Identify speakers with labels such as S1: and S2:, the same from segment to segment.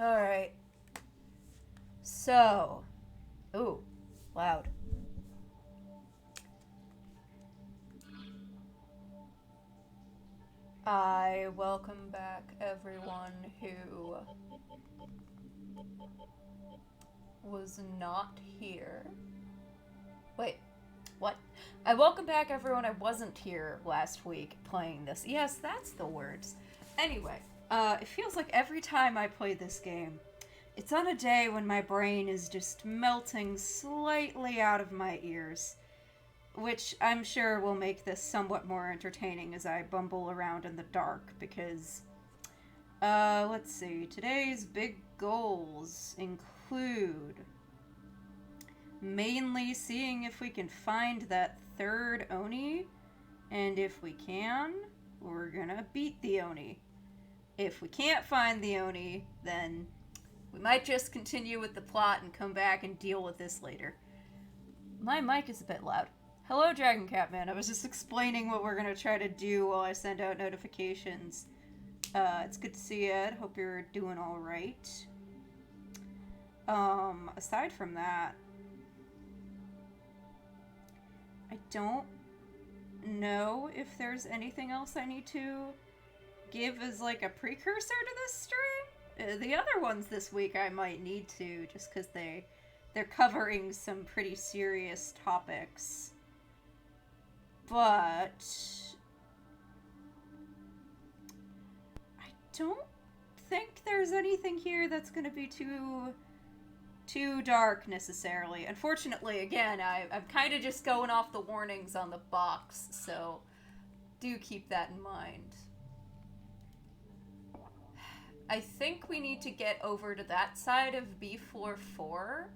S1: Alright. So. Ooh. Loud. I welcome back everyone who was not here. Wait, what? I welcome back everyone I wasn't here last week playing this. Yes, that's the words. Anyway, it feels like every time I play this game, it's on a day when my brain is just melting slightly out of my ears, which I'm sure will make this somewhat more entertaining as I bumble around in the dark, because, let's see, today's big goals include mainly seeing if we can find that third Oni, and if we can, we're gonna beat the Oni. If we can't find the Oni, then we might just continue with the plot and come back and deal with this later. My mic is a bit loud. Hello, Dragon Catman. I was just explaining what we're gonna try to do while I send out notifications. It's good to see you, Ed. Hope you're doing alright. Aside from that, I don't know if there's anything else I need to give as like a precursor to this stream. The other ones this week I might need to, just because they're covering some pretty serious topics. But I don't think there's anything here that's going to be too dark necessarily. Unfortunately, again, I'm kind of just going off the warnings on the box, so do keep that in mind. I think we need to get over to that side of B Floor 4,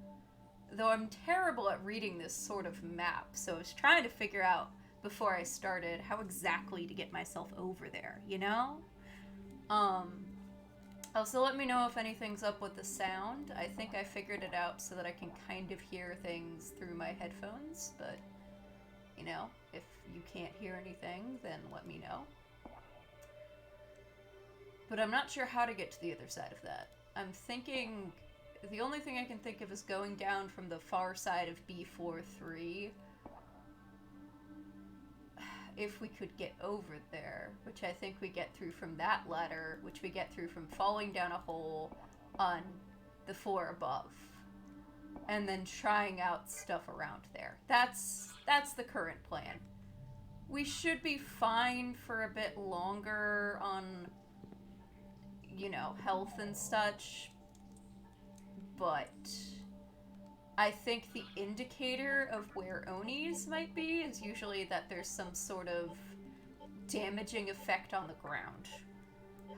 S1: though I'm terrible at reading this sort of map, so I was trying to figure out before I started how exactly to get myself over there, you know? Also, let me know if anything's up with the sound. I think I figured it out so that I can kind of hear things through my headphones, but, you know, if you can't hear anything, then let me know. But I'm not sure how to get to the other side of that. I'm thinking, the only thing I can think of is going down from the far side of B43. If we could get over there, which I think we get through from that ladder, which we get through from falling down a hole on the floor above, and then trying out stuff around there. That's the current plan. We should be fine for a bit longer on, you know, health and such, but I think the indicator of where Onis might be is usually that there's some sort of damaging effect on the ground.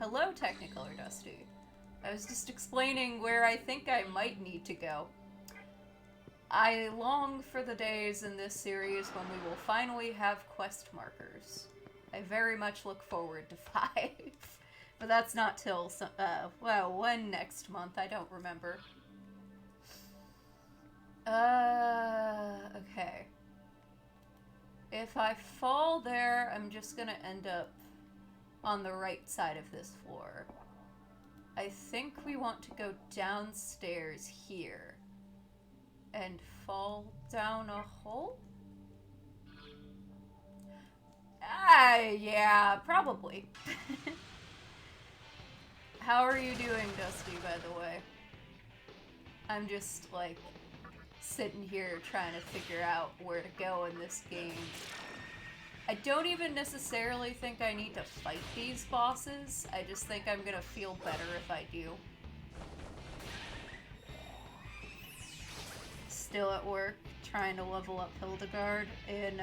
S1: Hello, Technicolor Dusty. I was just explaining where I think I might need to go. I long for the days in this series when we will finally have quest markers. I very much look forward to 5. But that's not till, well, when next month? I don't remember. Okay. If I fall there, I'm just gonna end up on the right side of this floor. I think we want to go downstairs here and fall down a hole? Yeah, probably. How are you doing, Dusty, by the way? I'm just, like, sitting here trying to figure out where to go in this game. I don't even necessarily think I need to fight these bosses. I just think I'm gonna feel better if I do. Still at work, trying to level up Hildegard in,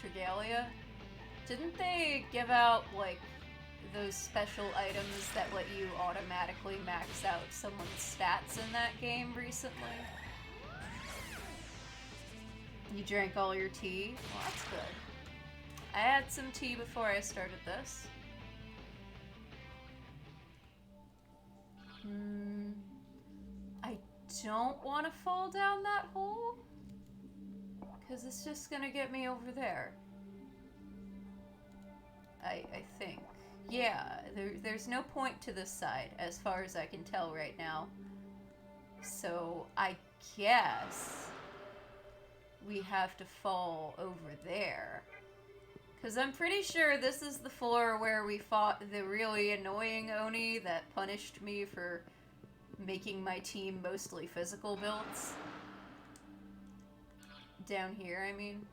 S1: Trigalia. Didn't they give out, like, those special items that let you automatically max out someone's stats in that game recently? You drank all your tea? Well, that's good. I had some tea before I started this. I don't want to fall down that hole, because it's just gonna get me over there. I think. Yeah, there's no point to this side, as far as I can tell right now. So, I guess we have to fall over there. Because I'm pretty sure this is the floor where we fought the really annoying Oni that punished me for making my team mostly physical builds. Down here, I mean.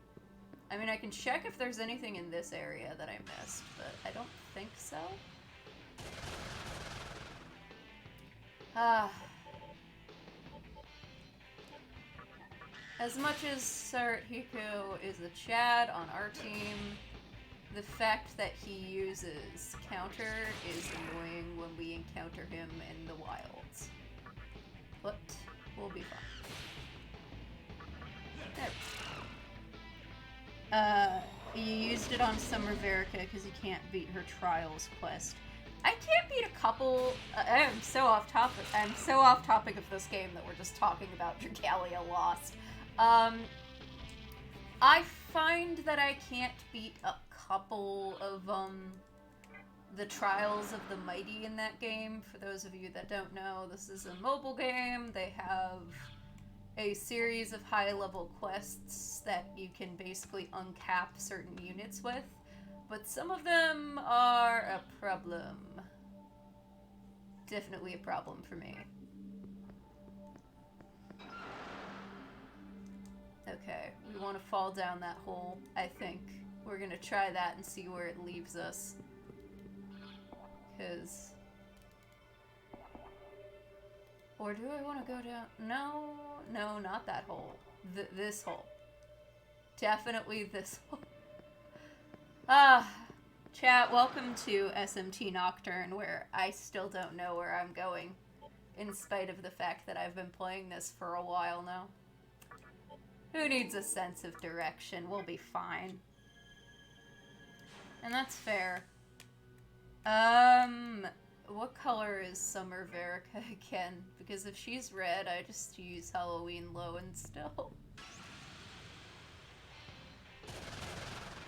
S1: I can check if there's anything in this area that I missed, but I don't think so. As much as Sarahiko is a Chad on our team, the fact that he uses counter is annoying when we encounter him in the wilds. But we'll be fine. There. You used it on Summer Verica because you can't beat her Trials quest. I can't beat a couple. I am so off topic. I'm so off topic of this game that we're just talking about Dragalia Lost. I find that I can't beat a couple of the Trials of the Mighty in that game. For those of you that don't know, this is a mobile game. They have a series of high-level quests that you can basically uncap certain units with, but some of them are a problem. Definitely a problem for me. Okay, we want to fall down that hole, I think. We're gonna try that and see where it leaves us. Because... Or do I want to go down? No, not that hole. This hole. Definitely this hole. Chat, welcome to SMT Nocturne, where I still don't know where I'm going, in spite of the fact that I've been playing this for a while now. Who needs a sense of direction? We'll be fine. And that's fair. What color is Summer Verica again? Because if she's red, I just use Halloween Low and still.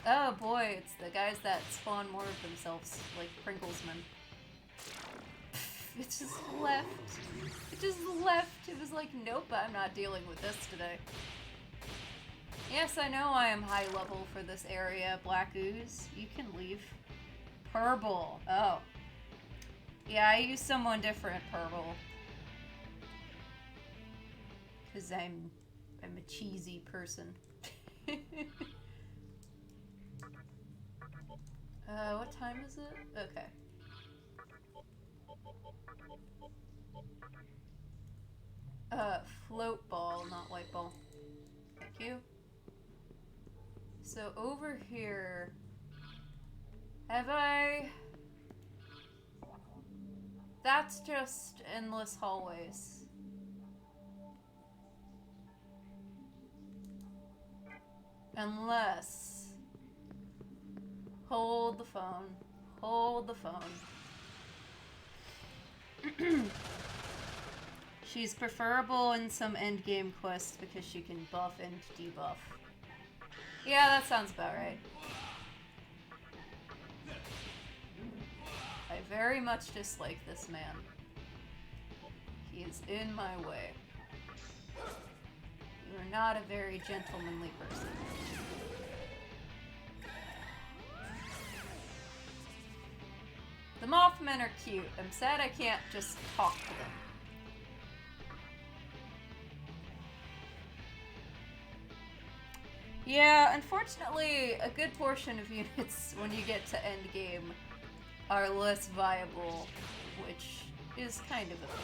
S1: Oh boy, it's the guys that spawn more of themselves, like Pringlesman. It just left. It just left. It was like, nope, I'm not dealing with this today. Yes, I know I am high level for this area, Black Ooze. You can leave. Purple. Oh. Yeah, I use someone different, Purple. Because I'm a cheesy person. What time is it? Okay. Float ball, not light ball. Thank you. So over here... Have I... That's just endless hallways. Unless... Hold the phone. Hold the phone. She's preferable in some endgame quests because she can buff and debuff. Yeah, that sounds about right. I very much dislike this man. He is in my way. You are not a very gentlemanly person. The Mothmen are cute. I'm sad I can't just talk to them. Yeah, unfortunately, a good portion of units, when you get to endgame, are less viable, which is kind of a pain.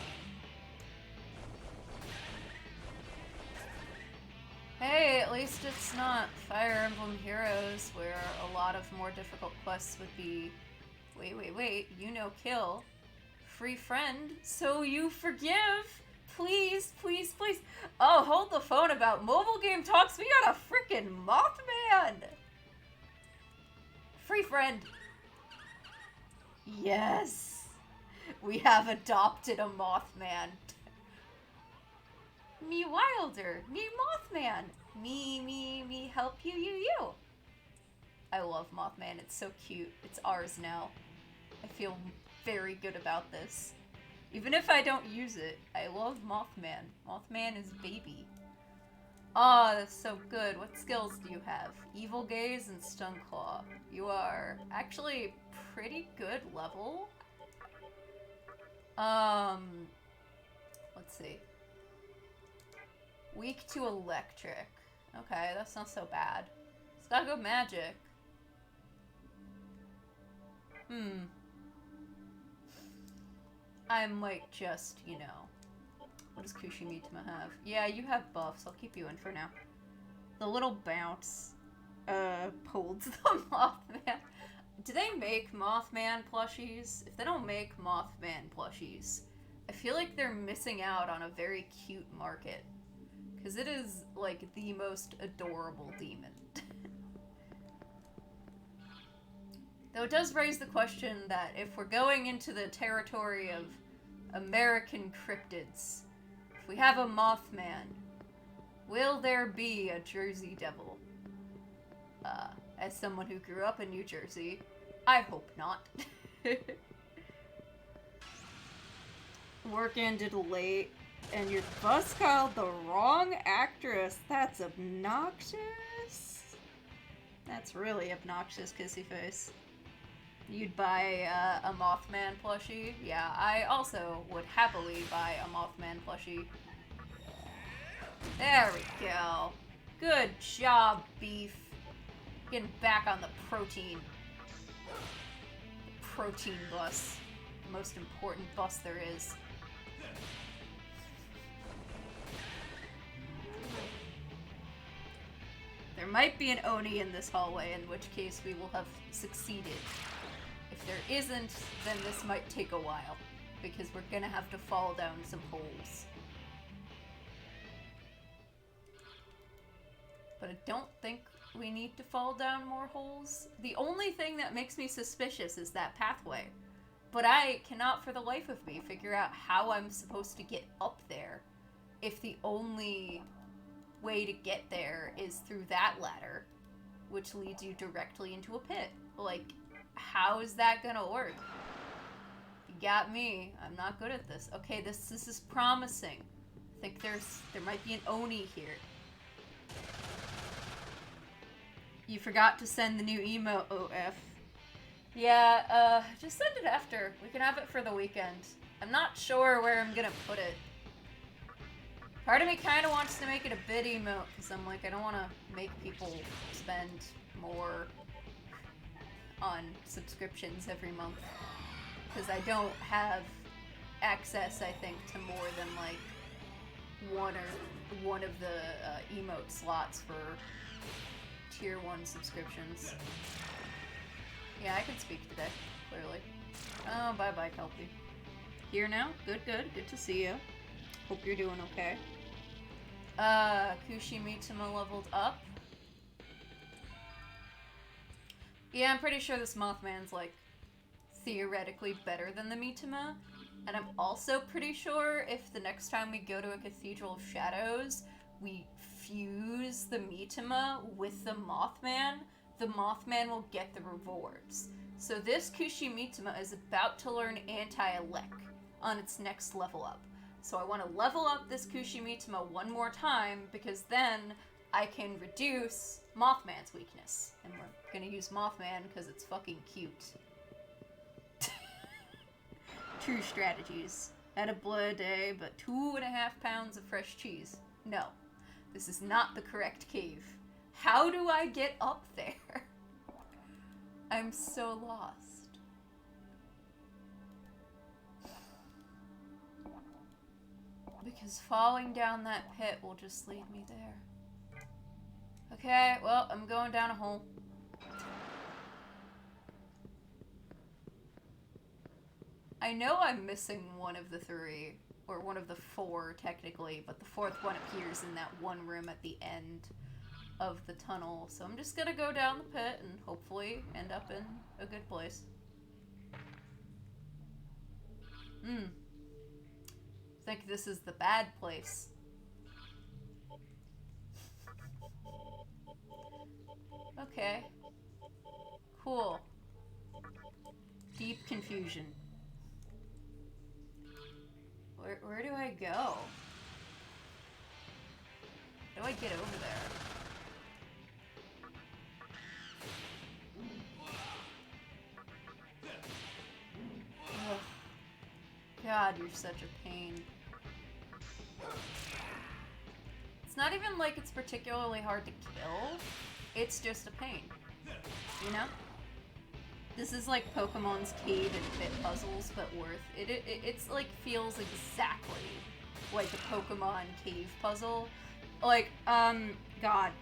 S1: Hey, at least it's not Fire Emblem Heroes, where a lot of more difficult quests would be, wait, you know kill, free friend, so you forgive, please. Oh, hold the phone about mobile game talks, we got a frickin' Mothman! Free friend. Yes! We have adopted a Mothman. Me Wilder, me Mothman, me help you. I love Mothman, it's so cute. It's ours now. feel very good about this. Even if I don't use it, I love Mothman. Mothman is baby. Oh, that's so good. What skills do you have? Evil Gaze and Stun Claw. You are actually pretty good level. Let's see. Weak to electric. Okay, that's not so bad. It's got good magic. I might just, you know. What does Kushimitama have? Yeah, you have buffs. I'll keep you in for now. The little bounce holds the Mothman. Do they make Mothman plushies? If they don't make Mothman plushies, I feel like they're missing out on a very cute market. Because it is, like, the most adorable demon. Though it does raise the question that if we're going into the territory of American cryptids, if we have a Mothman, will there be a Jersey Devil? As someone who grew up in New Jersey, I hope not. Work ended late, and your bus called the wrong actress. That's obnoxious. That's really obnoxious, Kissy Face. You'd buy a Mothman plushie? Yeah, I also would happily buy a Mothman plushie. There we go. Good job, Beef. Getting back on the protein. The protein bus. The most important bus there is. There might be an Oni in this hallway, in which case we will have succeeded. If there isn't, then this might take a while, because we're gonna have to fall down some holes. But I don't think we need to fall down more holes. The only thing that makes me suspicious is that pathway. But I cannot for the life of me figure out how I'm supposed to get up there if the only way to get there is through that ladder, which leads you directly into a pit. Like, how is that gonna work? You got me. I'm not good at this. Okay, this is promising. I think there might be an Oni here. You forgot to send the new emote, OF. Yeah, just send it after. We can have it for the weekend. I'm not sure where I'm gonna put it. Part of me kind of wants to make it a bid emote, because I'm like, I don't want to make people spend more on subscriptions every month. Because I don't have access, I think, to more than, like, one of the emote slots for tier 1 subscriptions. Yeah, I can speak today, clearly. Oh, bye-bye, Kelpie. Here now? Good, good. Good to see you. Hope you're doing okay. Kushimitama leveled up. Yeah, I'm pretty sure this Mothman's, like, theoretically better than the Mitama. And I'm also pretty sure if the next time we go to a Cathedral of Shadows, we fuse the Mitama with the Mothman will get the rewards. So this Kushimitama is about to learn Anti-Elec on its next level up. So I want to level up this Kushimitama one more time, because then I can reduce Mothman's weakness. And we're gonna use Mothman because it's fucking cute. True strategies. Had a blood day, but 2.5 pounds of fresh cheese. No, this is not the correct cave. How do I get up there? I'm so lost. Because falling down that pit will just lead me there. Okay, well, I'm going down a hole. I know I'm missing one of the 3, or one of the 4 technically, but the 4th one appears in that one room at the end of the tunnel. So I'm just gonna go down the pit and hopefully end up in a good place. I think this is the bad place. Okay. Cool. Deep confusion. Where do I go? How do I get over there? Ugh. God, you're such a pain. It's not even like it's particularly hard to kill. It's just a pain. You know? This is like Pokemon's cave and pit puzzles, but worth it. It's like feels exactly like a Pokemon cave puzzle. Like, God.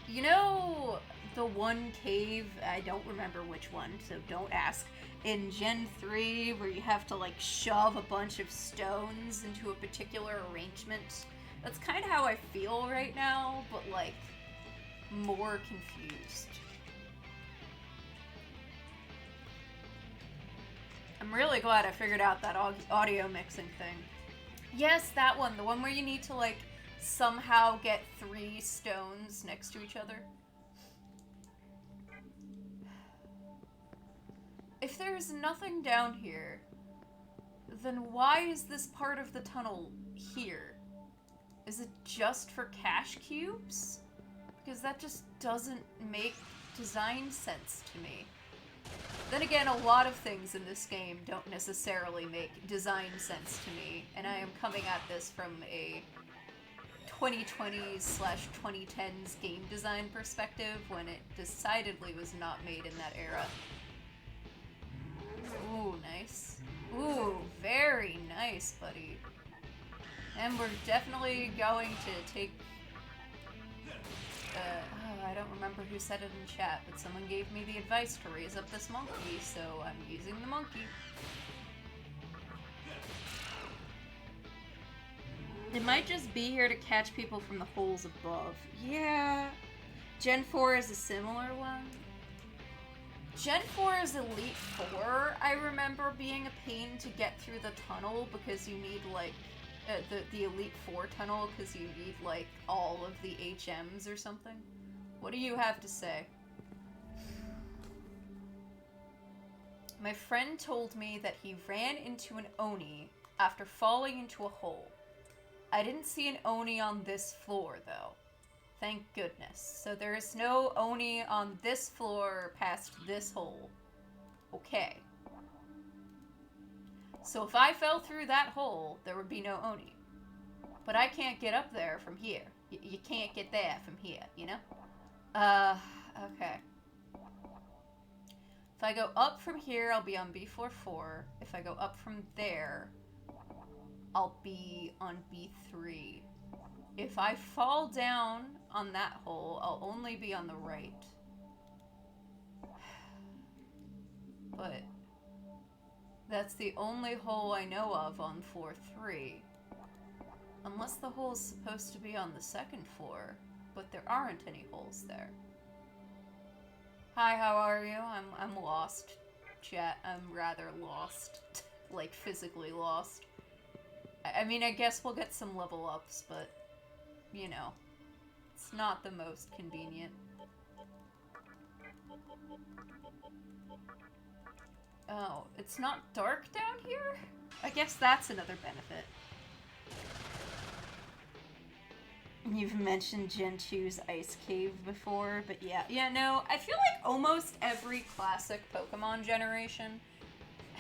S1: You know the one cave, I don't remember which one, so don't ask, in Gen 3 where you have to like shove a bunch of stones into a particular arrangement? That's kind of how I feel right now, but like more confused. I'm really glad I figured out that audio mixing thing. Yes, that one. The one where you need to, like, somehow get 3 stones next to each other. If there's nothing down here, then why is this part of the tunnel here? Is it just for cash cubes? Because that just doesn't make design sense to me. Then again, a lot of things in this game don't necessarily make design sense to me, and I am coming at this from a 2020s/2010s game design perspective when it decidedly was not made in that era. Ooh, nice. Ooh, very nice, buddy. And we're definitely going to take... I don't remember who said it in chat, but someone gave me the advice to raise up this monkey, so I'm using the monkey. It might just be here to catch people from the holes above. Yeah. Gen 4 is a similar one. Gen 4's Elite 4, I remember being a pain to get through the tunnel because you need, like, the Elite 4 tunnel because you need, like, all of the HMs or something. What do you have to say? My friend told me that he ran into an Oni after falling into a hole. I didn't see an Oni on this floor, though. Thank goodness. So there is no Oni on this floor past this hole. Okay. So if I fell through that hole, there would be no Oni. But I can't get up there from here. You can't get there from here, you know? Okay. If I go up from here, I'll be on B44. If I go up from there, I'll be on B3. If I fall down on that hole, I'll only be on the right. But that's the only hole I know of on floor 3. Unless the hole's supposed to be on the 2nd floor, but there aren't any holes there. Hi, how are you? I'm lost, chat. I'm rather lost. Like, physically lost. I mean, I guess we'll get some level ups, but, you know, it's not the most convenient. Oh, it's not dark down here? I guess that's another benefit. You've mentioned Gen 2's Ice Cave before, but yeah, no, I feel like almost every classic Pokemon generation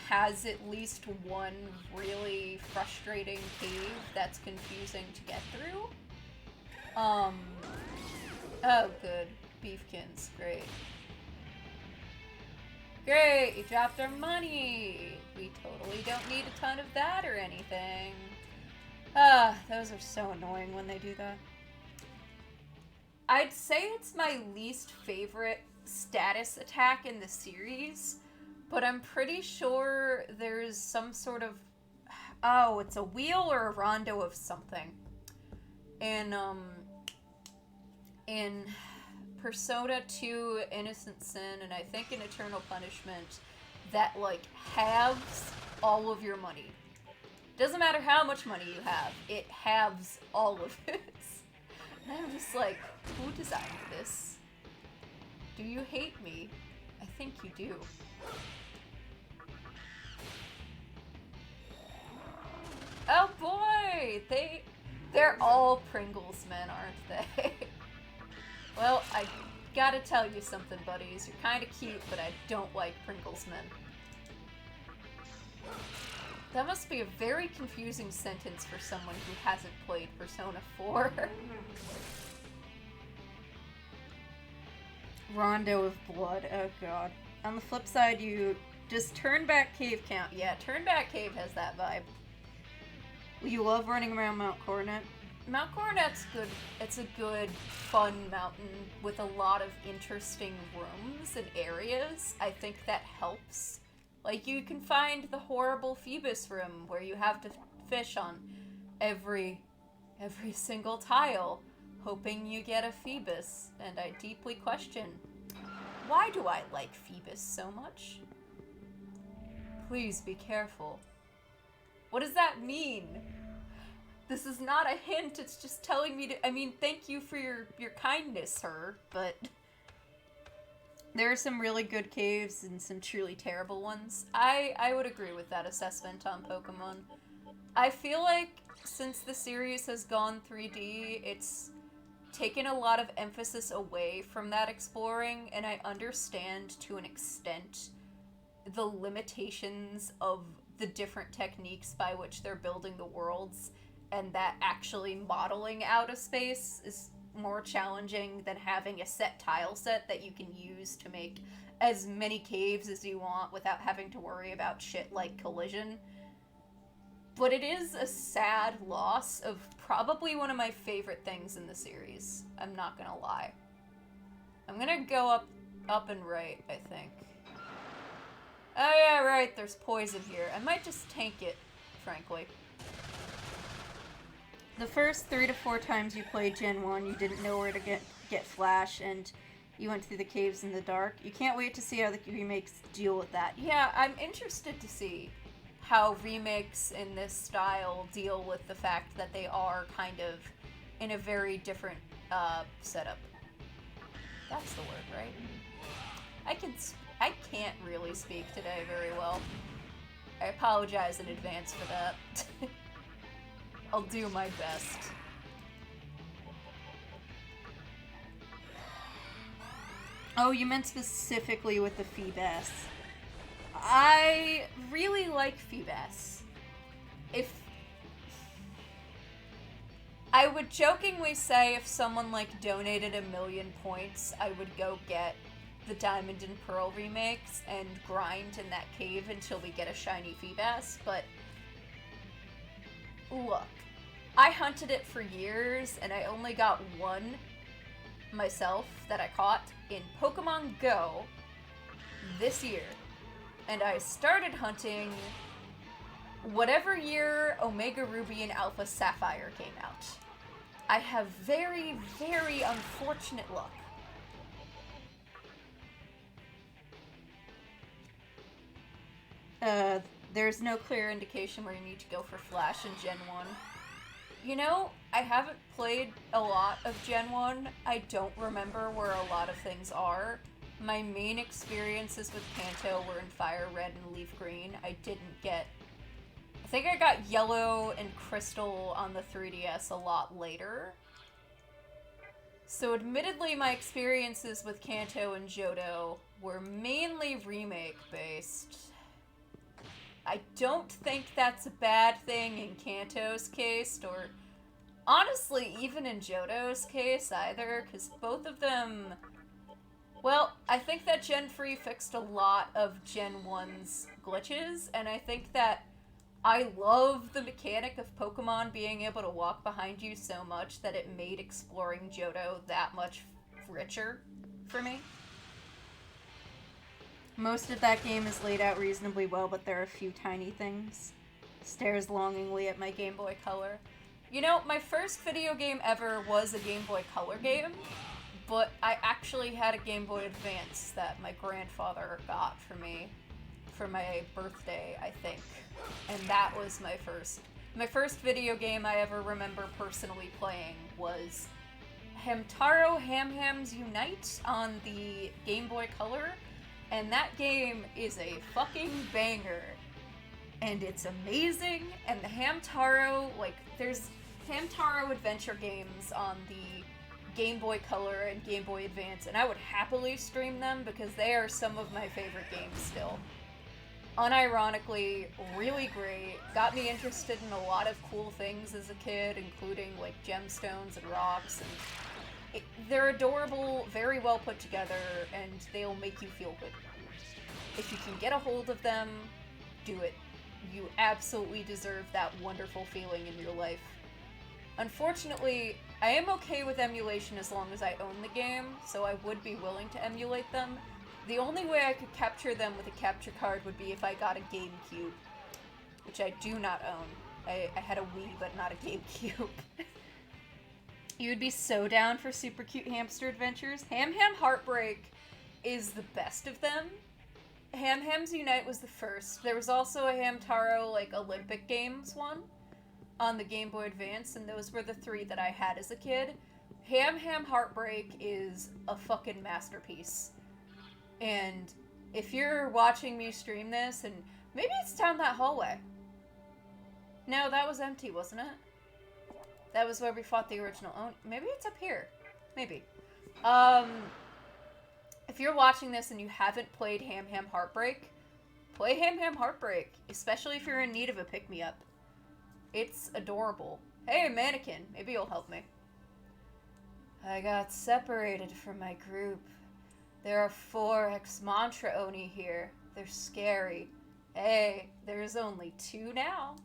S1: has at least one really frustrating cave that's confusing to get through. Oh, good. Beefkins, great. Great, you dropped our money! We totally don't need a ton of that or anything. Those are so annoying when they do that. I'd say it's my least favorite status attack in the series, but I'm pretty sure there's some sort of... Oh, it's a wheel or a rondo of something. In Persona 2 Innocent Sin, and I think in Eternal Punishment, that, like, halves all of your money. Doesn't matter how much money you have, it halves all of it. And I'm just like, who designed this? Do you hate me? I think you do. They're all Pringles men, aren't they? Well, I gotta tell you something, buddies. You're kinda cute, but I don't like Pringles men. That must be a very confusing sentence for someone who hasn't played Persona 4. Rondo of Blood, oh god. On the flip side, you just turn back cave count. Yeah, turn back cave has that vibe. You love running around Mount Coronet. Mount Coronet's good. It's a good, fun mountain with a lot of interesting rooms and areas. I think that helps. Like, you can find the horrible Phoebus room where you have to fish on every single tile, hoping you get a Phoebus. And I deeply question, why do I like Phoebus so much? Please be careful. What does that mean? This is not a hint, it's just telling me to... I mean, thank you for your kindness, sir, but... There are some really good caves and some truly terrible ones. I would agree with that assessment on Pokemon. I feel like since the series has gone 3D, it's taken a lot of emphasis away from that exploring, and I understand to an extent the limitations of the different techniques by which they're building the worlds, and that actually modeling out a space is more challenging than having a set tile set that you can use to make as many caves as you want without having to worry about shit like collision. But it is a sad loss of probably one of my favorite things in the series. I'm not gonna lie. I'm gonna go up and right, I think. Oh yeah, right, there's poison here. I might just tank it, frankly. The first 3 to 4 times you played Gen 1, you didn't know where to get Flash, and you went through the caves in the dark. You can't wait to see how the remakes deal with that. Yeah, I'm interested to see how remakes in this style deal with the fact that they are kind of in a very different setup. That's the word, right? I can't really speak today very well. I apologize in advance for that. I'll do my best. Oh, you meant specifically with the Phoebus. I really like Phoebus. I would jokingly say if someone like donated 1,000,000 points, I would go get the Diamond and Pearl remakes and grind in that cave until we get a shiny Phoebus, but look, I hunted it for years, and I only got one myself that I caught in Pokemon Go this year. And I started hunting whatever year Omega Ruby and Alpha Sapphire came out. I have very, very unfortunate luck. There's no clear indication where you need to go for Flash in Gen 1. You know, I haven't played a lot of Gen 1. I don't remember where a lot of things are. My main experiences with Kanto were in Fire Red and Leaf Green. I think I got Yellow and Crystal on the 3DS a lot later. So admittedly, my experiences with Kanto and Johto were mainly remake-based. I don't think that's a bad thing in Kanto's case, or honestly, even in Johto's case either, because both of them... Well, I think that Gen 3 fixed a lot of Gen 1's glitches, and I think that I love the mechanic of Pokemon being able to walk behind you so much that it made exploring Johto that much richer for me. Most of that game is laid out reasonably well, but there are a few tiny things. Stares longingly at my Game Boy Color. You know, my first video game ever was a Game Boy Color game, but I actually had a Game Boy Advance that my grandfather got for me for my birthday, I think. And that was my first video game I ever remember personally playing was Hamtaro Ham-Hams Unite on the Game Boy Color. And that game is a fucking banger. and it's amazing. And the Hamtaro, like, there's Hamtaro adventure games on the Game Boy Color and Game Boy Advance, and I would happily stream them because they are some of my favorite games still. Unironically, really great. Got me interested in a lot of cool things as a kid, including like gemstones and rocks, and they're adorable, very well put together, and they'll make you feel good. If you can get a hold of them, do it. You absolutely deserve that wonderful feeling in your life. Unfortunately, I am okay with emulation as long as I own the game, so I would be willing to emulate them. The only way I could capture them with a capture card would be if I got a GameCube, which I do not own. I had a Wii, but not a GameCube. You would be so down for super cute hamster adventures. Ham Ham Heartbreak is the best of them. Ham Hams Unite was the first. There was also a Hamtaro, like, Olympic Games one on the Game Boy Advance, and those were the three that I had as a kid. Ham Ham Heartbreak is a fucking masterpiece. And if you're watching me stream this, and maybe it's down that hallway. No, that was empty, wasn't it? That was where we fought the original owner. Maybe it's up here. Maybe. If you're watching this and you haven't played Ham Ham Heartbreak, play Ham Ham Heartbreak, especially if you're in need of a pick-me-up. It's adorable. Hey, mannequin, maybe you'll help me. I got separated from my group. There are 4 ex-mantra Oni here. They're scary. Hey, there's only 2 now.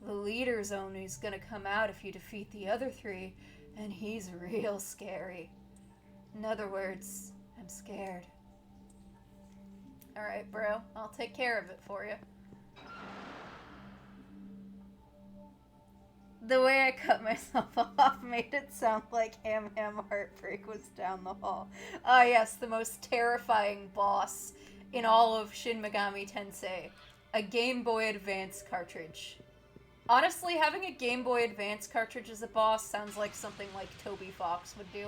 S1: The leader's Oni's gonna come out if you defeat the other 3, and he's real scary. In other words, I'm scared. Alright, bro. I'll take care of it for you. The way I cut myself off made it sound like Ham Ham Heartbreak was down the hall. Ah, yes, the most terrifying boss in all of Shin Megami Tensei. A Game Boy Advance cartridge. Honestly, having a Game Boy Advance cartridge as a boss sounds like something like Toby Fox would do.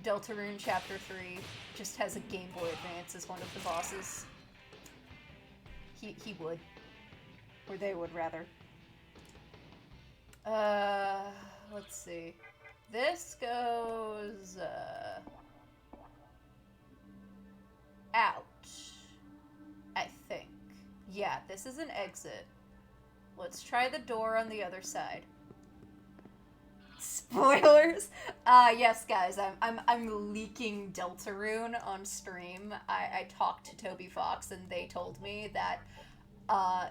S1: Deltarune Chapter 3 just has a Game Boy Advance as one of the bosses. He would. Or they would, rather. Let's see. This goes, out. I think. Yeah, this is an exit. Let's try the door on the other side. Spoilers? Yes, guys, I'm leaking Deltarune on stream. I talked to Toby Fox, and they told me that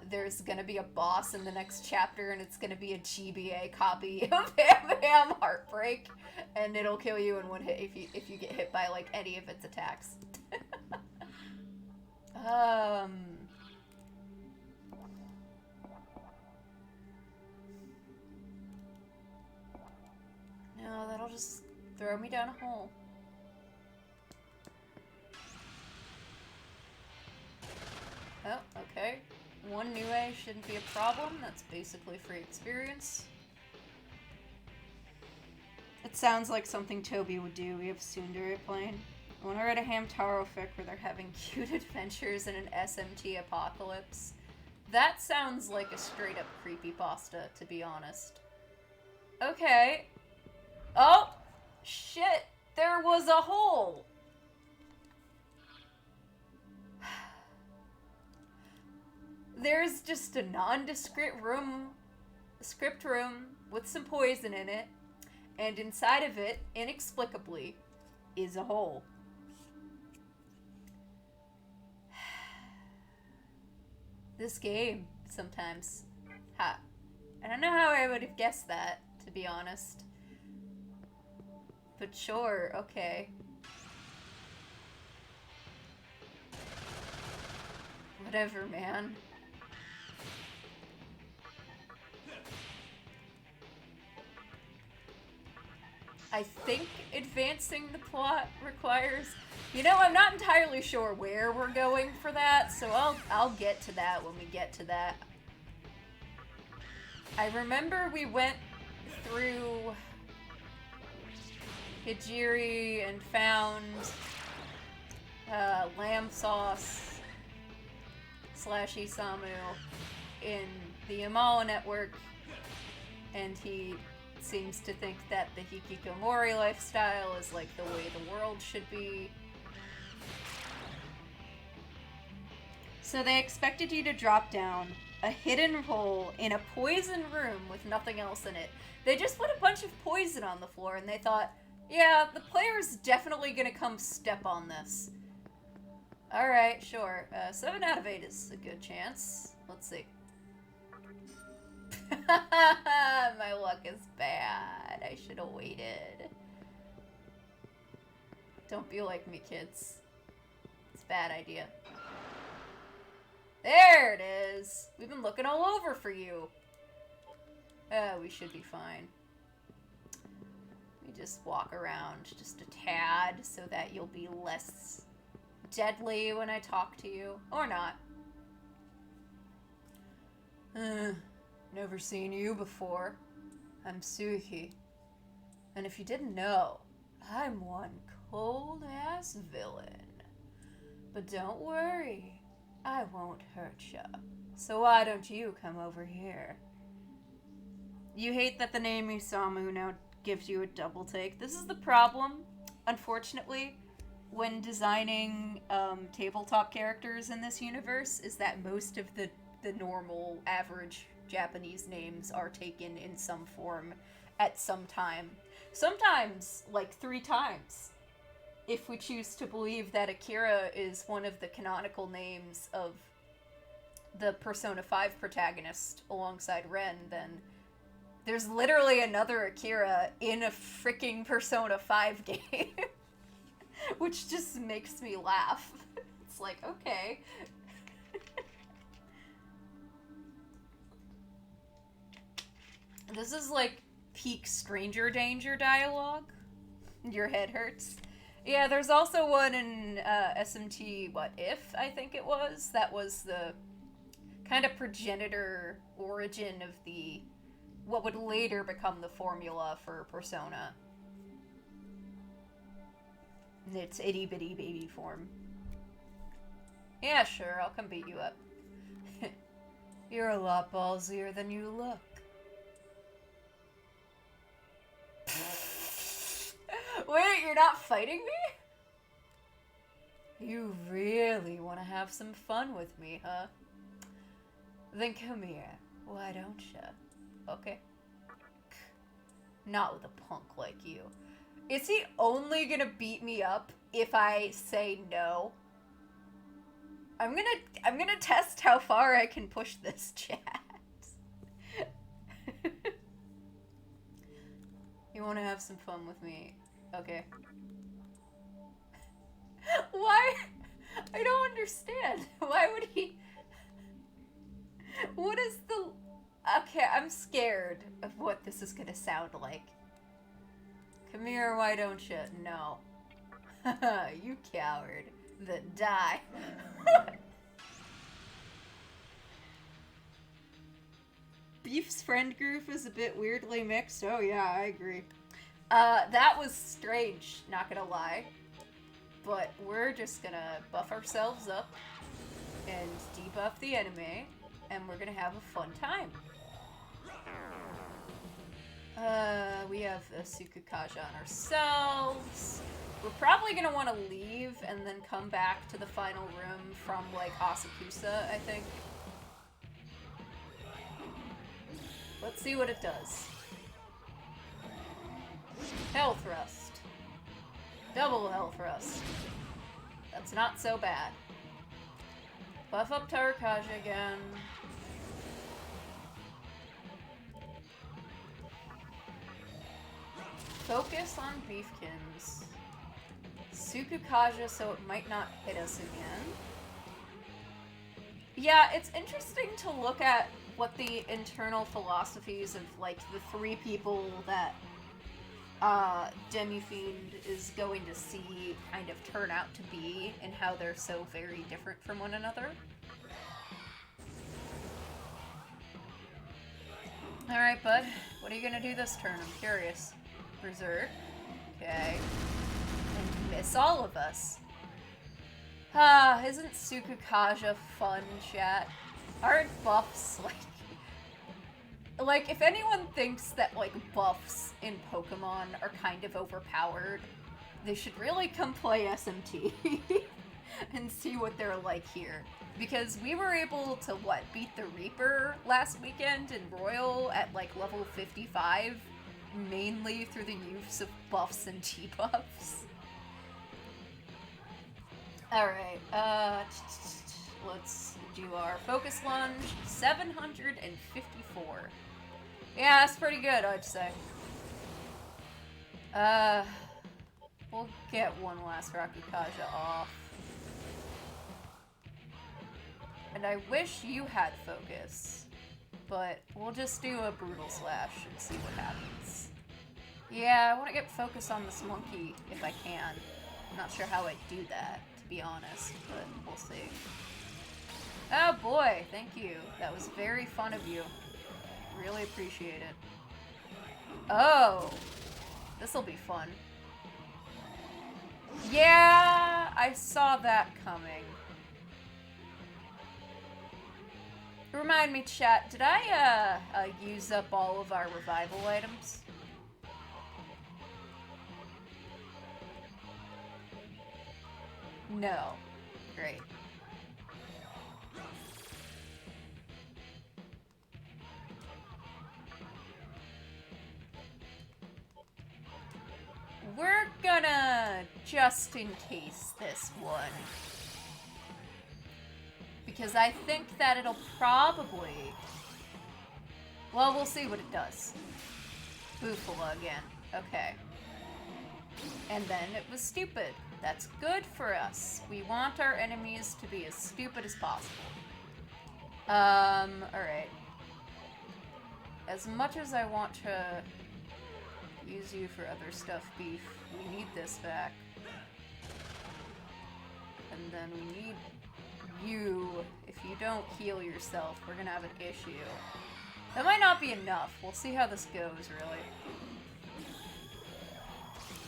S1: there's gonna be a boss in the next chapter, and it's gonna be a GBA copy of Ham Ham Heartbreak, and it'll kill you in one hit if you get hit by, like, any of its attacks. No, that'll just throw me down a hole. Oh, okay. 1 new A shouldn't be a problem. That's basically free experience. It sounds like something Toby would do. We have Tsundere playing. I want to write a Hamtaro fic where they're having cute adventures in an SMT apocalypse. That sounds like a straight up creepypasta, to be honest. Okay. Oh! Shit! There was a hole! There's just a nondescript script room with some poison in it, and inside of it, inexplicably, is a hole. This game, sometimes. Ha. I don't know how I would have guessed that, to be honest. But sure, okay. Whatever, man. I think advancing the plot requires... You know, I'm not entirely sure where we're going for that, so I'll get to that when we get to that. I remember we went through Hijiri and found lamb sauce, Isamu in the Yamao network, and he seems to think that the hikikomori lifestyle is like the way the world should be. So they expected you to drop down a hidden hole in a poison room with nothing else in it. They just put a bunch of poison on the floor, and they thought, yeah, the player's definitely gonna come step on this. Alright, sure. 7 out of 8 is a good chance. Let's see. My luck is bad. I should have waited. Don't be like me, kids. It's a bad idea. There it is! We've been looking all over for you. We should be fine. We just walk around just a tad so that you'll be less deadly when I talk to you. Or not. Never seen you before. I'm Suiki. And if you didn't know, I'm one cold-ass villain. But don't worry, I won't hurt ya. So why don't you come over here? You hate that the name Isamu now gives you a double take. This is the problem, unfortunately, when designing tabletop characters in this universe, is that most of the normal, average Japanese names are taken in some form at some time. Sometimes, like 3 times, if we choose to believe that Akira is one of the canonical names of the Persona 5 protagonist alongside Ren, then there's literally another Akira in a freaking Persona 5 game. Which just makes me laugh. It's like, okay. This is like peak stranger danger dialogue. Your head hurts. Yeah, there's also one in SMT, What If, I think it was. That was the kind of progenitor origin of the what would later become the formula for Persona. It's itty bitty baby form. Yeah, sure, I'll come beat you up. You're a lot ballsier than you look. Wait, you're not fighting me? You really want to have some fun with me, huh? Then come here. Why don't ya? Okay. Not with a punk like you. Is he only gonna beat me up if I say no? I'm gonna test how far I can push this, chat. You wanna have some fun with me? Okay. Why? I don't understand. Why would he... What is the... Okay, I'm scared of what this is gonna sound like. Come here, why don't you? No. You coward. Then die. Beef's friend group is a bit weirdly mixed. Oh yeah, I agree. That was strange, not gonna lie. But we're just gonna buff ourselves up and debuff the enemy, and we're gonna have a fun time. We have a Sukukaja on ourselves. We're probably gonna want to leave and then come back to the final room from, like, Asakusa, I think. Let's see what it does. Hell Thrust. Double Hell Thrust. That's not so bad. Buff up Tarakaja again. Focus on Beefkins. Sukukaja so it might not hit us again. Yeah, it's interesting to look at what the internal philosophies of, like, the 3 people that Demi-Fiend is going to see kind of turn out to be, and how they're so very different from one another. Alright, bud. What are you gonna do this turn? I'm curious. Berserk. Okay. And miss all of us. Isn't Sukukaja fun, chat? Aren't buffs, like, if anyone thinks that, like, buffs in Pokemon are kind of overpowered, they should really come play SMT and see what they're like here. Because we were able to, beat the Reaper last weekend in Royal at, like, level 55, mainly through the use of buffs and debuffs. Alright, let's do our focus lunge. 754. Yeah, that's pretty good, I'd say. We'll get one last Rakukaja off. And I wish you had focus, but we'll just do a Brutal Slash and see what happens. Yeah, I want to get focus on this monkey if I can. I'm not sure how I'd do that, to be honest, but we'll see. Oh boy, thank you. That was very fun of you. Really appreciate it. Oh, this'll be fun. Yeah, I saw that coming. Remind me, chat, did I use up all of our revival items? No. Great. We're gonna just in case this one. Because I think that it'll probably... Well, we'll see what it does. Bufala again. Okay. And then it was stupid. That's good for us. We want our enemies to be as stupid as possible. Alright. As much as I want to use you for other stuff, Beef, we need this back. And then we need you. If you don't heal yourself, we're gonna have an issue. That might not be enough. We'll see how this goes, really.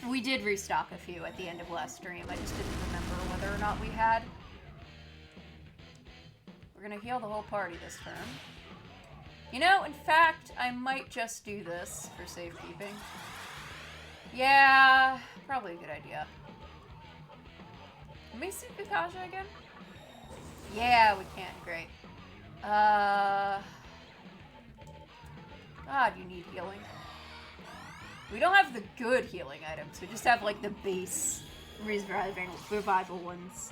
S1: We did restock a few at the end of last stream. I just didn't remember whether or not we had. We're gonna heal the whole party this turn. You know, in fact, I might just do this for safekeeping. Yeah, probably a good idea. Can we see Pikachu again? Yeah, we can. Great. God, you need healing. We don't have the good healing items. We just have, like, the base revival ones.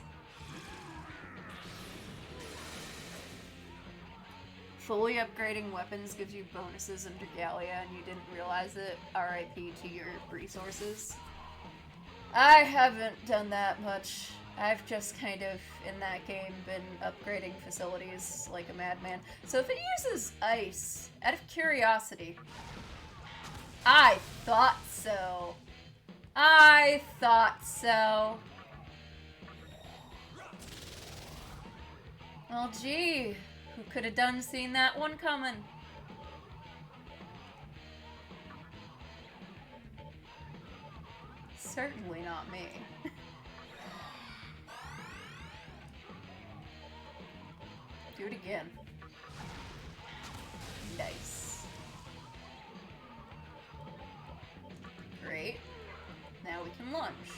S1: Fully upgrading weapons gives you bonuses under Gallia, and you didn't realize it. RIP to your resources. I haven't done that much. I've just kind of, in that game, been upgrading facilities like a madman. So if it uses ice, out of curiosity... I thought so. I thought so. Well, gee. Who could have done seen that one coming? Certainly not me. Do it again. Nice. Great. Now we can lunge.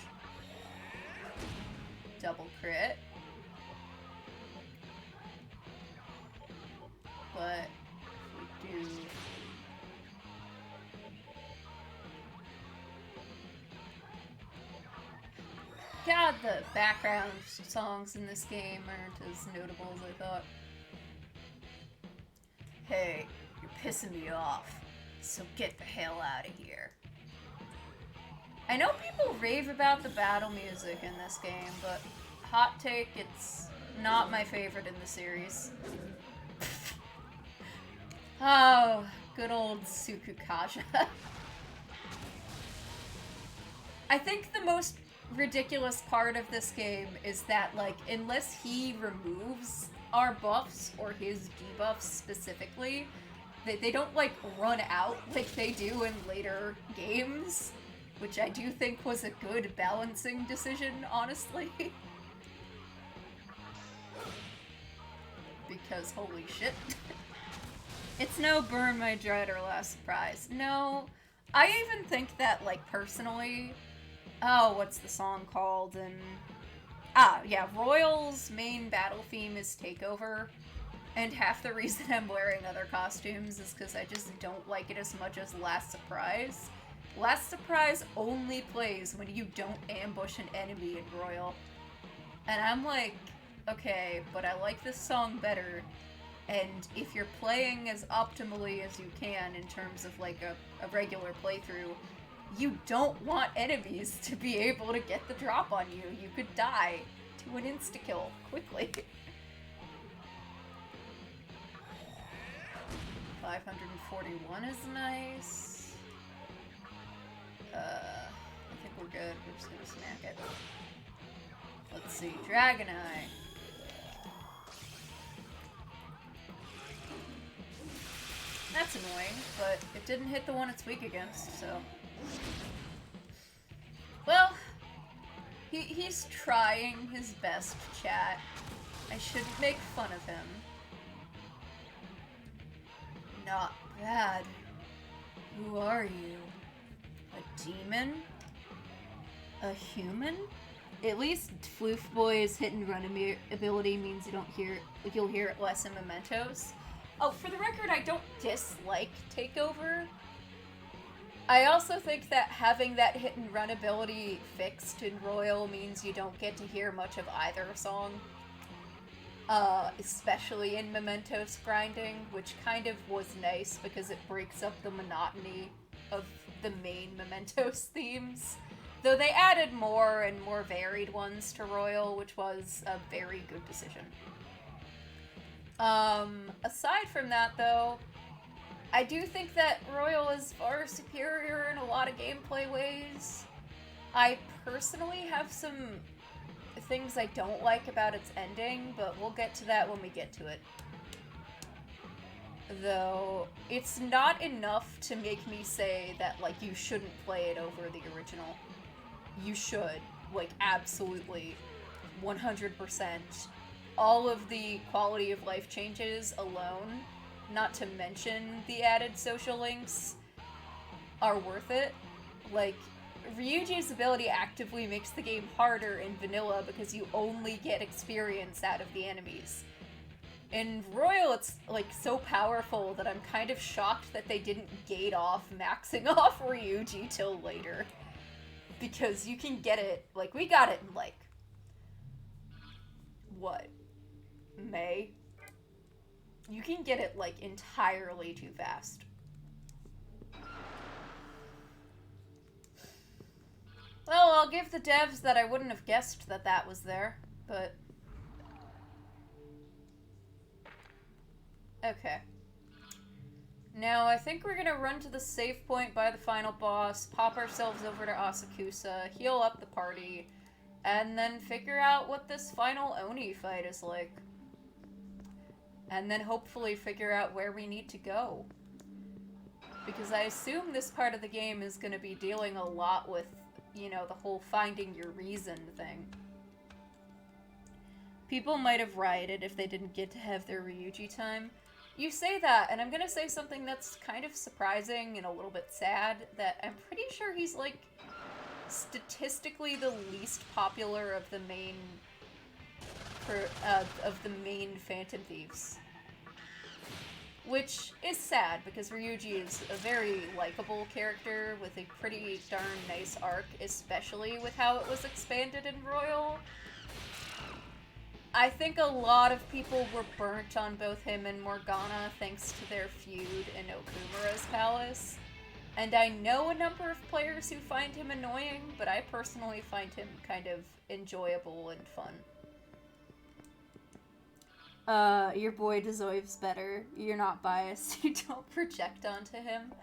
S1: Double crit. But if we do... God, the background songs in this game aren't as notable as I thought. Hey, you're pissing me off, so get the hell out of here. I know people rave about the battle music in this game, but hot take, it's not my favorite in the series. Oh, good old Sukukaja. I think the most ridiculous part of this game is that, like, unless he removes our buffs or his debuffs specifically, they don't, like, run out like they do in later games, which I do think was a good balancing decision, honestly. because holy shit. It's no burn my dread or last surprise. No, I even think that, like, personally, oh, what's the song called? And yeah, Royal's main battle theme is Takeover, and half the reason I'm wearing other costumes is because I just don't like it as much as Last Surprise. Last Surprise only plays when you don't ambush an enemy in Royal. And I'm like, okay, but I like this song better. And if you're playing as optimally as you can in terms of like a regular playthrough, you don't want enemies to be able to get the drop on you. You could die to an insta-kill quickly. 541 is nice. I think we're good. We're just gonna smack it. Let's see, Dragon Eye. That's annoying, but it didn't hit the one it's weak against, so... Well, he's trying his best, chat. I shouldn't make fun of him. Not bad. Who are you? A demon? A human? At least Floof Boy's hit and run ability means you'll hear it less in Mementos. Oh, for the record, I don't dislike Takeover. I also think that having that hit and run ability fixed in Royal means you don't get to hear much of either song. Especially in Mementos grinding, which kind of was nice because it breaks up the monotony of the main Mementos themes. Though they added more and more varied ones to Royal, which was a very good decision. Aside from that, though, I do think that Royal is far superior in a lot of gameplay ways. I personally have some things I don't like about its ending, but we'll get to that when we get to it. Though, it's not enough to make me say that, like, you shouldn't play it over the original. You should. Like, absolutely. 100%. All of the quality of life changes alone, not to mention the added social links, are worth it. Like, Ryuji's ability actively makes the game harder in vanilla because you only get experience out of the enemies. In Royal, it's, like, so powerful that I'm kind of shocked that they didn't gate off maxing off Ryuji till later. Because you can get it, like, we got it in, like, what? May? You can get it, like, entirely too fast. Well, I'll give the devs that I wouldn't have guessed that that was there, but... Okay. Now, I think we're gonna run to the save point by the final boss, pop ourselves over to Asakusa, heal up the party, and then figure out what this final Oni fight is like. And then hopefully figure out where we need to go. Because I assume this part of the game is going to be dealing a lot with, you know, the whole finding your reason thing. People might have rioted if they didn't get to have their Ryuji time. You say that, and I'm going to say something that's kind of surprising and a little bit sad, that I'm pretty sure he's, like, statistically the least popular of the main Phantom Thieves. Which is sad, because Ryuji is a very likable character with a pretty darn nice arc, especially with how it was expanded in Royal. I think a lot of people were burnt on both him and Morgana thanks to their feud in Okumura's palace. And I know a number of players who find him annoying, but I personally find him kind of enjoyable and fun. Your boy deserves better. You're not biased. You don't project onto him.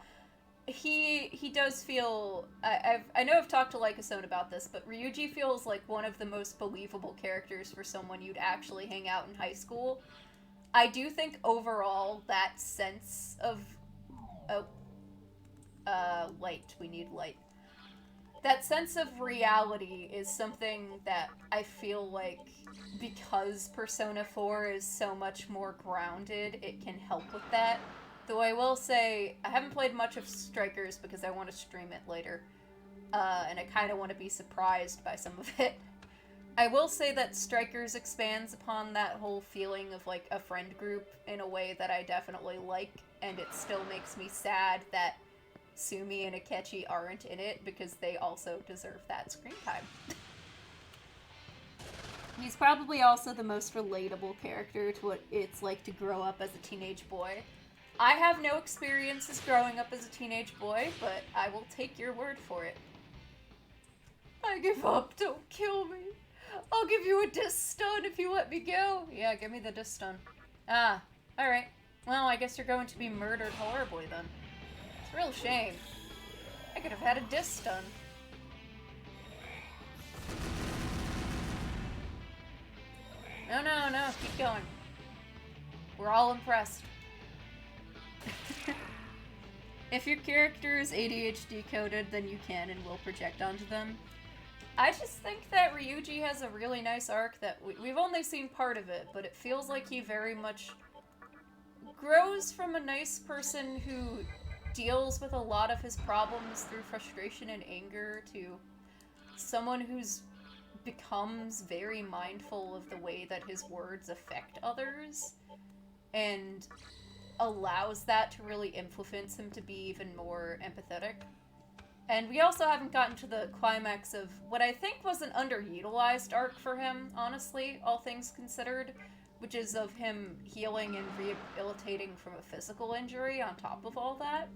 S1: He does feel... I know I've talked to Lycosone about this, but Ryuji feels like one of the most believable characters for someone you'd actually hang out in high school. I do think overall that sense of... Oh. Light. We need light. that sense of reality is something that I feel like, because Persona 4 is so much more grounded, it can help with that. Though I will say, I haven't played much of Strikers because I want to stream it later. And I kind of want to be surprised by some of it. I will say that Strikers expands upon that whole feeling of, like, a friend group in a way that I definitely like, and it still makes me sad that Sumi and Akechi aren't in it, because they also deserve that screen time. He's probably also the most relatable character to what it's like to grow up as a teenage boy. I have no experiences growing up as a teenage boy, but I will take your word for it. I give up, don't kill me. I'll give you a disc stun if you let me go. Yeah, give me the disc stun. Ah, alright. Well, I guess you're going to be murdered horribly then. It's a real shame. I could have had a disc stun. No, keep going. We're all impressed. If your character is ADHD coded, then you can and will project onto them. I just think that Ryuji has a really nice arc that we've only seen part of it, but it feels like he very much grows from a nice person who deals with a lot of his problems through frustration and anger to someone who's becomes very mindful of the way that his words affect others and allows that to really influence him to be even more empathetic. And we also haven't gotten to the climax of what I think was an underutilized arc for him, honestly, all things considered, which is of him healing and rehabilitating from a physical injury on top of all that.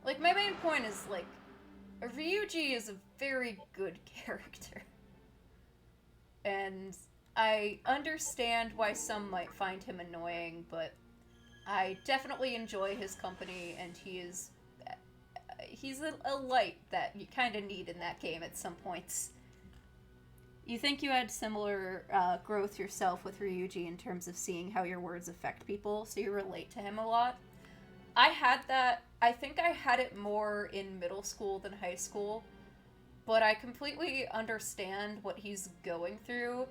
S1: Like, my main point is, like, Ryuji is a very good character. And I understand why some might find him annoying, but I definitely enjoy his company, and he's a light that you kind of need in that game at some points. You think you had similar growth yourself with Ryuji in terms of seeing how your words affect people, so you relate to him a lot. I had that. I think I had it more in middle school than high school, but I completely understand what he's going through,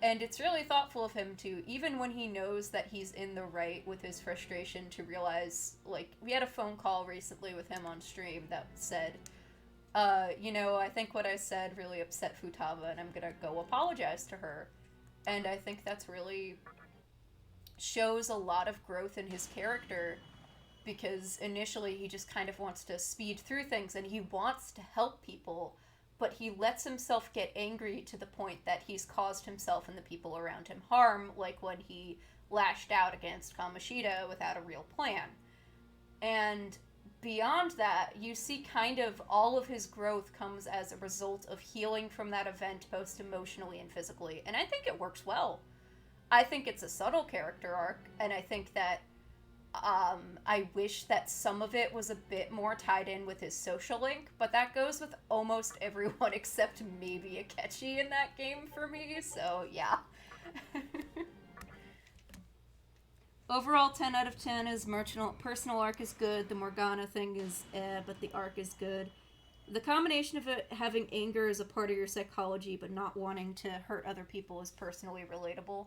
S1: and it's really thoughtful of him to, even when he knows that he's in the right with his frustration, to realize, like, we had a phone call recently with him on stream that said, I think what I said really upset Futaba, and I'm gonna go apologize to her. And I think that's really shows a lot of growth in his character, because initially he just kind of wants to speed through things, and he wants to help people, but he lets himself get angry to the point that he's caused himself and the people around him harm, like when he lashed out against Kamoshida without a real plan. And beyond that, you see kind of all of his growth comes as a result of healing from that event, both emotionally and physically, and I think it works well. I think it's a subtle character arc, and I think that I wish that some of it was a bit more tied in with his social link, but that goes with almost everyone except maybe Akechi in that game for me, so yeah. Overall, 10 out of 10 is personal arc is good, the Morgana thing is but the arc is good. The combination of it having anger as a part of your psychology but not wanting to hurt other people is personally relatable.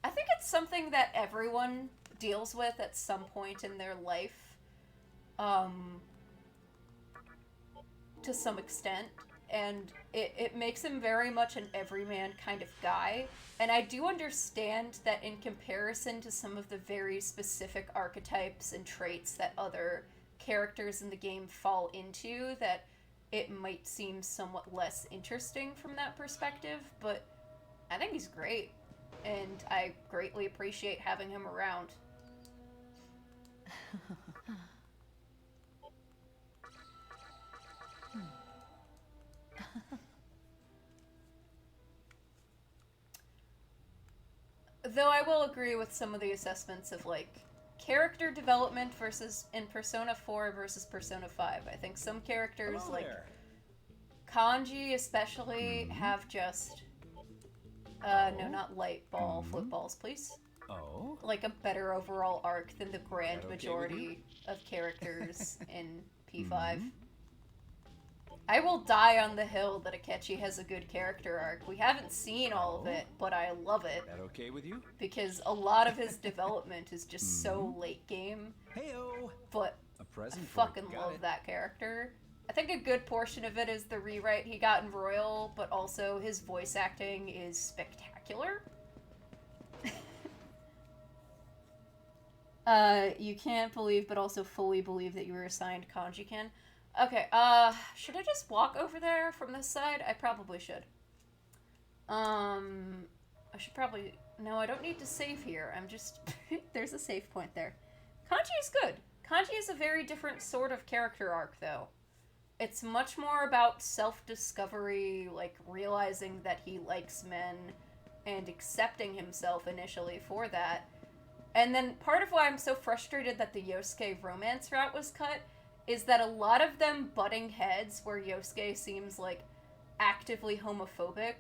S1: I think it's something that everyone deals with at some point in their life, to some extent, and it makes him very much an everyman kind of guy, and I do understand that in comparison to some of the very specific archetypes and traits that other characters in the game fall into, that it might seem somewhat less interesting from that perspective, but I think he's great, and I greatly appreciate having him around. Though I will agree with some of the assessments of, like, character development versus in Persona 4 versus Persona 5. I think some characters, like Kanji especially, have just no, not light ball, flip balls, please.
S2: Oh?
S1: Like a better overall arc than the grand majority of characters in P5. I will die on the hill that Akechi has a good character arc. We haven't seen all of it, but I love it.
S2: That okay with you?
S1: Because a lot of his development is just so late game.
S2: Heyo.
S1: But
S2: A
S1: I
S2: present for
S1: fucking
S2: you. Got
S1: love
S2: it.
S1: that character. I think a good portion of it is the rewrite he got in Royal, but also his voice acting is spectacular. You can't believe, but also fully believe that you were assigned Kanji-ken. Okay, should I just walk over there from this side? I probably should. I should probably... No, I don't need to save here. I'm just... There's a save point there. Kanji is good. Kanji is a very different sort of character arc, though. It's much more about self-discovery, like, realizing that he likes men, and accepting himself initially for that. And then part of why I'm so frustrated that the Yosuke romance route was cut is that a lot of them butting heads where Yosuke seems, like, actively homophobic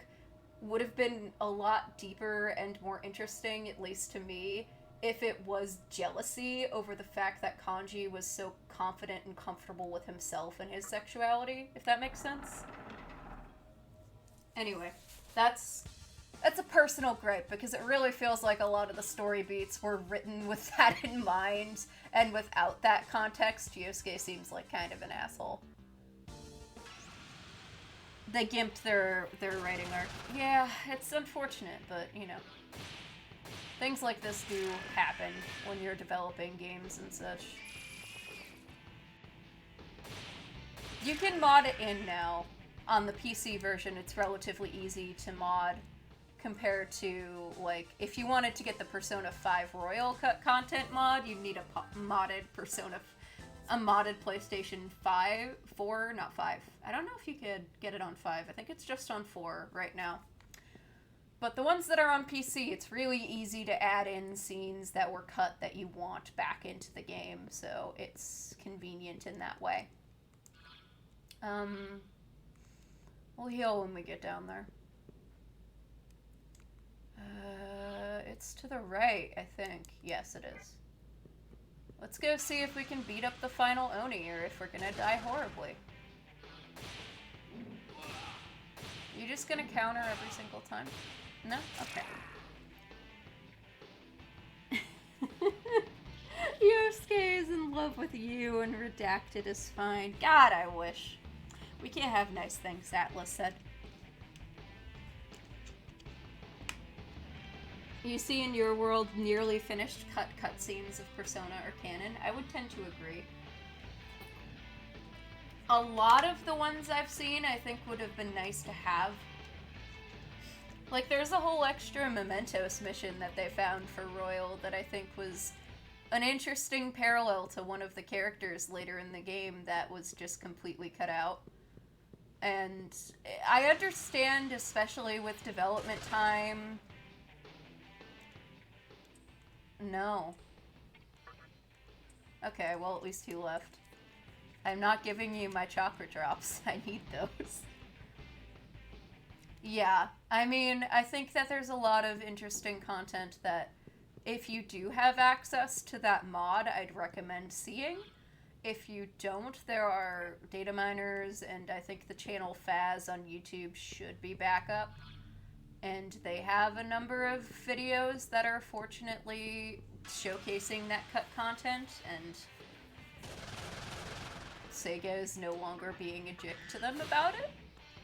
S1: would have been a lot deeper and more interesting, at least to me, if it was jealousy over the fact that Kanji was so confident and comfortable with himself and his sexuality, if that makes sense. Anyway, that's a personal gripe, because it really feels like a lot of the story beats were written with that in mind, and without that context, Yosuke seems like kind of an asshole. They gimped their writing arc. Yeah, it's unfortunate, but, you know. Things like this do happen when you're developing games and such. You can mod it in now. On the PC version, it's relatively easy to mod compared to, like, if you wanted to get the Persona 5 Royal content mod, you'd need a modded a modded PlayStation 4, not 5. I don't know if you could get it on 5. I think it's just on 4 right now. But the ones that are on PC, it's really easy to add in scenes that were cut that you want back into the game, so it's convenient in that way. We'll heal when we get down there. It's to the right, I think. Yes, it is. Let's go see if we can beat up the final Oni, or if we're gonna die horribly. You just gonna counter every single time? No? Okay. Yosuke is in love with you and Redacted is fine. God, I wish. We can't have nice things, Atlas said. You see in your world nearly finished cutscenes of Persona or canon? I would tend to agree. A lot of the ones I've seen I think would have been nice to have. Like, there's a whole extra Mementos mission that they found for Royal that I think was an interesting parallel to one of the characters later in the game that was just completely cut out. And I understand, especially with development time... No. Okay, well, at least he left. I'm not giving you my chakra drops. I need those. Yeah, I mean, I think that there's a lot of interesting content that if you do have access to that mod, I'd recommend seeing. If you don't, there are data miners, and I think the channel Faz on YouTube should be back up. And they have a number of videos that are fortunately showcasing that cut content, and Sega is no longer being a dick to them about it,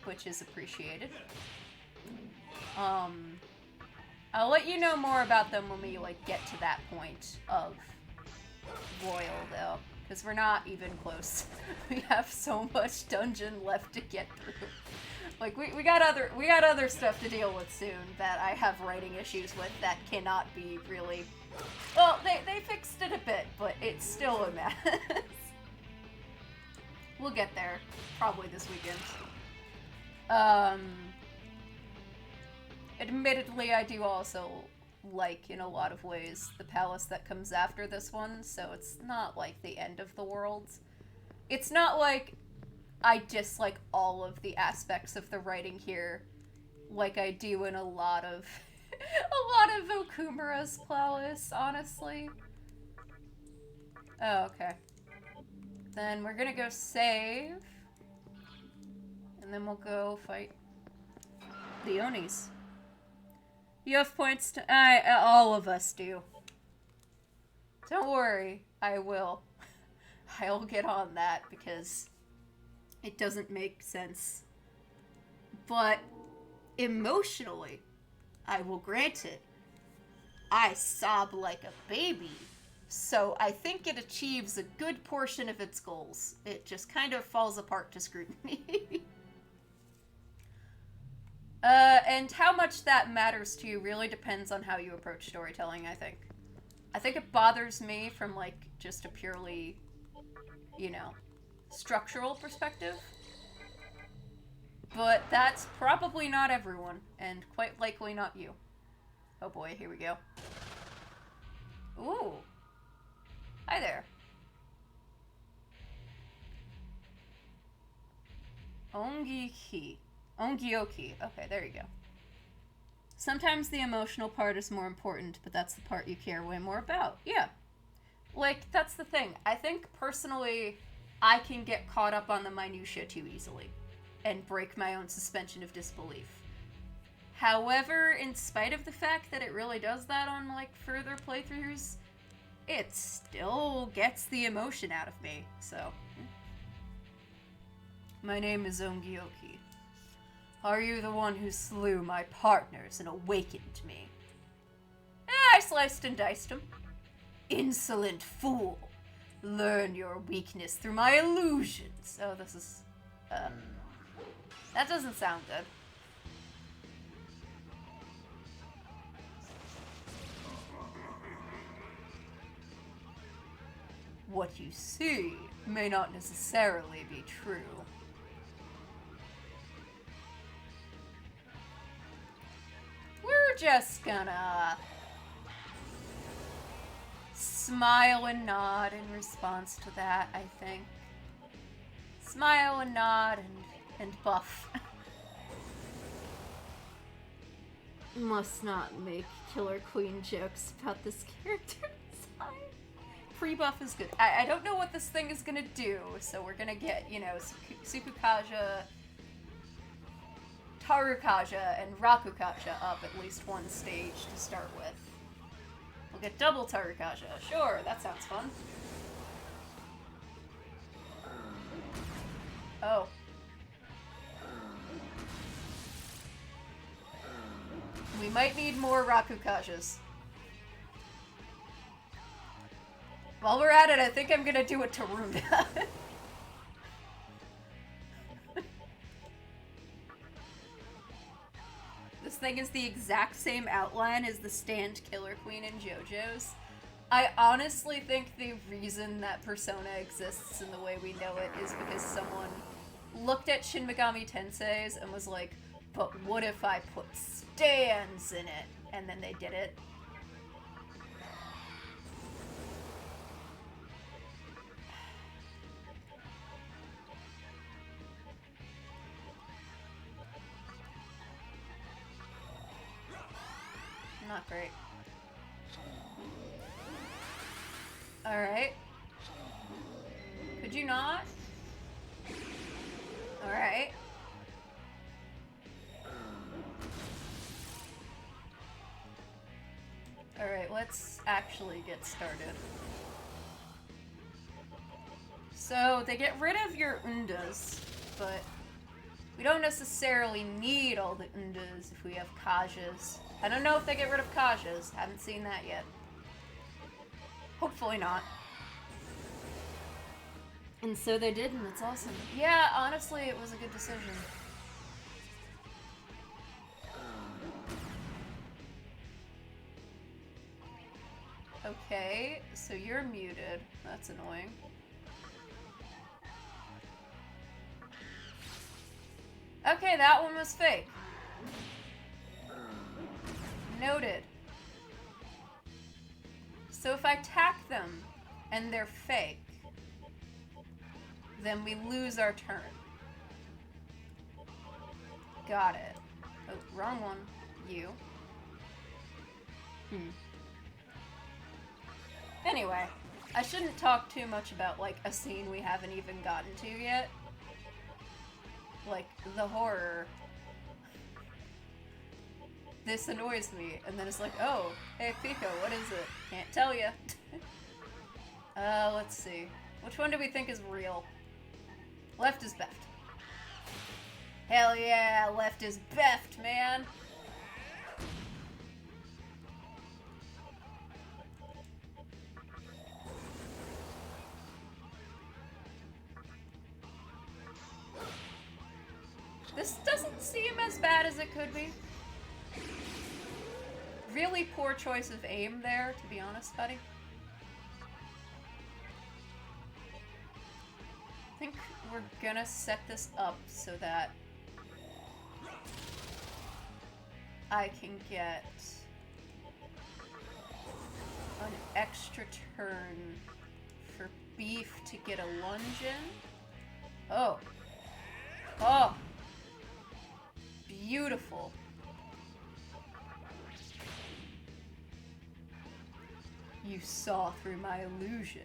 S1: which is appreciated. I'll let you know more about them when we, like, get to that point of Royal, though, because we're not even close. We have so much dungeon left to get through. Like, we got other stuff to deal with soon that I have writing issues with that cannot be really... Well, they fixed it a bit, but it's still a mess. We'll get there. Probably this weekend. Admittedly, I do also like, in a lot of ways, the palace that comes after this one, so it's not like the end of the world. It's not like I dislike all of the aspects of the writing here, like I do in a lot of Okumura's palace, honestly. Oh, okay. Then we're gonna go save. And then we'll go fight the Onis. You have points to... all of us do. Don't worry, I will. I'll get on that because it doesn't make sense. But emotionally, I will grant it. I sob like a baby. So I think it achieves a good portion of its goals. It just kind of falls apart to scrutiny. And how much that matters to you really depends on how you approach storytelling, I think. I think it bothers me from, like, just a purely, you know, structural perspective. But that's probably not everyone, and quite likely not you. Oh boy, here we go. Ooh. Hi there. Ongioki. Okay, there you go. Sometimes the emotional part is more important, but that's the part you care way more about. Yeah. Like, that's the thing. I think, personally, I can get caught up on the minutiae too easily and break my own suspension of disbelief. However, in spite of the fact that it really does that on, like, further playthroughs, it still gets the emotion out of me, so. My name is Ongioki. Are you the one who slew my partners and awakened me? I sliced and diced him. Insolent fool. Learn your weakness through my illusions. Oh, this is, that doesn't sound good. What you see may not necessarily be true. We're just gonna smile and nod in response to that, I think. Smile and nod and buff. Must not make Killer Queen jokes about this character design. Pre-buff is good. I don't know what this thing is gonna do, so we're gonna get, you know, Sukukaja, Tarukaja, and Rakukaja up at least one stage to start with. We'll get double Tarukaja. Sure, that sounds fun. Oh. We might need more Rakukajas. While we're at it, I think I'm gonna do a Taruna. This thing is the exact same outline as the stand Killer Queen in JoJo's. I honestly think the reason that Persona exists in the way we know it is because someone looked at Shin Megami Tensei's and was like, but what if I put stands in it? And then they did it. Not great. Alright. Could you not? Alright. Alright, let's actually get started. So, they get rid of your undas, but we don't necessarily need all the undas if we have kajas. I don't know if they get rid of kajas. Haven't seen that yet. Hopefully not. And so they did, and it's awesome. Yeah, honestly, it was a good decision. Okay, so you're muted. That's annoying. Okay, that one was fake. Noted. So if I attack them and they're fake, then we lose our turn. Got it. Oh, wrong one. You. Anyway, I shouldn't talk too much about, like, a scene we haven't even gotten to yet. like, the horror. This annoys me. And then it's like, oh, hey, Pico, what is it? Can't tell you. Let's see. Which one do we think is real? Left is beft. Hell yeah, left is beft, man. This doesn't seem as bad as it could be. Really poor choice of aim there, to be honest, buddy. I think we're gonna set this up so that I can get an extra turn for beef to get a lunge in. Oh. Oh. Beautiful. You saw through my illusion.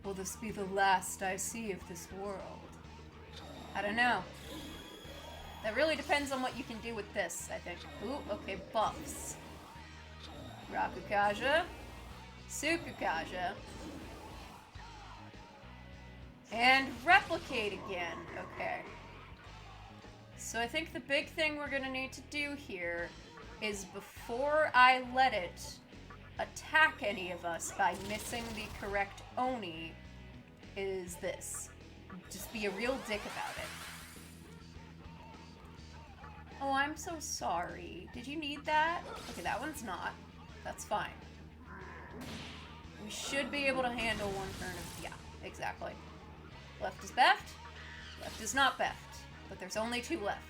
S1: Will this be the last I see of this world? I don't know. That really depends on what you can do with this, I think. Ooh, okay, buffs. Rakukaja. Tsukukaja. And replicate again. Okay. So I think the big thing we're gonna need to do here is before I let it attack any of us by missing the correct Oni is this. Just be a real dick about it. Oh, I'm so sorry. Did you need that? Okay, that one's not. That's fine. We should be able to handle one turn of... Yeah, exactly. Left is beft. Left is not beft. But there's only two left.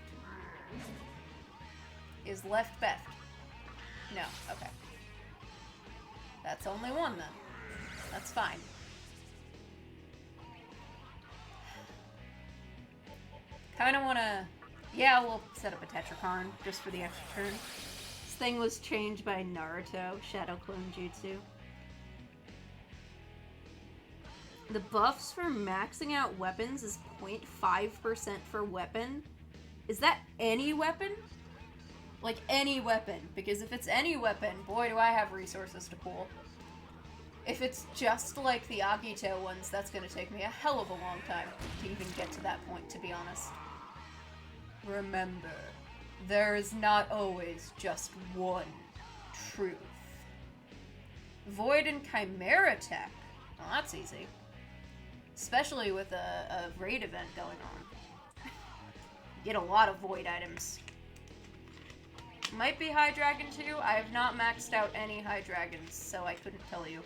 S1: Is left beft? No, okay. That's only one then. That's fine. Kinda wanna... Yeah, we'll set up a Tetrakarn just for the extra turn. This thing was changed by Naruto, Shadow Clone Jutsu. The buffs for maxing out weapons is 0.5% for weapon. Is that any weapon? Like, any weapon. Because if it's any weapon, boy, do I have resources to pull. If it's just like the Agito ones, that's gonna take me a hell of a long time to even get to that point, to be honest. Remember, there is not always just one truth. Void and Chimera Tech. Well, that's easy. Especially with a raid event going on. Get a lot of Void items. Might be High Dragon too. I have not maxed out any High Dragons, so I couldn't tell you.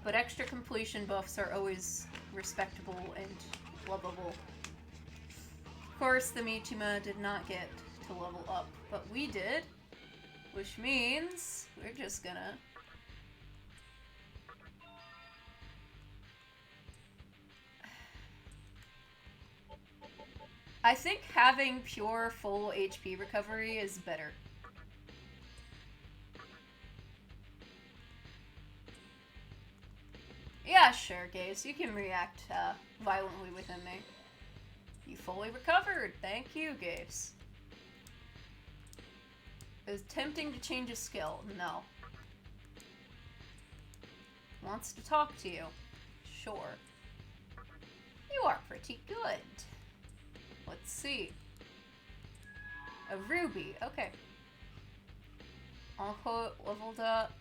S1: But extra completion buffs are always respectable and lovable. Of course, the Michima did not get to level up, but we did. Which means we're just gonna... I think having pure full HP recovery is better. Yeah, sure, Gaze. You can react violently within me. You fully recovered. Thank you, Gaze. Is tempting to change a skill? No. Wants to talk to you? Sure. You are pretty good. Let's see. A ruby. Okay. Unquote leveled up.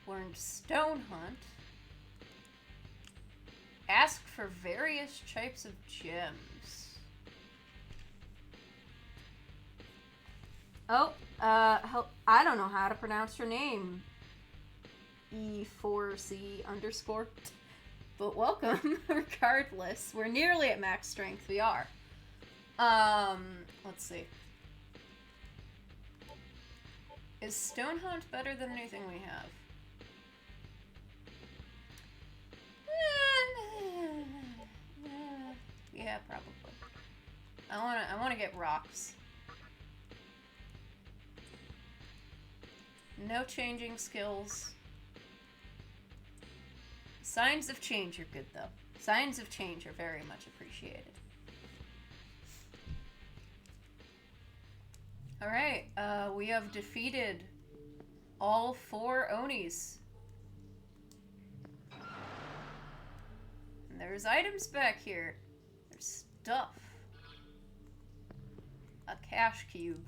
S1: Learned Stone Hunt. Ask for various types of gems. Oh, help. I don't know how to pronounce your name. E4C underscore. But welcome, regardless. We're nearly at max strength. We are. Let's see. Is Stone Hunt better than anything we have? Yeah, probably. I wanna get rocks. No changing skills. Signs of change are good, though. Signs of change are very much appreciated. Alright, we have defeated all 4 Onis. And there's items back here. There's stuff. A cash cube.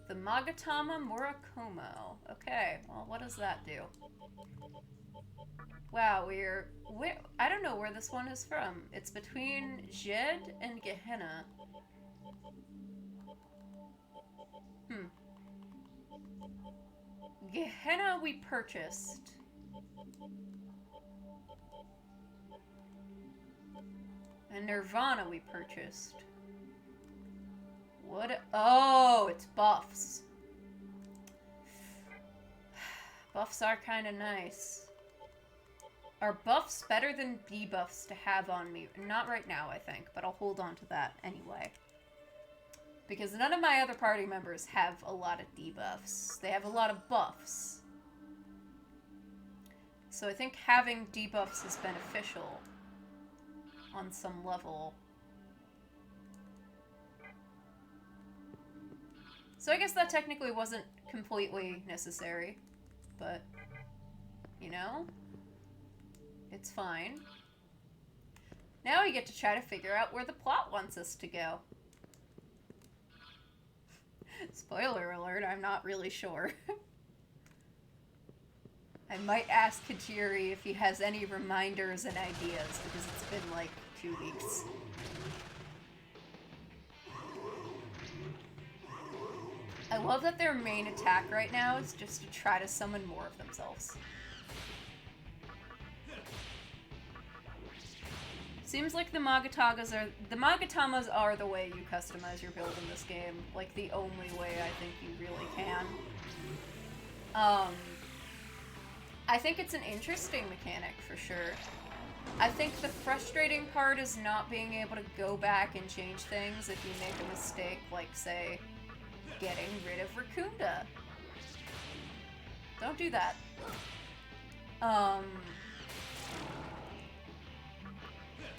S1: The Magatama Murakumo. Okay, well, what does that do? Wow, I don't know where this one is from. It's between Jed and Gehenna. Gehenna we purchased. And Nirvana we purchased. What? Oh, it's buffs. Buffs are kind of nice. Are buffs better than debuffs to have on me? Not right now, I think, but I'll hold on to that anyway. Because none of my other party members have a lot of debuffs. They have a lot of buffs. So I think having debuffs is beneficial on some level. So I guess that technically wasn't completely necessary, but, you know, it's fine. Now we get to try to figure out where the plot wants us to go. Spoiler alert, I'm not really sure. I might ask Kajiri if he has any reminders and ideas, because it's been like 2 weeks. I love that their main attack right now is just to try to summon more of themselves. Seems like the Magatamas are the way you customize your build in this game. Like, the only way I think you really can. I think it's an interesting mechanic, for sure. I think the frustrating part is not being able to go back and change things if you make a mistake, like, say, getting rid of Rakunda. Don't do that.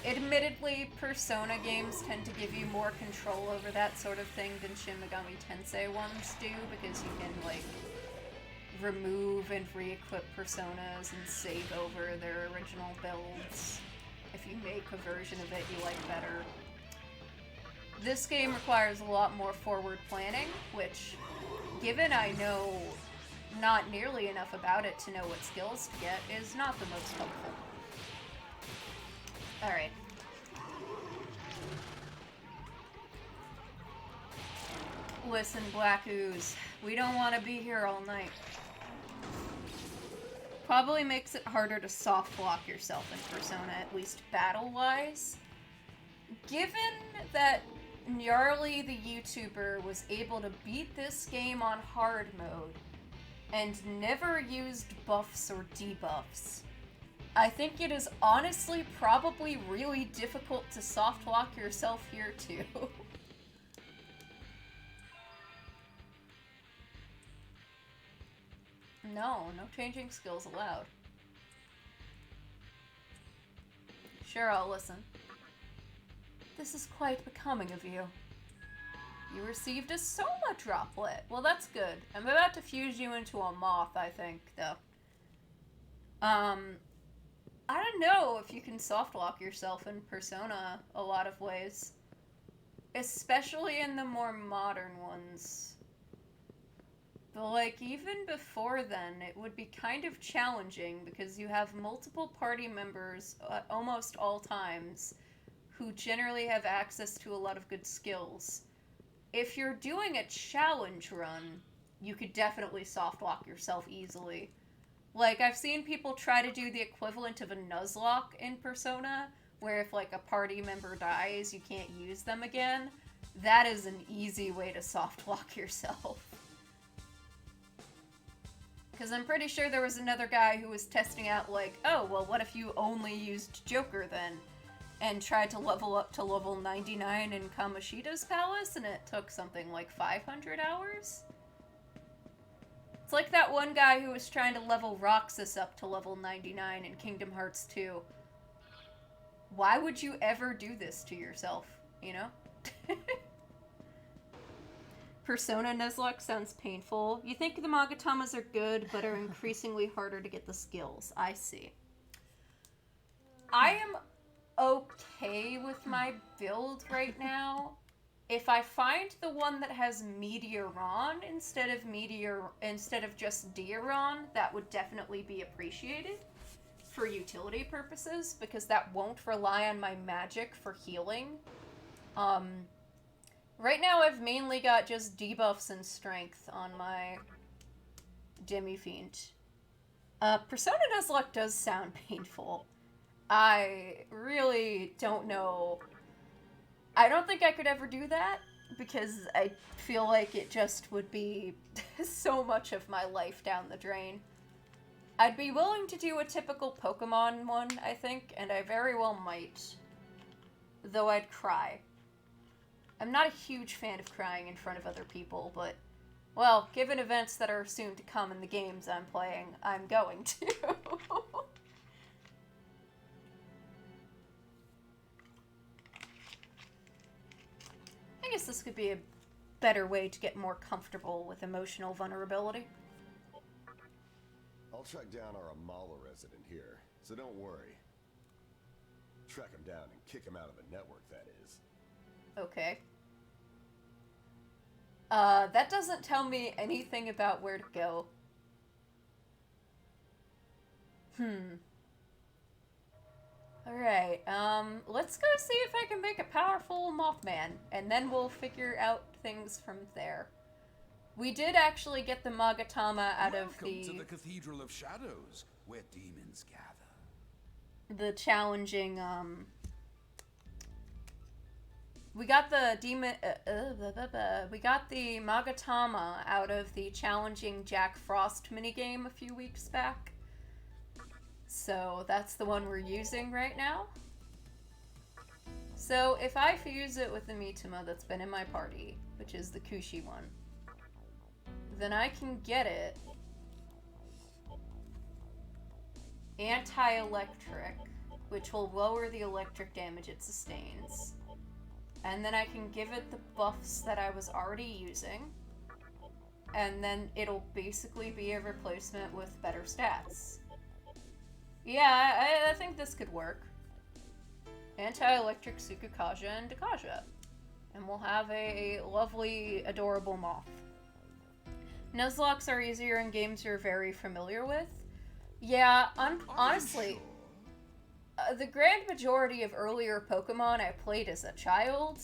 S1: Admittedly, Persona games tend to give you more control over that sort of thing than Shin Megami Tensei ones do, because you can, like, remove and re-equip personas and save over their original builds if you make a version of it you like better. This game requires a lot more forward planning, which, given I know not nearly enough about it to know what skills to get, is not the most helpful. Alright. Listen, Black Ooze, we don't want to be here all night. Probably makes it harder to soft lock yourself in Persona, at least battle-wise. Given that Gnarly the YouTuber was able to beat this game on hard mode and never used buffs or debuffs, I think it is honestly probably really difficult to soft lock yourself here too. No changing skills allowed. Sure, I'll listen. This is quite becoming of you. You received a Soma droplet. Well, that's good. I'm about to fuse you into a moth, I think, though. I don't know if you can soft lock yourself in Persona a lot of ways. Especially in the more modern ones. But, like, even before then, it would be kind of challenging because you have multiple party members at almost all times who generally have access to a lot of good skills. If you're doing a challenge run, you could definitely soft lock yourself easily. Like, I've seen people try to do the equivalent of a Nuzlocke in Persona, where if, like, a party member dies, you can't use them again. That is an easy way to soft lock yourself. Because I'm pretty sure there was another guy who was testing out, like, oh, well, what if you only used Joker then? And tried to level up to level 99 in Kamoshida's palace, and it took something like 500 hours? It's like that one guy who was trying to level Roxas up to level 99 in Kingdom Hearts 2. Why would you ever do this to yourself, you know? Persona Nuzlocke sounds painful. You think the Magatamas are good, but are increasingly harder to get the skills. I see. I am okay with my build right now. If I find the one that has Meteoron instead of just Deoron, that would definitely be appreciated for utility purposes, because that won't rely on my magic for healing. Right now I've mainly got just debuffs and strength on my Demi-Fiend. Persona Nuzlocke does sound painful. I really don't know. I don't think I could ever do that, because I feel like it just would be so much of my life down the drain. I'd be willing to do a typical Pokemon one, I think, and I very well might. Though I'd cry. I'm not a huge fan of crying in front of other people, but, well, given events that are soon to come in the games I'm playing, I'm going to. I guess this could be a better way to get more comfortable with emotional vulnerability.
S2: I'll track down our Amala resident here, so don't worry. Track him down and kick him out of the network, that is.
S1: Okay. That doesn't tell me anything about where to go. Alright, let's go see if I can make a powerful Mothman, and then we'll figure out things from there. We did actually get the Magatama out of the...
S3: Welcome to the Cathedral of Shadows, where demons gather.
S1: The challenging, we got the demon... we got the Magatama out of the challenging Jack Frost minigame a few weeks back. So that's the one we're using right now. So if I fuse it with the Mitama that's been in my party, which is the Kushi one, then I can get it anti-electric, which will lower the electric damage it sustains. And then I can give it the buffs that I was already using. And then it'll basically be a replacement with better stats. Yeah, I think this could work. Anti-electric Sukukaja and Dakaja. And we'll have a lovely, adorable moth. Nuzlocks are easier in games you're very familiar with. Yeah, honestly, the grand majority of earlier Pokemon I played as a child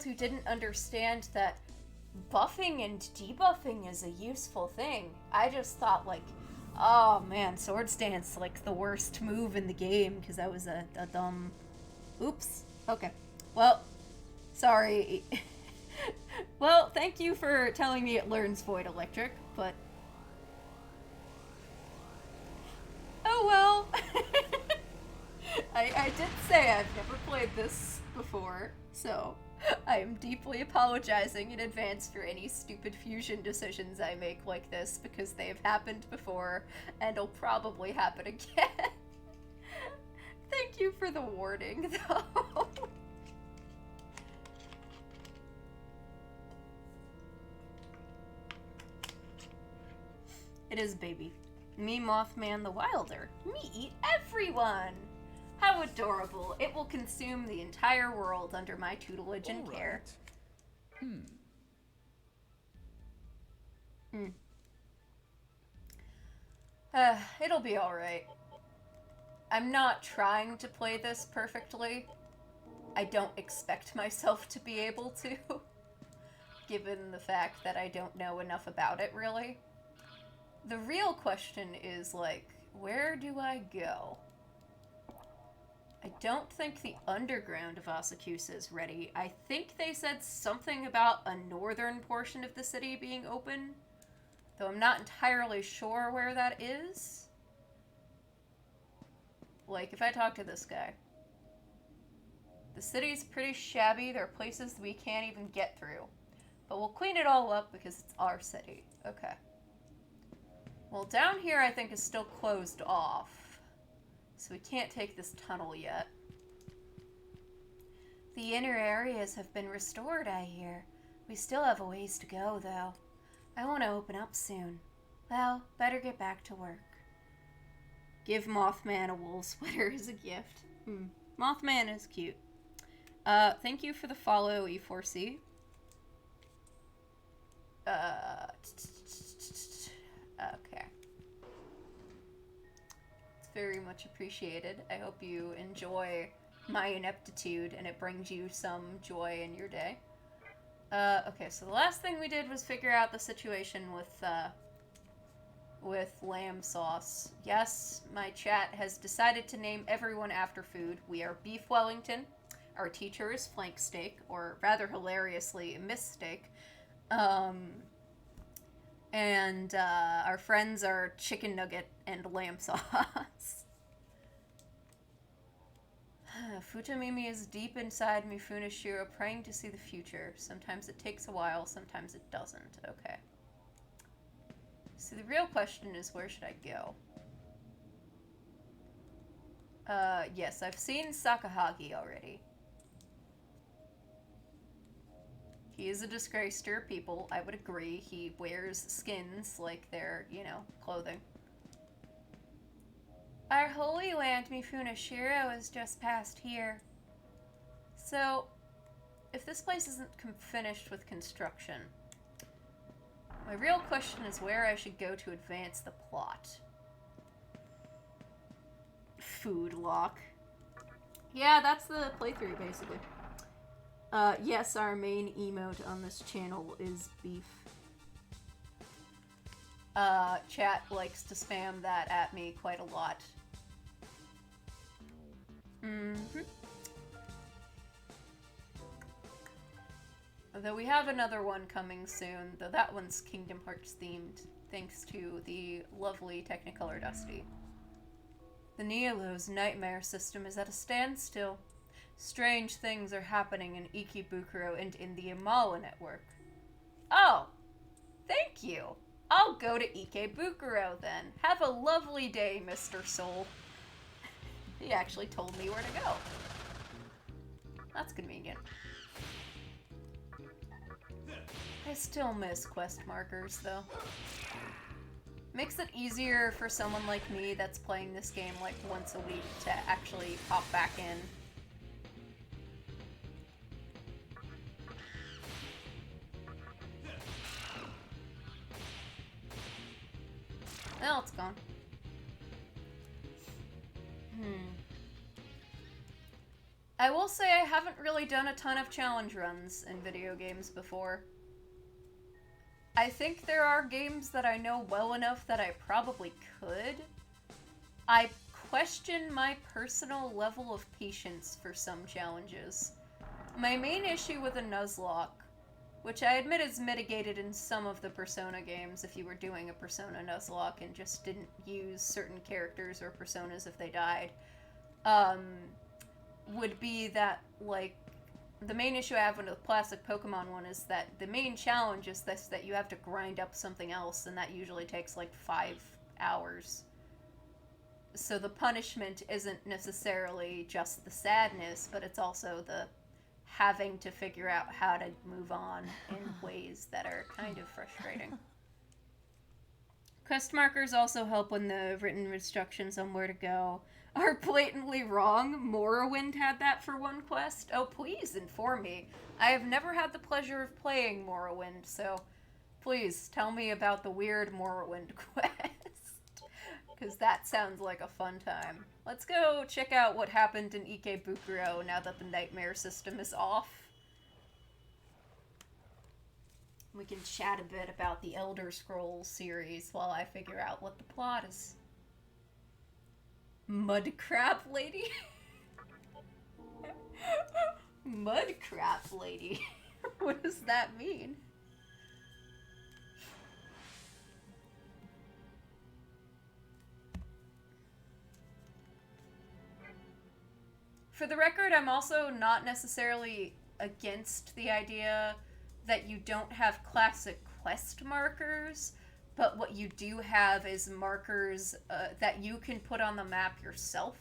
S1: who didn't understand that buffing and debuffing is a useful thing. I just thought, like, oh man, Swords Dance, like, the worst move in the game, because I was a dumb... Oops. Okay. Well, sorry. Well, thank you for telling me it learns Void Electric, but... Oh well! I did say I've never played this before, so I am deeply apologizing in advance for any stupid fusion decisions I make like this, because they have happened before, and will probably happen again. Thank you for the warning, though. It is baby. Me, Mothman the Wilder. Me eat everyone! How adorable. It will consume the entire world under my tutelage and care. It'll be alright. I'm not trying to play this perfectly. I don't expect myself to be able to, given the fact that I don't know enough about it, really. The real question is, like, where do I go? I don't think the underground of Asakusa is ready. I think they said something about a northern portion of the city being open, though I'm not entirely sure where that is. Like, if I talk to this guy. The city's pretty shabby. There are places we can't even get through. But we'll clean it all up because it's our city. Okay. Well, down here I think is still closed off. So we can't take this tunnel yet. The inner areas have been restored, I hear. We still have a ways to go, though. I want to open up soon. Well, better get back to work. Give Mothman a wool sweater as a gift. Mothman is cute. Thank you for the follow, E4C. Okay. It's very much appreciated. I hope you enjoy my ineptitude and it brings you some joy in your day. Okay, so the last thing we did was figure out the situation with lamb sauce. Yes, my chat has decided to name everyone after food. We are Beef Wellington. Our teacher is Flank Steak, or rather hilariously, Miss Steak. And our friends are Chicken Nugget and Lamb Sauce. Futamimi is deep inside Mifune Shiro, praying to see the future. Sometimes it takes a while, sometimes it doesn't. Okay. So the real question is, where should I go? Yes, I've seen Sakahagi already. He is a disgrace to our people, I would agree. He wears skins like they're, you know, clothing. Our holy land, Mifune Shiro, is just past here. So, if this place isn't finished with construction, my real question is where I should go to advance the plot. Food lock. Yeah, that's the playthrough, basically. Yes, our main emote on this channel is beef. Chat likes to spam that at me quite a lot. Although we have another one coming soon, though that one's Kingdom Hearts themed, thanks to the lovely Technicolor Dusty. The Neolo's nightmare system is at a standstill. Strange things are happening in Ikebukuro and in the Imala network. Oh, thank you. I'll go to Ikebukuro then. Have a lovely day, Mr. Soul. He actually told me where to go. That's convenient. I still miss quest markers, though. Makes it easier for someone like me that's playing this game like once a week to actually pop back in. Well, it's gone. I will say I haven't really done a ton of challenge runs in video games before. I think there are games that I know well enough that I probably could. I question my personal level of patience for some challenges. My main issue with a Nuzlocke, which I admit is mitigated in some of the Persona games if you were doing a Persona Nuzlocke and just didn't use certain characters or personas if they died, would be that, like, the main issue I have with the classic Pokemon one is that the main challenge is this, that you have to grind up something else, and that usually takes like 5 hours. So the punishment isn't necessarily just the sadness, but it's also the having to figure out how to move on in ways that are kind of frustrating. Quest markers also help when the written instructions on where to go are blatantly wrong. Morrowind had that for one quest. Oh, please inform me. I have never had the pleasure of playing Morrowind, so please tell me about the weird Morrowind quest. Because that sounds like a fun time. Let's go check out what happened in Ikebukuro now that the nightmare system is off. We can chat a bit about the Elder Scrolls series while I figure out what the plot is. Mud crab lady? Mud crab lady? What does that mean? For the record, I'm also not necessarily against the idea that you don't have classic quest markers, But what you do have is markers that you can put on the map yourself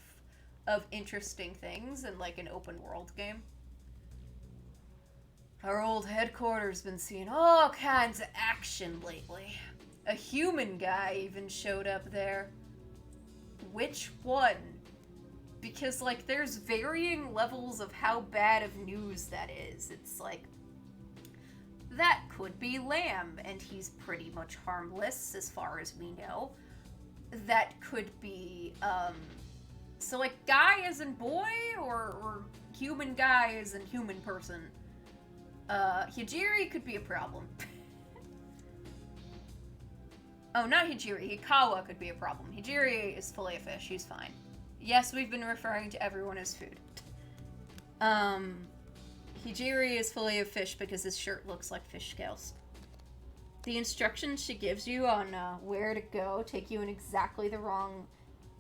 S1: of interesting things in like an open world game. Our old headquarters been seeing all kinds of action lately. A human guy even showed up there. Which one? Because, like, there's varying levels of how bad of news that is. It's like, that could be Lamb, and he's pretty much harmless as far as we know. That could be, so like, guy as in boy, or human guy as in human person? Hijiri could be a problem. Oh, not Hijiri. Hikawa could be a problem. Hijiri is fillet of fish. He's fine. Yes, we've been referring to everyone as food. Hijiri is fillet of fish because his shirt looks like fish scales. The instructions she gives you on where to go take you in exactly the wrong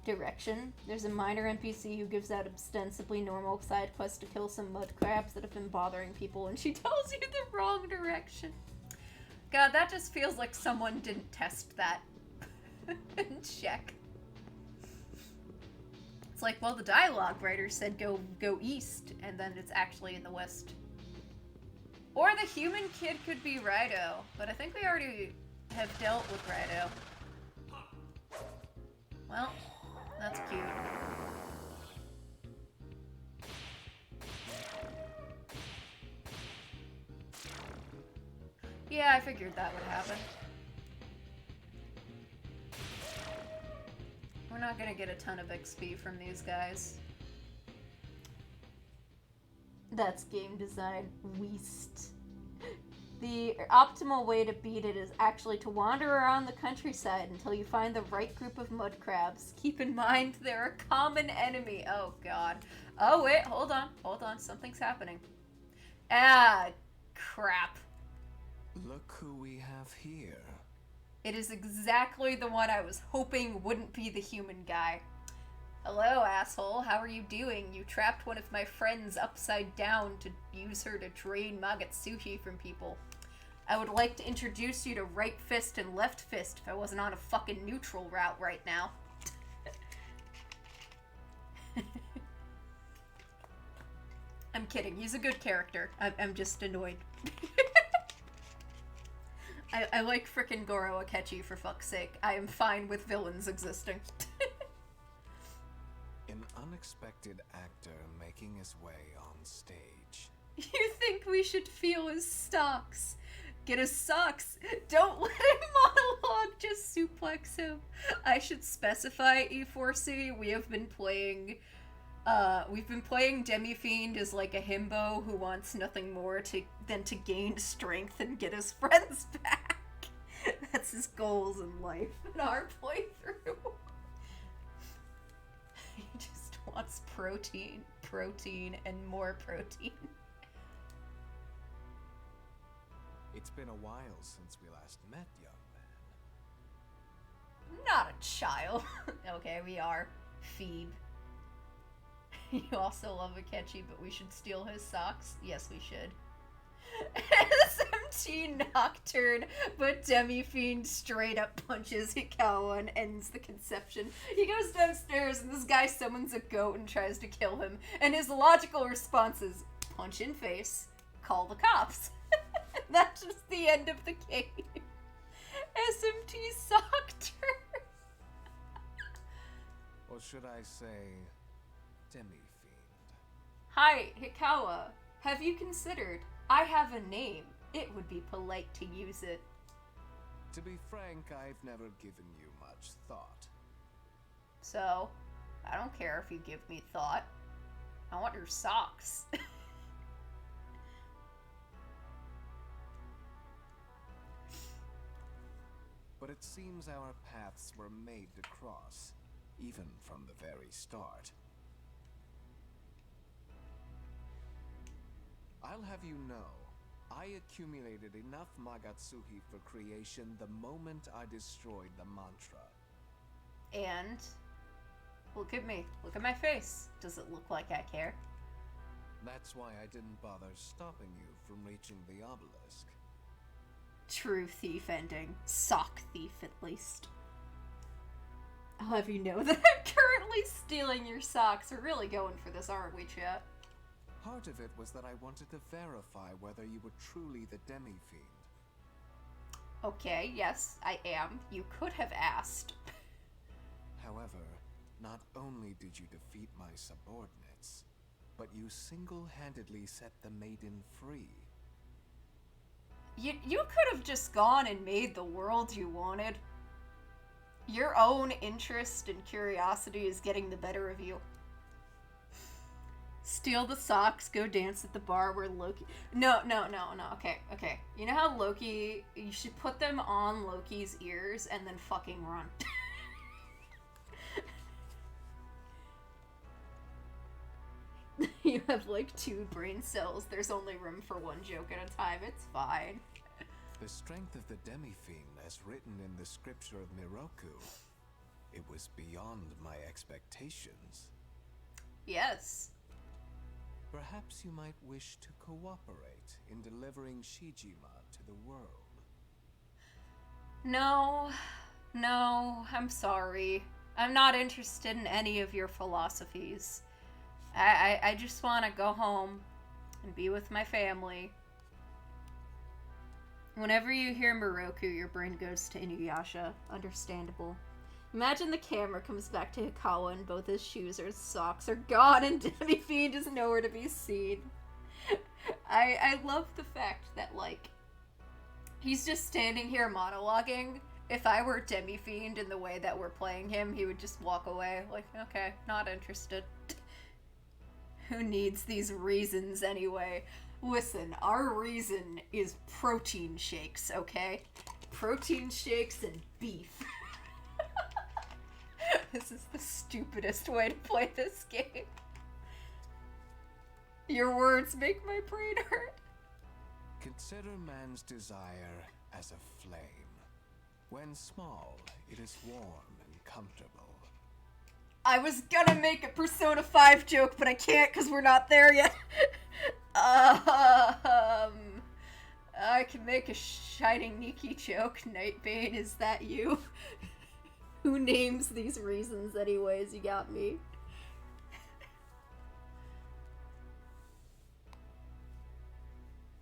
S1: direction. There's a minor NPC who gives out ostensibly normal side quests to kill some mud crabs that have been bothering people, and she tells you the wrong direction. God, that just feels like someone didn't test that and check. It's like, well, the dialogue writer said go east, and then it's actually in the west. Or the human kid could be Rido, but I think we already have dealt with Rido. Well, that's cute. Yeah, I figured that would happen. We're not gonna get a ton of XP from these guys. That's game design. Weast. The optimal way to beat it is actually to wander around the countryside until you find the right group of mud crabs. Keep in mind, they're a common enemy. Oh, God. Oh, wait. Hold on. Hold on. Something's happening. Ah, crap.
S3: Look who we have here.
S1: It is exactly the one I was hoping wouldn't be the human guy. Hello, asshole. How are you doing? You trapped one of my friends upside down to use her to drain Magatsuhi from people. I would like to introduce you to right fist and left fist if I wasn't on a fucking neutral route right now. I'm kidding. He's a good character. I'm just annoyed. I like frickin' Goro Akechi, for fuck's sake. I am fine with villains existing.
S3: An unexpected actor making his way on stage.
S1: You think we should feel his stocks? Get his socks. Don't let him monologue, just suplex him. I should specify, E4C, we've been playing Demi-Fiend as like a himbo who wants nothing more than to gain strength and get his friends back. That's his goals in life in our playthrough. He just wants protein, and more protein.
S3: It's been a while since we last met, young man.
S1: Not a child. Okay, we are. Phoebe. You also love Akechi, but we should steal his socks? Yes, we should. SMT Nocturne, but Demi-Fiend straight up punches Hikawa and ends the conception. He goes downstairs and this guy summons a goat and tries to kill him, and his logical response is, punch in face, call the cops. That's just the end of the game. SMT Nocturne.
S3: Or should I say, Demi-Fiend?
S1: Hi, Hikawa. Have you considered? I have a name. It would be polite to use it.
S3: To be frank, I've never given you much thought.
S1: So, I don't care if you give me thought. I want your socks.
S3: But it seems our paths were made to cross, even from the very start. I'll have you know, I accumulated enough Magatsuhi for creation the moment I destroyed the mantra.
S1: And look at me. Look at my face. Does it look like I care?
S3: That's why I didn't bother stopping you from reaching the obelisk.
S1: true thief ending. Sock thief, at least. I'll have you know that I'm currently stealing your socks. We're really going for this, aren't we, chat?
S3: Part of it was that I wanted to verify whether you were truly the Demi-Fiend.
S1: Okay, yes, I am. You could have asked.
S3: However, not only did you defeat my subordinates, but you single-handedly set the maiden free.
S1: You could have just gone and made the world you wanted. Your own interest and curiosity is getting the better of you. Steal the socks, go dance at the bar where Loki... No, okay. You know how Loki... You should put them on Loki's ears and then fucking run. You have like 2 brain cells. There's only room for 1 joke at a time. It's fine.
S3: The strength of the Demi-Fiend, as written in the scripture of Miroku, it was beyond my expectations.
S1: Yes.
S3: Perhaps you might wish to cooperate in delivering Shijima to the world.
S1: No, I'm sorry. I'm not interested in any of your philosophies. I just want to go home and be with my family. Whenever you hear Miroku, your brain goes to Inuyasha. Understandable. Imagine the camera comes back to Hikawa and both his shoes or his socks are gone and Demi-Fiend is nowhere to be seen. I love the fact that, like, he's just standing here monologuing. If I were Demi-Fiend in the way that we're playing him, he would just walk away. Like, okay, not interested. Who needs these reasons anyway? Listen, our reason is protein shakes, okay? Protein shakes and beef. This is the stupidest way to play this game. Your words make my brain hurt.
S3: Consider man's desire as a flame. When small, it is warm and comfortable.
S1: I was gonna make a Persona 5 joke, but I can't because we're not there yet. I can make a Shining Nikki joke. Nightbane, is that you? Who names these reasons anyways? You got me.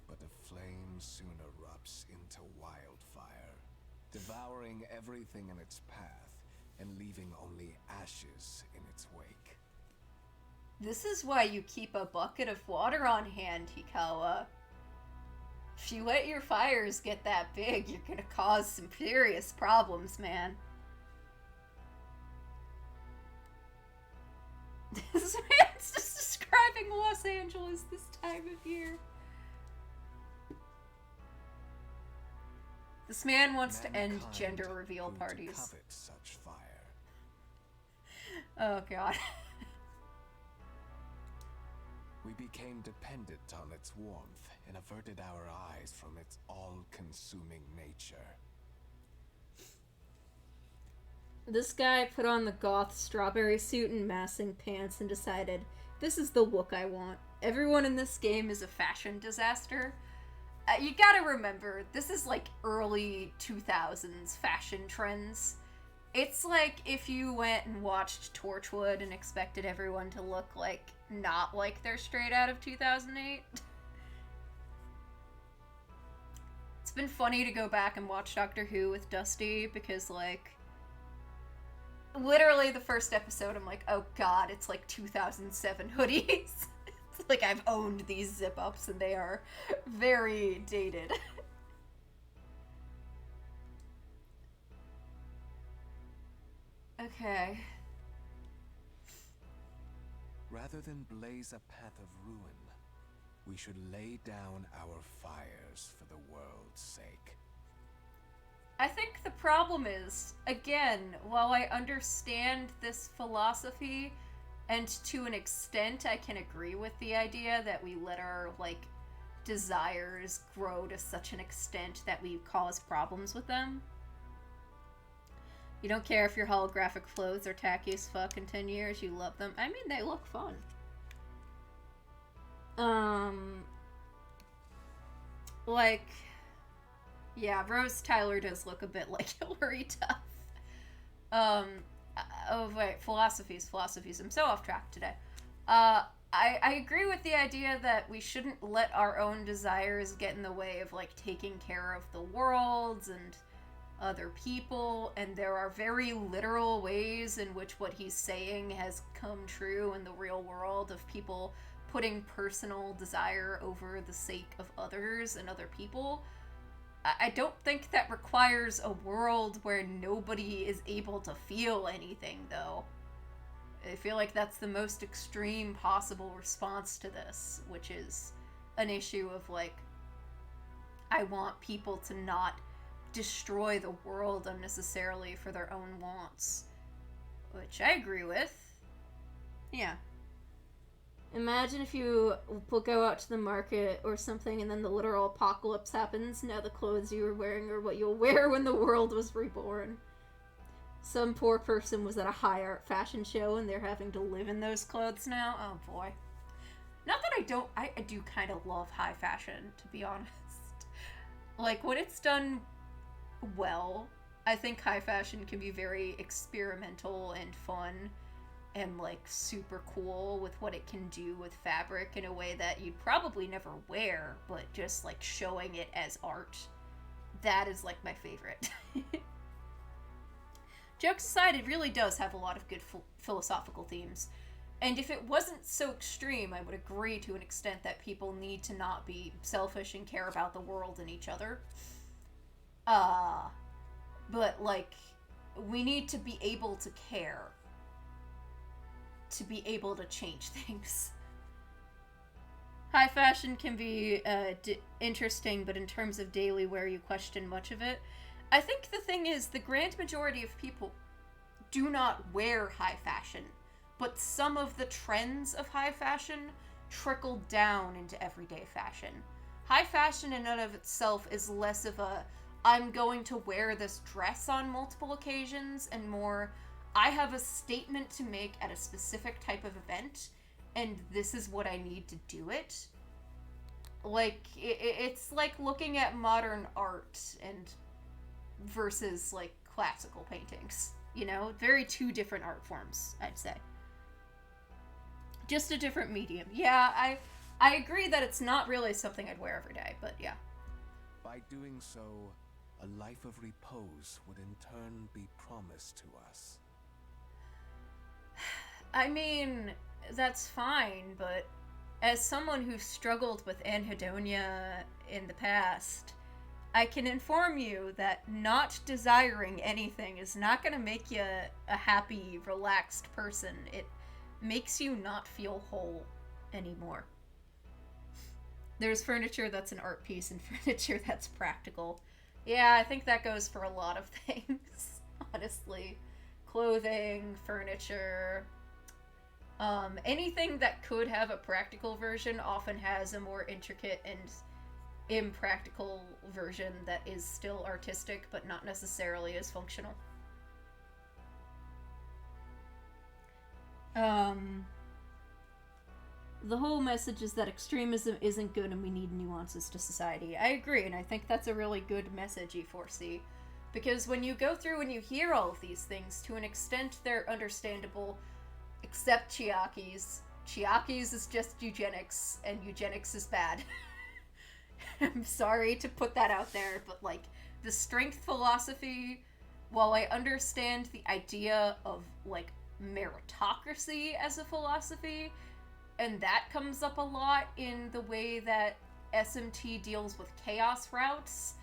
S3: But the flame soon erupts into wildfire, devouring everything in its path and leaving only ashes in its wake.
S1: This is why you keep a bucket of water on hand, Hikawa. If you let your fires get that big, you're gonna cause some serious problems, man. This man's just describing Los Angeles this time of year. This man wants to end gender reveal parties.
S3: Covet such fire.
S1: Oh god.
S3: We became dependent on its warmth and averted our eyes from its all-consuming nature.
S1: This guy put on the goth strawberry suit and massing pants and decided, this is the look I want. Everyone in this game is a fashion disaster. You gotta remember, this is like early 2000s fashion trends. It's like if you went and watched Torchwood and expected everyone to look like, not like they're straight out of 2008. It's been funny to go back and watch Doctor Who with Dusty because, like, literally the first episode I'm like, oh god, it's like 2007 hoodies. It's like I've owned these zip-ups and they are very dated. Okay.
S3: Rather than blaze a path of ruin, we should lay down our fires for the world's sake.
S1: I think the problem is, again, while I understand this philosophy, and to an extent I can agree with the idea that we let our, like, desires grow to such an extent that we cause problems with them. You don't care if your holographic clothes are tacky as fuck in 10 years, you love them. I mean, they look fun. Like, Yeah, Rose Tyler does look a bit like Hillary Duff. Oh wait, philosophies. I'm so off track today. I agree with the idea that we shouldn't let our own desires get in the way of, like, taking care of the world and other people, and there are very literal ways in which what he's saying has come true in the real world of people putting personal desire over the sake of others and other people. I don't think that requires a world where nobody is able to feel anything, though. I feel like that's the most extreme possible response to this, which is an issue of, like, I want people to not destroy the world unnecessarily for their own wants. Which I agree with. Yeah. Imagine if you go out to the market or something and then the literal apocalypse happens. Now the clothes you were wearing are what you'll wear when the world was reborn. Some poor person was at a high art fashion show and they're having to live in those clothes now. Oh boy. Not that I do kind of love high fashion, to be honest. Like, when it's done well, I think high fashion can be very experimental and fun and, like, super cool with what it can do with fabric in a way that you'd probably never wear, but just, like, showing it as art. That is, like, my favorite. Jokes aside, it really does have a lot of good philosophical themes. And if it wasn't so extreme, I would agree to an extent that people need to not be selfish and care about the world and each other. But, like, we need to be able to care to be able to change things. High fashion can be interesting, but in terms of daily wear, you question much of it. I think the thing is, the grand majority of people do not wear high fashion, but some of the trends of high fashion trickle down into everyday fashion. High fashion in and of itself is less of a, I'm going to wear this dress on multiple occasions, and more, I have a statement to make at a specific type of event, and this is what I need to do it. Like, it's like looking at modern art and versus, like, classical paintings, you know? Very two different art forms, I'd say. Just a different medium. Yeah, I agree that it's not really something I'd wear every day, but yeah.
S3: By doing so, a life of repose would in turn be promised to us.
S1: I mean, that's fine, but as someone who struggled with anhedonia in the past, I can inform you that not desiring anything is not going to make you a happy, relaxed person. It makes you not feel whole anymore. There's furniture that's an art piece and furniture that's practical. Yeah, I think that goes for a lot of things, honestly. Clothing, furniture, anything that could have a practical version often has a more intricate and impractical version that is still artistic, but not necessarily as functional. The whole message is that extremism isn't good and we need nuances to society. I agree, and I think that's a really good message, E4C. Because when you go through and you hear all of these things, to an extent they're understandable, except Chiaki's. Chiaki's is just eugenics, and eugenics is bad. I'm sorry to put that out there, but, like, the strength philosophy, while I understand the idea of, like, meritocracy as a philosophy, and that comes up a lot in the way that SMT deals with chaos routes,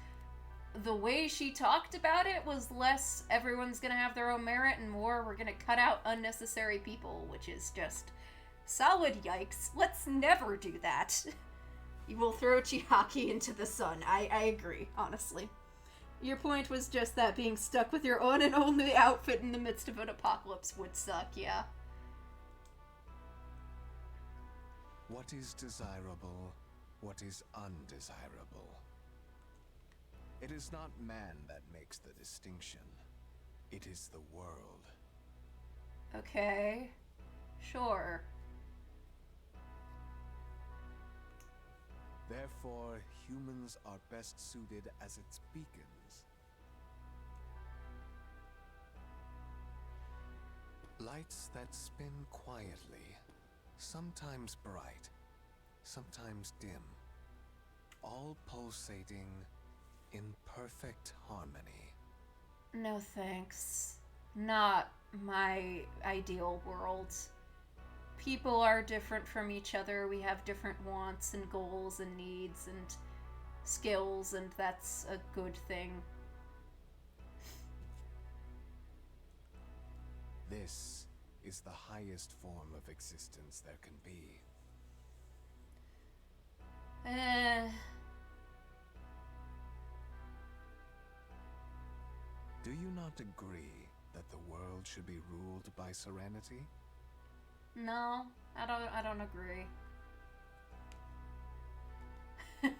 S1: the way she talked about it was less everyone's gonna have their own merit and more we're gonna cut out unnecessary people, which is just solid yikes. Let's never do that. You will throw Chihaki into the sun. I agree, honestly. Your point was just that being stuck with your own and only outfit in the midst of an apocalypse would suck, yeah.
S3: What is desirable? What is undesirable? It is not man that makes the distinction. It is the world.
S1: Okay. Sure.
S3: Therefore, humans are best suited as its beacons. Lights that spin quietly, sometimes bright, sometimes dim, all pulsating in perfect harmony.
S1: No thanks. Not my ideal world. People are different from each other. We have different wants and goals and needs and skills, and that's a good thing.
S3: This is the highest form of existence there can be. Do you not agree that the world should be ruled by serenity?
S1: No, I don't agree. I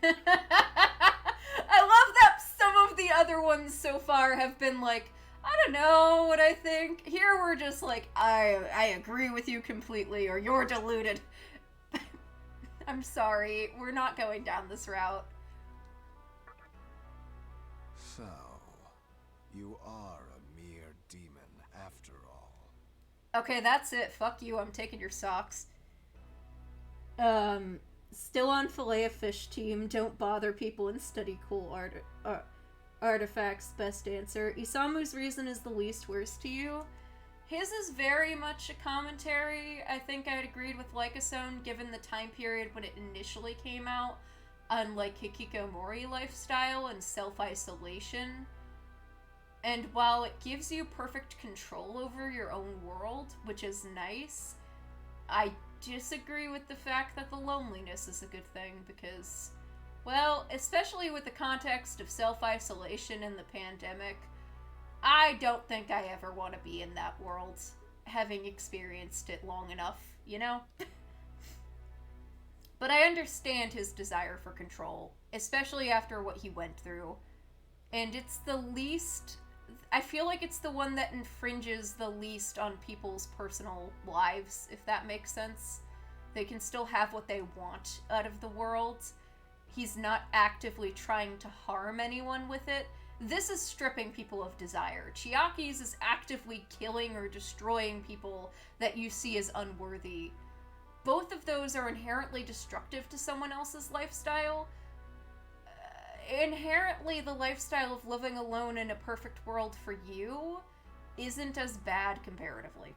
S1: love that some of the other ones so far have been like, I don't know what I think. Here we're just like, I agree with you completely, or you're deluded. I'm sorry, we're not going down this route.
S3: So, you are a mere demon after all.
S1: Okay, that's it. Fuck you, I'm taking your socks. Still on Filet-O-Fish team, don't bother people and study cool artifacts. Best answer. Isamu's reason is the least worst to you. His is very much a commentary. I think I'd agreed with Lycosone given the time period when it initially came out on like hikikomori lifestyle and self-isolation. And while it gives you perfect control over your own world, which is nice, I disagree with the fact that the loneliness is a good thing because, well, especially with the context of self-isolation and the pandemic, I don't think I ever want to be in that world, having experienced it long enough, you know? But I understand his desire for control, especially after what he went through. And it's the least... I feel like it's the one that infringes the least on people's personal lives, if that makes sense. They can still have what they want out of the world. He's not actively trying to harm anyone with it. This is stripping people of desire. Chiaki's is actively killing or destroying people that you see as unworthy. Both of those are inherently destructive to someone else's lifestyle. Inherently, the lifestyle of living alone in a perfect world for you isn't as bad comparatively.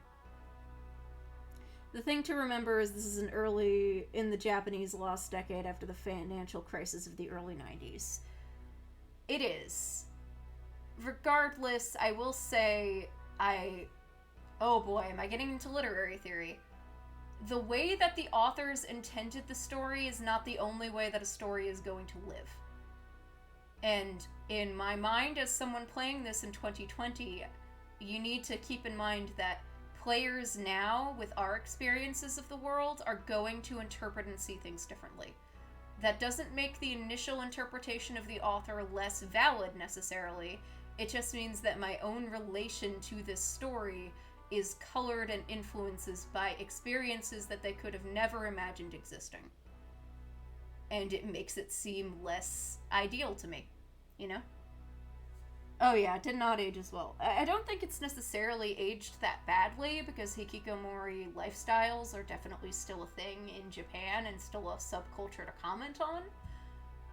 S1: The thing to remember is this is an early in the Japanese lost decade after the financial crisis of the early 90s. It is. Regardless, I will say oh boy, am I getting into literary theory. The way that the authors intended the story is not the only way that a story is going to live. And in my mind, as someone playing this in 2020, you need to keep in mind that players now, with our experiences of the world, are going to interpret and see things differently. That doesn't make the initial interpretation of the author less valid, necessarily. It just means that my own relation to this story is colored and influences by experiences that they could have never imagined existing. And it makes it seem less ideal to me, you know? Oh yeah, it did not age as well. I don't think it's necessarily aged that badly, because hikikomori lifestyles are definitely still a thing in Japan and still a subculture to comment on.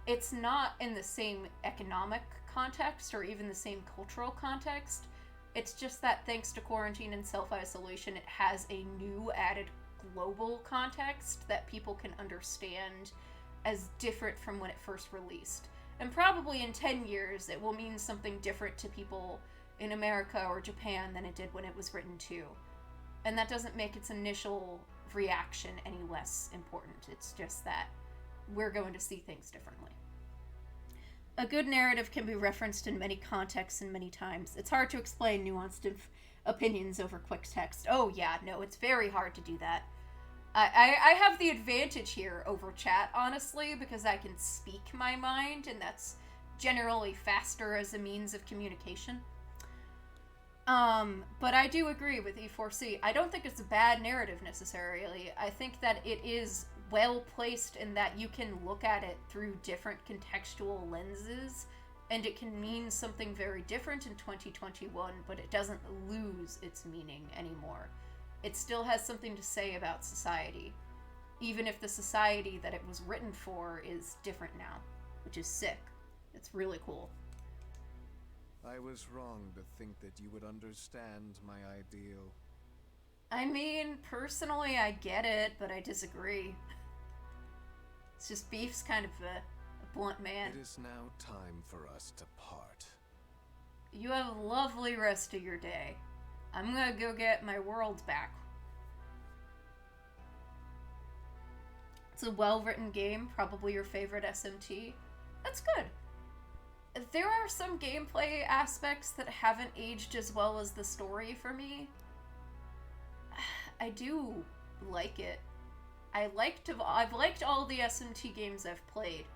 S1: It's not in the same economic context or even the same cultural context. It's just that thanks to quarantine and self-isolation, it has a new added global context that people can understand as different from when it first released. And probably in 10 years, it will mean something different to people in America or Japan than it did when it was written too. And that doesn't make its initial reaction any less important. It's just that we're going to see things differently. A good narrative can be referenced in many contexts and many times. It's hard to explain nuanced opinions over quick text. Oh yeah, no, it's very hard to do that. I have the advantage here over chat, honestly, because I can speak my mind, and that's generally faster as a means of communication. But I do agree with E4C. I don't think it's a bad narrative, necessarily. I think that it is well placed in that you can look at it through different contextual lenses, and it can mean something very different in 2021, but it doesn't lose its meaning anymore. It still has something to say about society, even if the society that it was written for is different now, which is sick. It's really cool.
S3: I was wrong to think that you would understand my ideal.
S1: I mean, personally, I get it, but I disagree. It's just Beef's kind of a blunt man.
S3: It is now time for us to part.
S1: You have a lovely rest of your day. I'm gonna go get my world back. It's a well-written game, probably your favorite SMT. That's good. There are some gameplay aspects that haven't aged as well as the story for me. I do like it. I've liked all the SMT games I've played,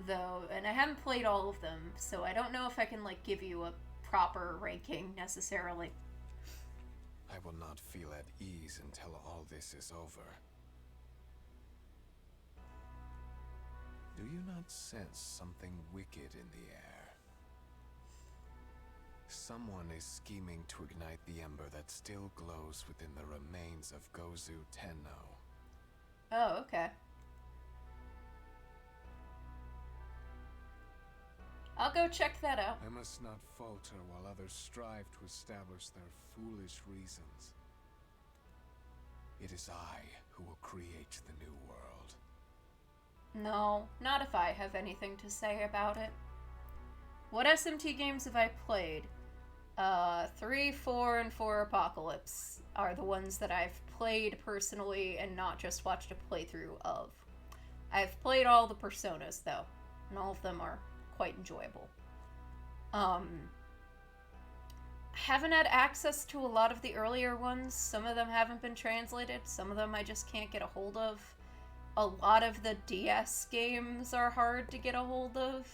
S1: though, and I haven't played all of them, so I don't know if I can, like, give you a proper ranking, necessarily.
S3: I will not feel at ease until all this is over. Do you not sense something wicked in the air? Someone is scheming to ignite the ember that still glows within the remains of Gozu Tenno.
S1: Oh, okay. I'll go check that out.
S3: I must not falter while others strive to establish their foolish reasons. It is I who will create the new world.
S1: No, not if I have anything to say about it. What SMT games have I played? 3, 4, and 4 Apocalypse are the ones that I've played personally and not just watched a playthrough of. I've played all the Personas, though, and all of them are quite enjoyable. Haven't had access to a lot of the earlier ones. Some of them haven't been translated. Some of them I just can't get a hold of. A lot of the DS games are hard to get a hold of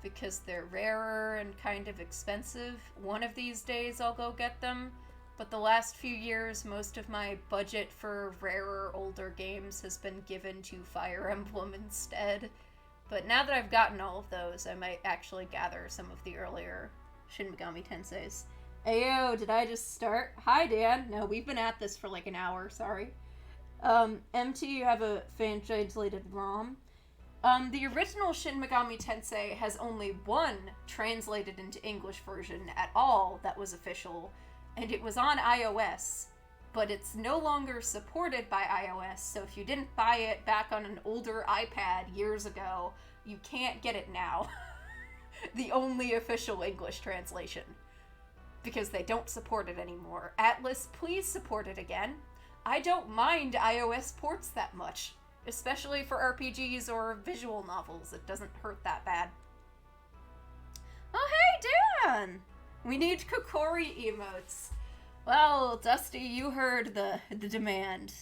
S1: because they're rarer and kind of expensive. One of these days I'll go get them, but the last few years most of my budget for rarer older games has been given to Fire Emblem instead. But now that I've gotten all of those, I might actually gather some of the earlier Shin Megami Tenseis. Ayo, did I just start? Hi, Dan. No, we've been at this for like an hour, sorry. MT, you have a fan-translated ROM. The original Shin Megami Tensei has only one translated into English version at all that was official, and it was on iOS, but it's no longer supported by iOS, so if you didn't buy it back on an older iPad years ago, you can't get it now. The only official English translation. Because they don't support it anymore. Atlas, please support it again. I don't mind iOS ports that much, especially for RPGs or visual novels. It doesn't hurt that bad. Oh, hey, Dan! We need Kokori emotes. Well, Dusty, you heard the demand.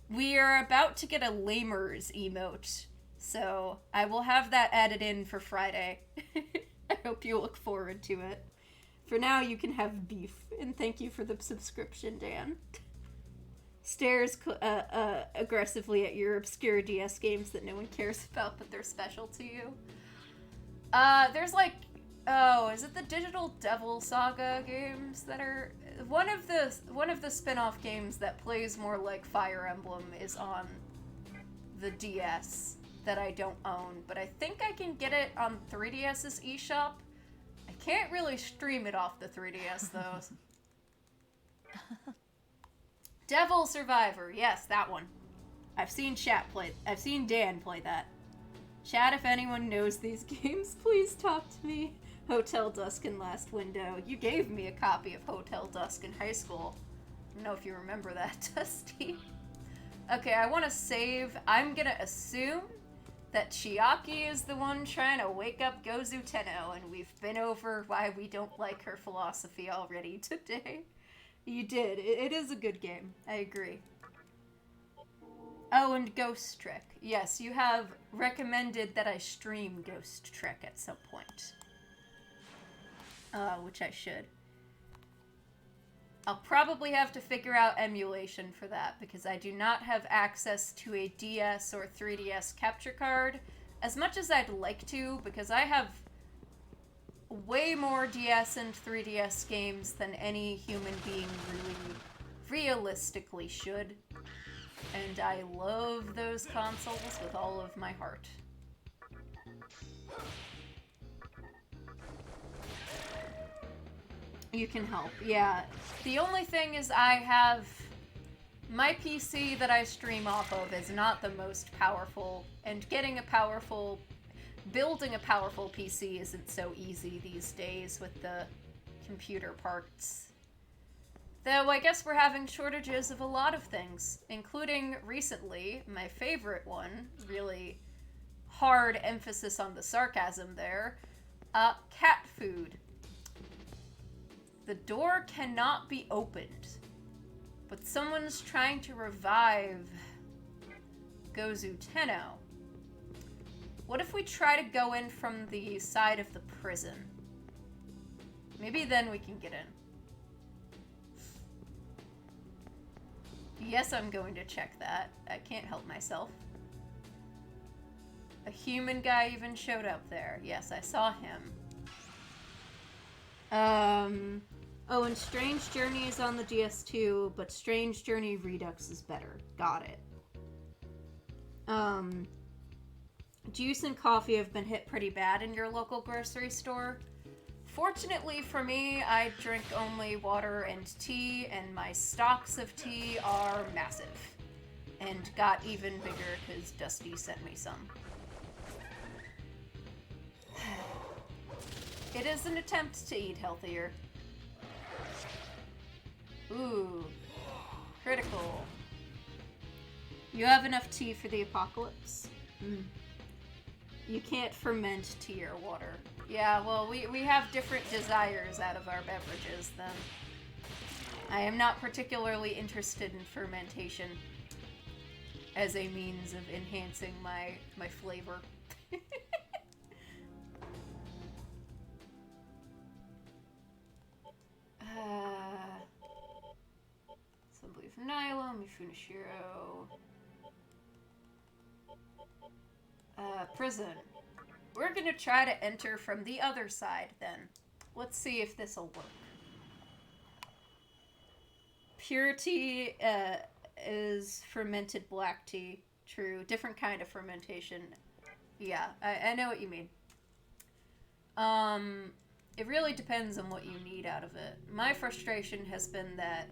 S1: We are about to get a Lamers emote, so I will have that added in for Friday. I hope you look forward to it. For now, you can have beef, and thank you for the subscription, Dan. Stares aggressively at your obscure DS games that no one cares about, but they're special to you. There's like, is it the Digital Devil Saga games that are one of the spin-off games that plays more like Fire Emblem is on the DS that I don't own, but I think I can get it on 3DS's eShop. I can't really stream it off the 3DS though. Devil Survivor, yes, that one. I've seen Dan play that. Chat, if anyone knows these games, please talk to me. Hotel Dusk and Last Window. You gave me a copy of Hotel Dusk in high school. I don't know if you remember that, Dusty. Okay, I want to save. I'm gonna assume that Chiaki is the one trying to wake up Gozu Tenno, and we've been over why we don't like her philosophy already today. You did. It is a good game. I agree. Oh, and Ghost Trick. Yes, you have recommended that I stream Ghost Trick at some point. Which I should. I'll probably have to figure out emulation for that, because I do not have access to a DS or 3DS capture card, as much as I'd like to, because I have way more DS and 3DS games than any human being really realistically should. And I love those consoles with all of my heart. You can help. Yeah. The only thing is I have... My PC that I stream off of is not the most powerful, and getting a powerful... Building a powerful PC isn't so easy these days with the computer parts. Though I guess we're having shortages of a lot of things, including recently, my favorite one, really hard emphasis on the sarcasm there, cat food. The door cannot be opened, but someone's trying to revive Gozu Tenno. What if we try to go in from the side of the prison? Maybe then we can get in. Yes, I'm going to check that. I can't help myself. A human guy even showed up there. Yes, I saw him. Oh, and Strange Journey is on the DS2, but Strange Journey Redux is better. Got it. Juice and coffee have been hit pretty bad in your local grocery store. Fortunately for me, I drink only water and tea, and my stocks of tea are massive. And got even bigger because Dusty sent me some. It is an attempt to eat healthier. Ooh. Critical. You have enough tea for the apocalypse? You can't ferment tea or water. Yeah, well, we have different desires out of our beverages, then. I am not particularly interested in fermentation as a means of enhancing my flavor. Assembly of Nilo, Mifune Shiro. Prison. We're gonna try to enter from the other side, then. Let's see if this'll work. Purity, is fermented black tea. True. Different kind of fermentation. Yeah, I know what you mean. It really depends on what you need out of it. My frustration has been that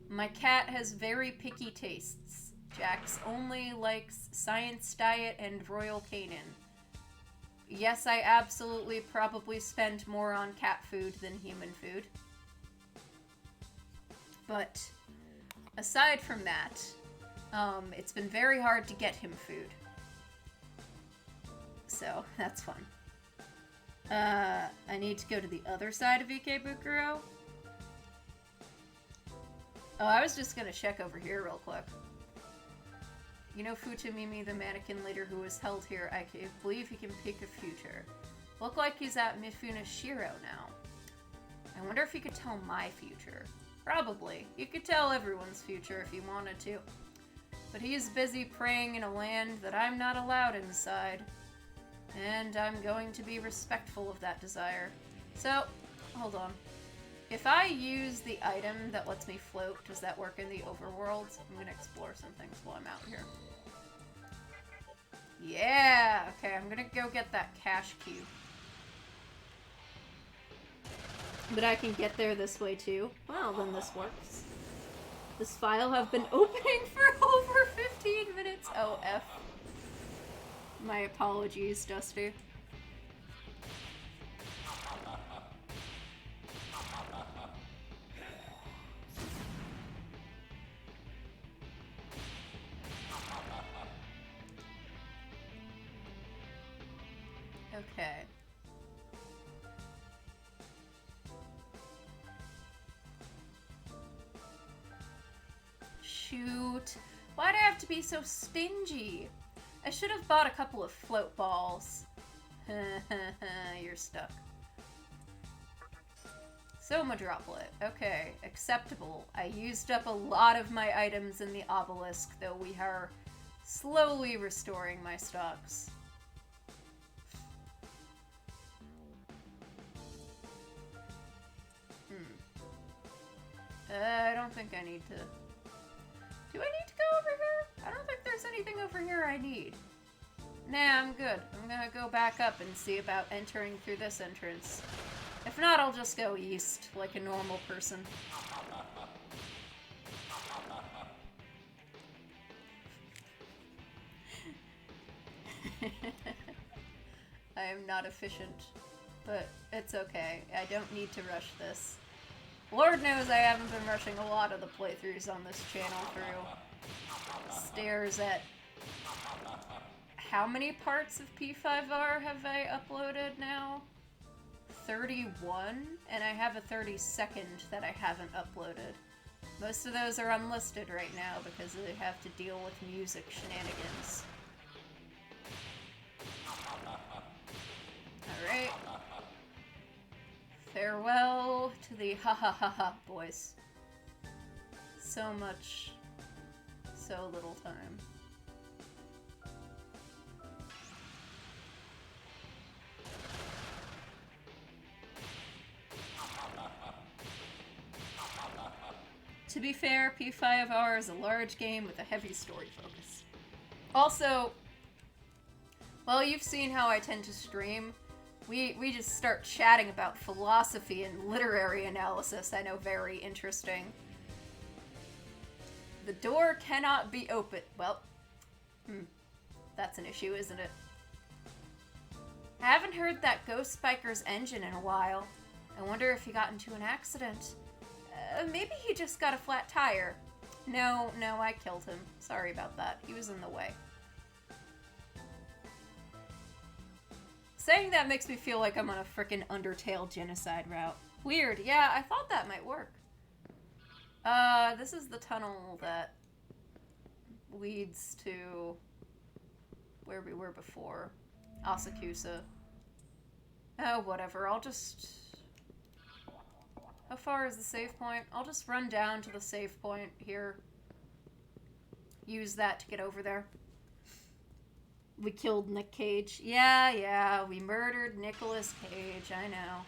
S1: my cat has very picky tastes. Jax only likes Science Diet and Royal Canin. Yes, I absolutely probably spend more on cat food than human food. But aside from that, it's been very hard to get him food. So, that's fun. I need to go to the other side of Ikebukuro. Oh, I was just gonna check over here real quick. You know Futomimi, the mannequin leader who was held here, I believe he can pick a future. Look like he's at Mifune Shiro now. I wonder if he could tell my future. Probably. He could tell everyone's future if he wanted to. But he's busy praying in a land that I'm not allowed inside. And I'm going to be respectful of that desire. So, hold on. If I use the item that lets me float, does that work in the overworld? I'm gonna explore some things while I'm out here. Yeah! Okay, I'm gonna go get that cash cube. But I can get there this way too. Well, then this works. This file have been opening for over 15 minutes. Oh, F. My apologies, Dusty. Okay. Shoot. Why'd I have to be so stingy? I should have bought a couple of float balls. You're stuck. Soma droplet. Okay, acceptable. I used up a lot of my items in the obelisk, though we are slowly restoring my stocks. I don't think I need to... Do I need to go over here? I don't think there's anything over here I need. Nah, I'm good. I'm gonna go back up and see about entering through this entrance. If not, I'll just go east, like a normal person. I am not efficient, but it's okay. I don't need to rush this. Lord knows I haven't been rushing a lot of the playthroughs on this channel through. Stares at... How many parts of P5R have I uploaded now? 31? And I have a 32nd that I haven't uploaded. Most of those are unlisted right now because they have to deal with music shenanigans. Alright. Farewell to the ha-ha-ha-ha boys. So much, so little time. To be fair, P5R is a large game with a heavy story focus. Also, well, you've seen how I tend to stream. We just start chatting about philosophy and literary analysis. I know, very interesting. The door cannot be opened. Well, that's an issue, isn't it? I haven't heard that Ghost Biker's engine in a while. I wonder if he got into an accident. Maybe he just got a flat tire. No, I killed him. Sorry about that. He was in the way. Saying that makes me feel like I'm on a frickin' Undertale genocide route. Weird. Yeah, I thought that might work. This is the tunnel that leads to where we were before. Asakusa. Oh, whatever. I'll just... How far is the save point? I'll just run down to the save point here. Use that to get over there. We killed Nick Cage. Yeah, we murdered Nicolas Cage, I know.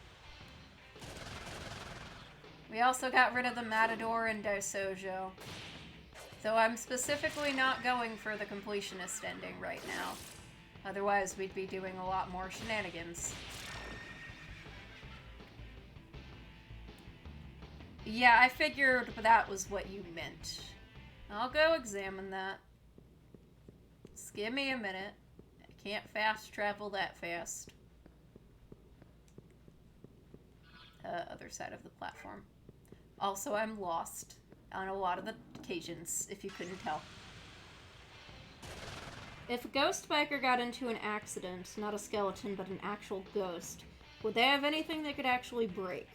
S1: We also got rid of the Matador and Daisojo. Though I'm specifically not going for the completionist ending right now. Otherwise, we'd be doing a lot more shenanigans. Yeah, I figured that was what you meant. I'll go examine that. Just give me a minute. I can't fast travel that fast. Other side of the platform. Also, I'm lost on a lot of the occasions, if you couldn't tell. If a ghost biker got into an accident, not a skeleton, but an actual ghost, would they have anything they could actually break?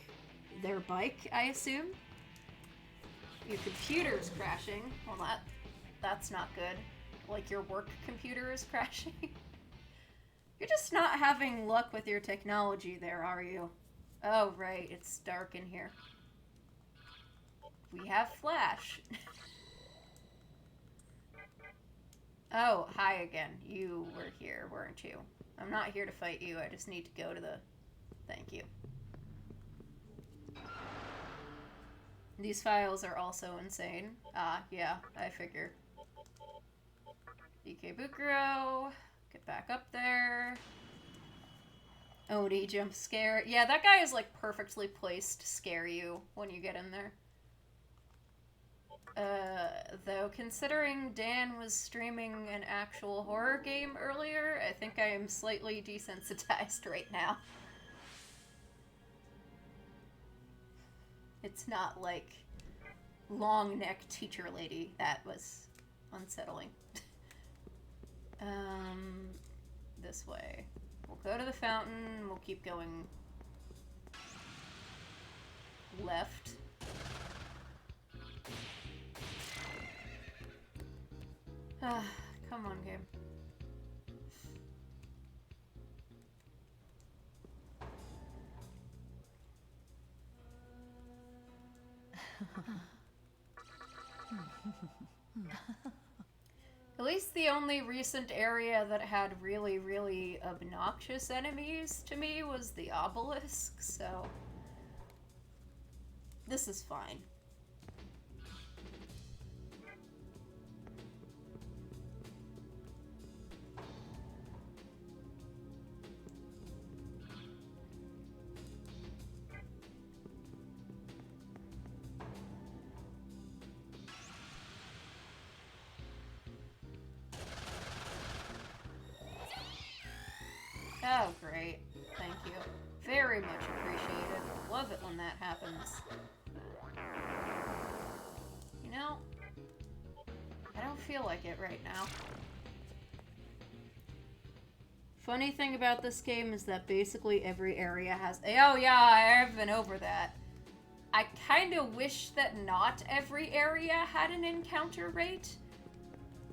S1: Their bike, I assume? Your computer's crashing. Well, that's not good. Like your work computer is crashing. You're just not having luck with your technology there, are you? Oh, right. It's dark in here. We have flash. Oh, hi again. You were here, weren't you? I'm not here to fight you. I just need to go to the... Thank you. These files are also insane. Yeah, I figure. Ikebukuro. Get back up there. Oni jump scare. Yeah, that guy is like perfectly placed to scare you when you get in there. Though considering Dan was streaming an actual horror game earlier, I think I am slightly desensitized right now. It's not like long neck teacher lady. That was unsettling. This way. We'll go to the fountain. We'll keep going left. Come on, game. At least the only recent area that had really, really obnoxious enemies to me was the obelisk, so this is fine. Oh, great. Thank you. Very much appreciated. Love it when that happens. You know, I don't feel like it right now. Funny thing about this game is that basically every area has... Oh yeah, I've been over that. I kind of wish that not every area had an encounter rate,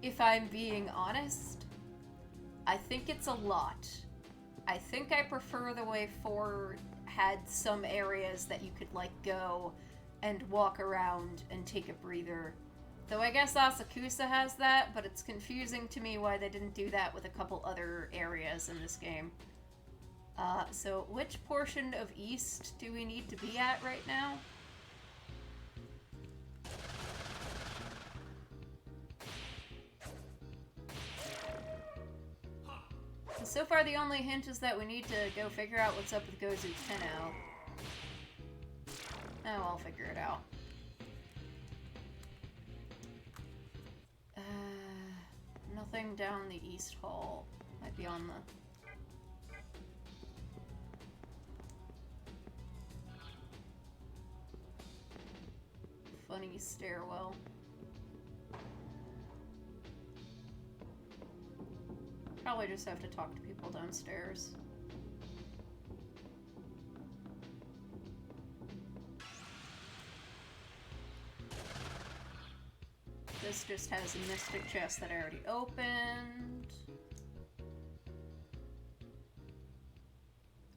S1: if I'm being honest. I think it's a lot. I think I prefer the way 4 had some areas that you could, like, go and walk around and take a breather. Though I guess Asakusa has that, but it's confusing to me why they didn't do that with a couple other areas in this game. So which portion of East do we need to be at right now? So far, the only hint is that we need to go figure out what's up with Gozu Tenno. Oh, I'll figure it out. Nothing down the East Hall. Might be on the... funny stairwell. Probably just have to talk to people downstairs. This just has a mystic chest that I already opened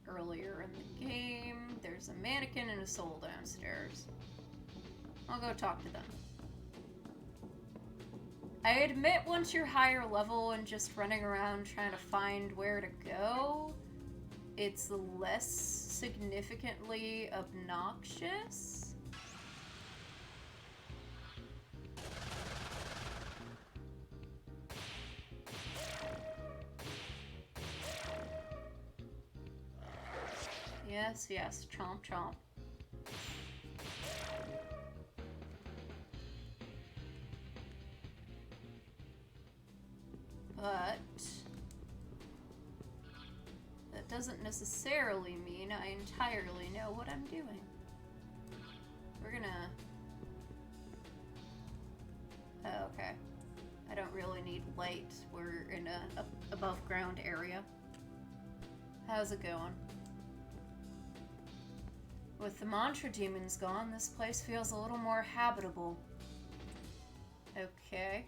S1: earlier in the game. There's a mannequin and a soul downstairs. I'll go talk to them. I admit once you're higher level and just running around trying to find where to go, it's less significantly obnoxious. Yes, yes, chomp chomp. But that doesn't necessarily mean I entirely know what I'm doing. We're gonna... Oh, okay. I don't really need light. We're in a above ground area. How's it going? With the mantra demons gone, this place feels a little more habitable. Okay.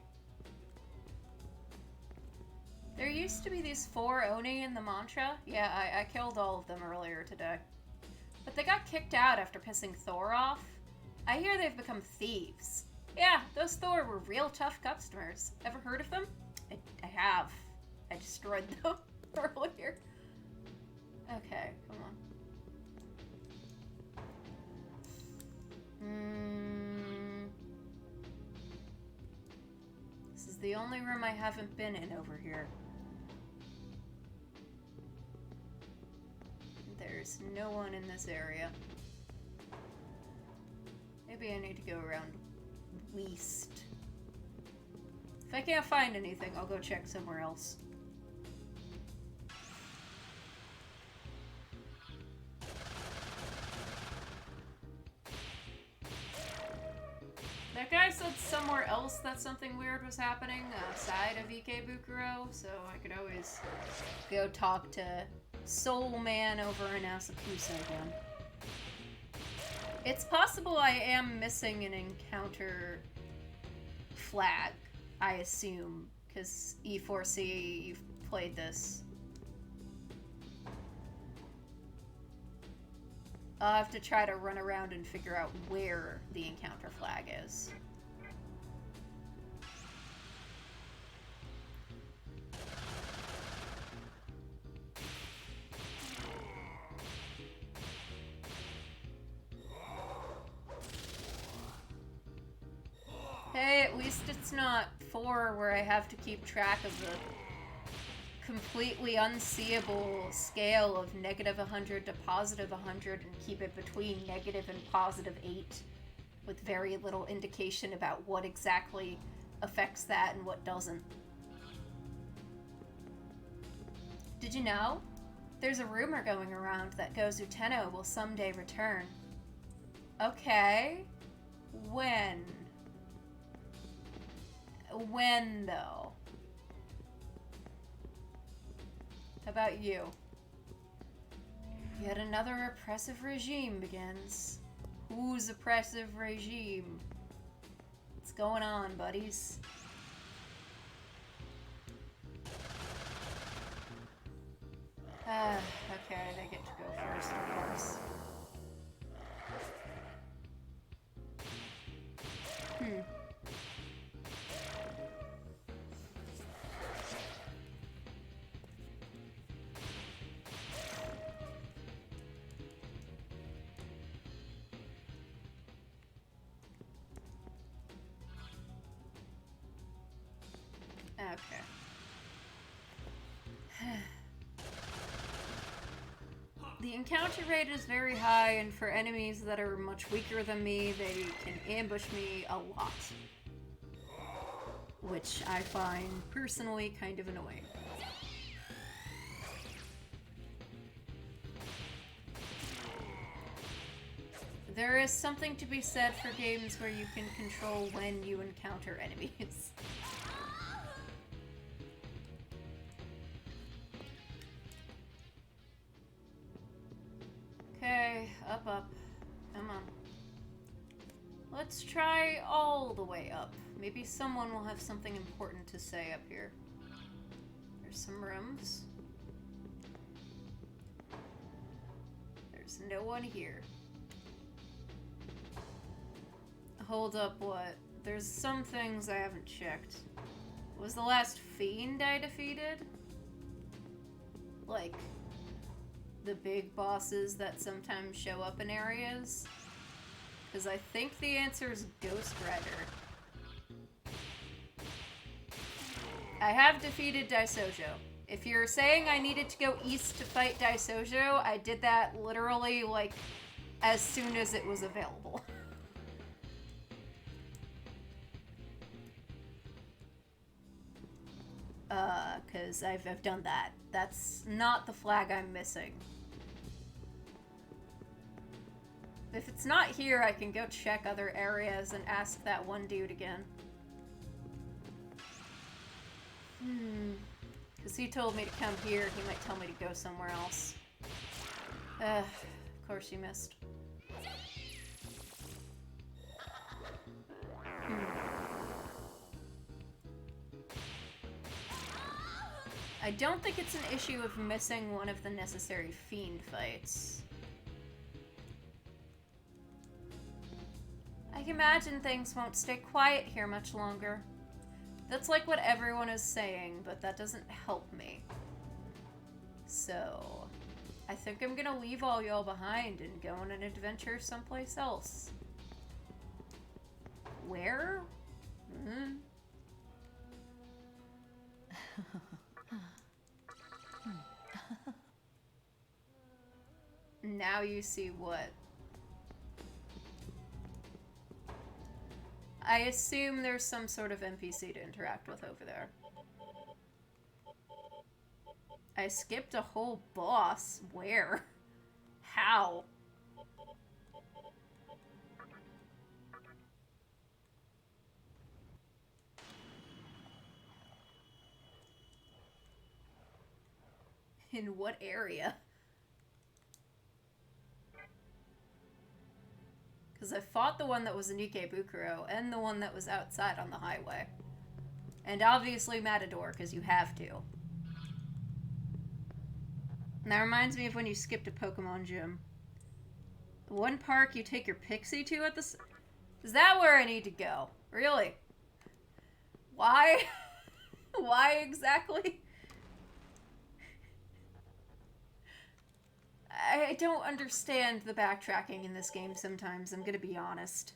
S1: There used to be these 4 Oni in the mantra. Yeah, I killed all of them earlier today. But they got kicked out after pissing Thor off. I hear they've become thieves. Yeah, those Thor were real tough customers. Ever heard of them? I have. I destroyed them earlier. Okay, come on. This is the only room I haven't been in over here. There's no one in this area. Maybe I need to go around west. If I can't find anything, I'll go check somewhere else. That guy said somewhere else that something weird was happening outside of Ikebukuro, so I could always go talk to Soul Man over in Asakusa again. It's possible I am missing an encounter flag, I assume, because E4C, you've played this. I'll have to try to run around and figure out where the encounter flag is. Hey, at least it's not 4 where I have to keep track of the completely unseeable scale of -100 to +100 and keep it between negative and +8 with very little indication about what exactly affects that and what doesn't. Did you know? There's a rumor going around that Gozu Tenno will someday return. Okay. When? When, though? How about you? Yet another oppressive regime begins. Whose oppressive regime? What's going on, buddies? Okay, they get to go first, of course. Okay. The encounter rate is very high, and for enemies that are much weaker than me, they can ambush me a lot. Which I find personally kind of annoying. There is something to be said for games where you can control when you encounter enemies. Okay, up. Come on. Let's try all the way up. Maybe someone will have something important to say up here. There's some rooms. There's no one here. Hold up, what? There's some things I haven't checked. Was the last fiend I defeated? Like, the big bosses that sometimes show up in areas? Because I think the answer is Ghost Rider. I have defeated Daisojo. If you're saying I needed to go east to fight Daisojo, I did that literally, like, as soon as it was available. Because I've done that. That's not the flag I'm missing. If it's not here, I can go check other areas and ask that one dude again. Because he told me to come here, he might tell me to go somewhere else. Of course you missed. I don't think it's an issue of missing one of the necessary fiend fights. I can imagine things won't stay quiet here much longer. That's like what everyone is saying, but that doesn't help me. So, I think I'm gonna leave all y'all behind and go on an adventure someplace else. Where? Now you see what? I assume there's some sort of NPC to interact with over there. I skipped a whole boss. Where? How? In what area? Because I fought the one that was in Ikebukuro and the one that was outside on the highway. And obviously Matador, because you have to. And that reminds me of when you skipped a Pokemon gym. One park you take your pixie to at the... Is that where I need to go? Really? Why? Why exactly? I don't understand the backtracking in this game sometimes, I'm gonna be honest.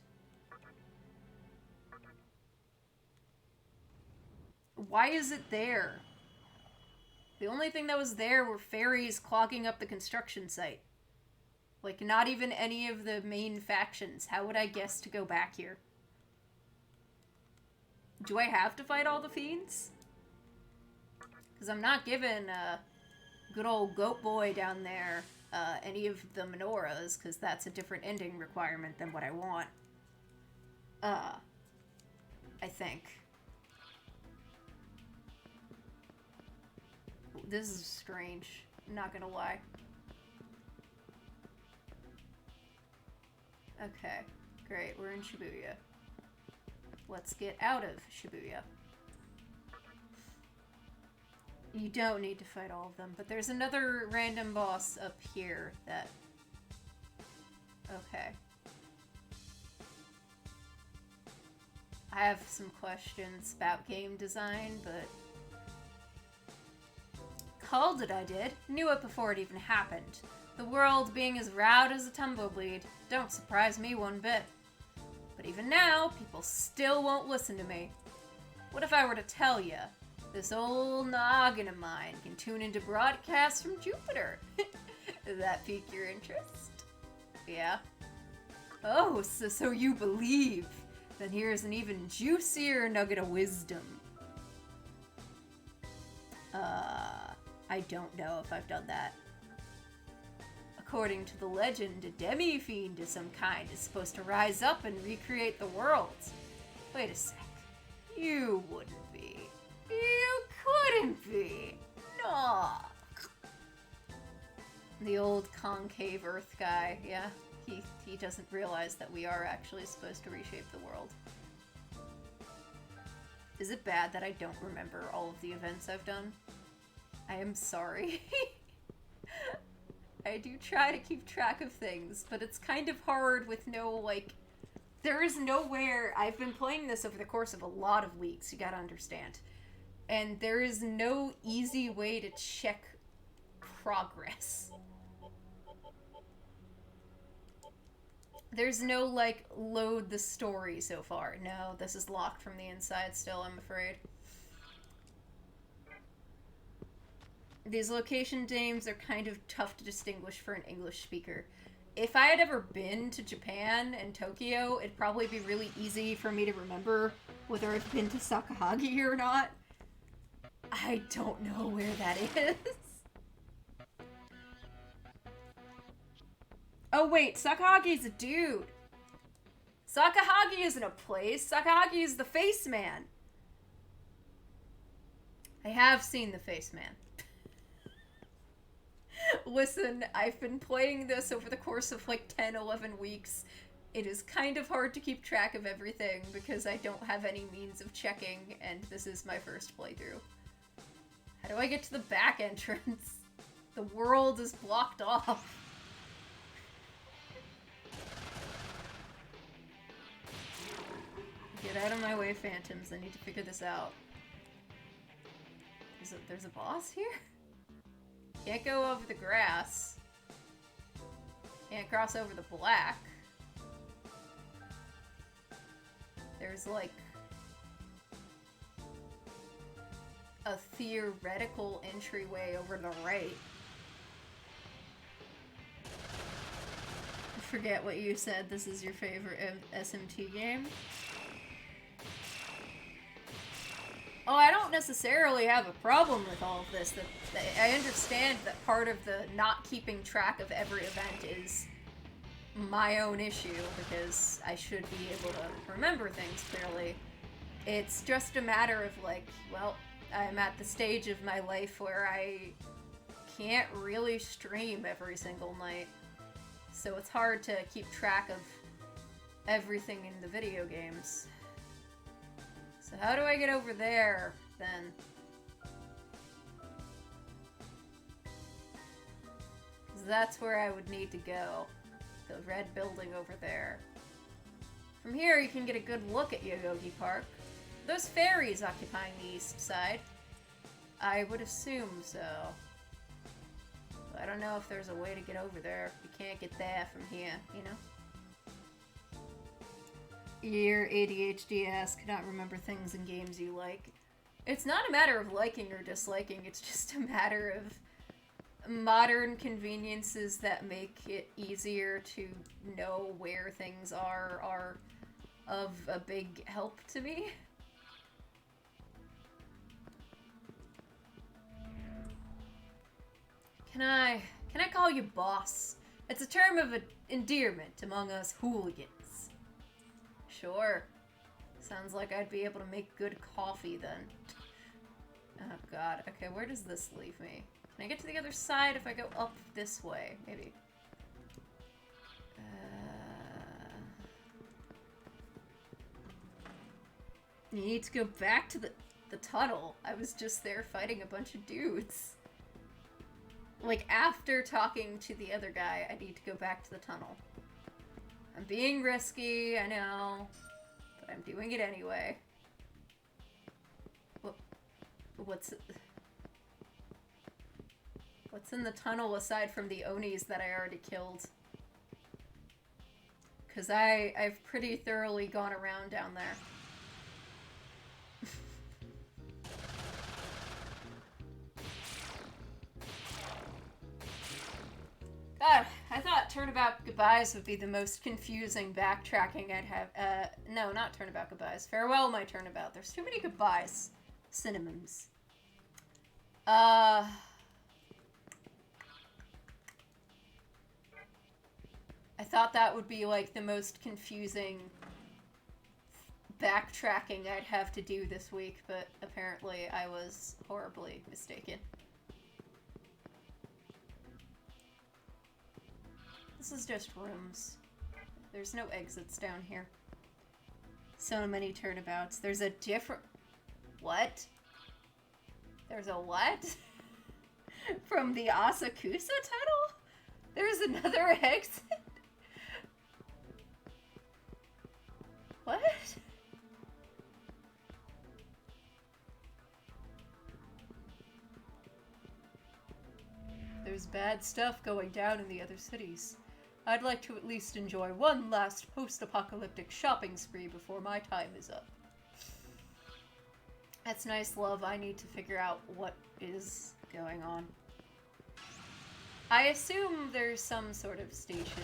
S1: Why is it there? The only thing that was there were fairies clogging up the construction site. Like, not even any of the main factions. How would I guess to go back here? Do I have to fight all the fiends? Because I'm not giving good old goat boy down there any of the menorahs, because that's a different ending requirement than what I want. I think. This is strange. I'm not gonna lie. Okay, great. We're in Shibuya. Let's get out of Shibuya. You don't need to fight all of them, but there's another random boss up here that... Okay. I have some questions about game design, but... Called it I did. Knew it before it even happened. The world being as routed as a tumbleweed. Don't surprise me one bit. But even now, people still won't listen to me. What if I were to tell you? This old noggin of mine can tune into broadcasts from Jupiter. Does that pique your interest? Yeah. Oh, so you believe. Then here's an even juicier nugget of wisdom. I don't know if I've done that. According to the legend, a demi-fiend of some kind is supposed to rise up and recreate the world. Wait a sec. You wouldn't be. You couldn't be. No. The old concave Earth guy, yeah. He doesn't realize that we are actually supposed to reshape the world. Is it bad that I don't remember all of the events I've done? I am sorry. I do try to keep track of things, but it's kind of hard with no, like... There is nowhere... I've been playing this over the course of a lot of weeks, you gotta understand. And there is no easy way to check progress. There's no, like, load the story so far. No, this is locked from the inside still, I'm afraid. These location names are kind of tough to distinguish for an English speaker. If I had ever been to Japan and Tokyo, it'd probably be really easy for me to remember whether I've been to Sakahagi or not. I don't know where that is. Oh wait, Sakahagi's a dude. Sakahagi isn't a place. Sakahagi is the face man. I have seen the face man. Listen, I've been playing this over the course of like 10, 11 weeks. It is kind of hard to keep track of everything because I don't have any means of checking, and this is my first playthrough. How do I get to the back entrance? The world is blocked off. Get out of my way, phantoms. I need to figure this out. There's a boss here? Can't go over the grass. Can't cross over the black. There's like a theoretical entryway over the right. I forget what you said. This is your favorite SMT game? Oh, I don't necessarily have a problem with all of this. I understand that part of the not keeping track of every event is my own issue, because I should be able to remember things clearly. It's just a matter of, like, well, I'm at the stage of my life where I can't really stream every single night. So it's hard to keep track of everything in the video games. So how do I get over there, then? Because that's where I would need to go. the red building over there. From here, you can get a good look at Yoyogi Park. Those ferries occupying the east side. I would assume so. But I don't know if there's a way to get over there. You can't get there from here, you know? Your ADHD ass cannot remember things in games you like. It's not a matter of liking or disliking, it's just a matter of modern conveniences that make it easier to know where things are of a big help to me. Can I call you boss? It's a term of endearment among us hooligans. Sure. Sounds like I'd be able to make good coffee then. Oh god. Okay, where does this leave me? Can I get to the other side if I go up this way? Maybe. You need to go back to the tunnel. I was just there fighting a bunch of dudes. Like, after talking to the other guy, I need to go back to the tunnel. I'm being risky, I know. But I'm doing it anyway. What's in the tunnel aside from the Onis that I already killed? Because I've pretty thoroughly gone around down there. God, I thought Turnabout Goodbyes would be the most confusing backtracking I'd have. No, not Turnabout Goodbyes. Farewell, my Turnabout. There's too many goodbyes. Synonyms. I thought that would be, like, the most confusing backtracking I'd have to do this week, but apparently I was horribly mistaken. This is just rooms. There's no exits down here. So many turnabouts. There's a different... What? There's a what? From the Asakusa tunnel? There's another exit? What? There's bad stuff going down in the other cities. I'd like to at least enjoy one last post-apocalyptic shopping spree before my time is up. That's nice, love. I need to figure out what is going on. I assume there's some sort of station.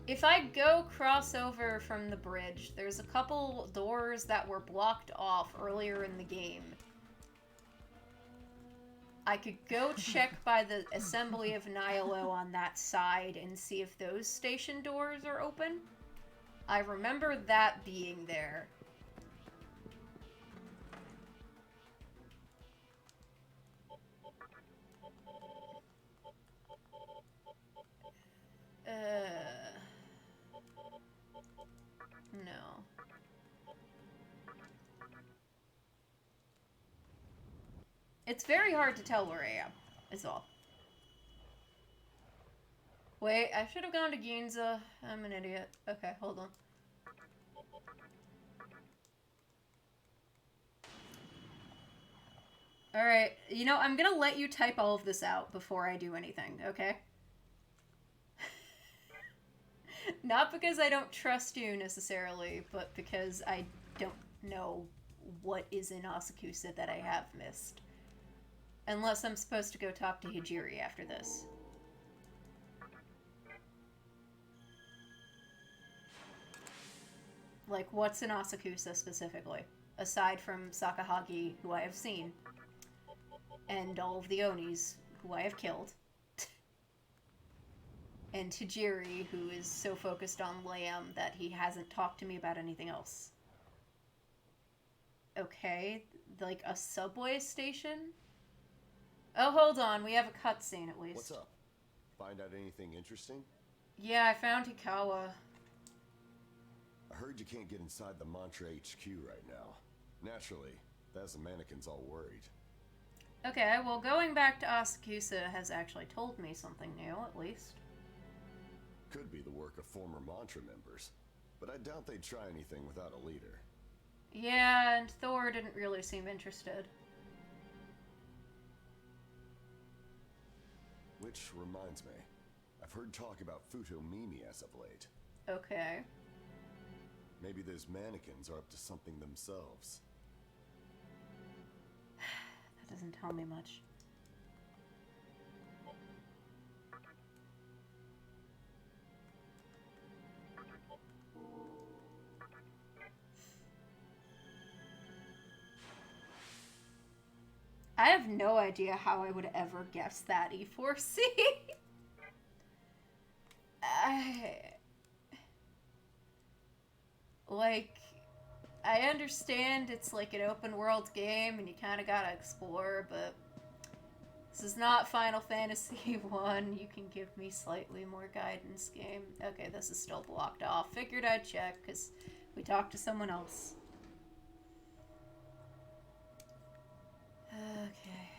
S1: If I go cross over from the bridge, there's a couple doors that were blocked off earlier in the game. I could go check by the Assembly of Nihilo on that side and see if those station doors are open. I remember that being there. No. It's very hard to tell where I am, is all. Wait, I should have gone to Ginza. I'm an idiot. Okay, hold on. Alright, you know, I'm gonna let you type all of this out before I do anything, okay? Not because I don't trust you necessarily, but because I don't know what is in Asakusa that I have missed. Unless I'm supposed to go talk to Hijiri after this. Like, what's in Asakusa specifically? Aside from Sakahagi, who I have seen. And all of the Onis, who I have killed. And Hijiri, who is so focused on Lamb that he hasn't talked to me about anything else. Okay, like a subway station? Oh, hold on, we have a cutscene at least.
S2: What's up? Find out anything interesting?
S1: Yeah, I found Hikawa.
S2: I heard you can't get inside the Mantra HQ right now. Naturally, that's the mannequins all worried.
S1: Okay, well, going back to Asakusa has actually told me something new, at least.
S2: Could be the work of former Mantra members, but I doubt they'd try anything without a leader.
S1: Yeah, and Thor didn't really seem interested.
S2: Which reminds me, I've heard talk about Futomimi as of late.
S1: Okay.
S2: Maybe those mannequins are up to something themselves.
S1: That doesn't tell me much. I have no idea how I would ever guess that, E4C. I understand it's like an open world game and you kind of gotta explore, but this is not Final Fantasy 1. You can give me slightly more guidance, game. Okay, this is still blocked off. Figured I'd check because we talked to someone else. Okay.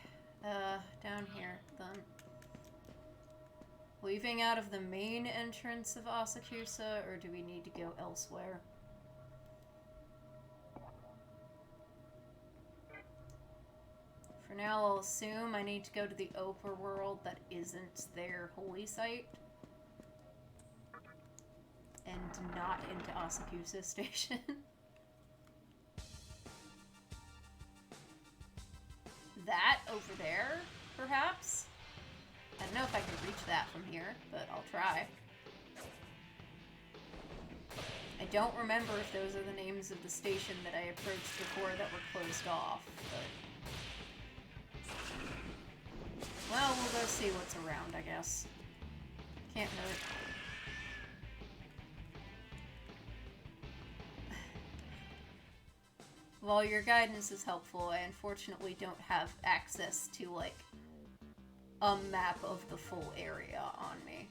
S1: Down here, then. Leaving out of the main entrance of Asakusa, or do we need to go elsewhere? For now, I'll assume I need to go to the overworld that isn't their holy site. And not into Asakusa Station. That over there, perhaps? I don't know if I can reach that from here, but I'll try. I don't remember if those are the names of the station that I approached before that were closed off, but... Well, we'll go see what's around, I guess. Can't hurt. While your guidance is helpful, I unfortunately don't have access to, like, a map of the full area on me.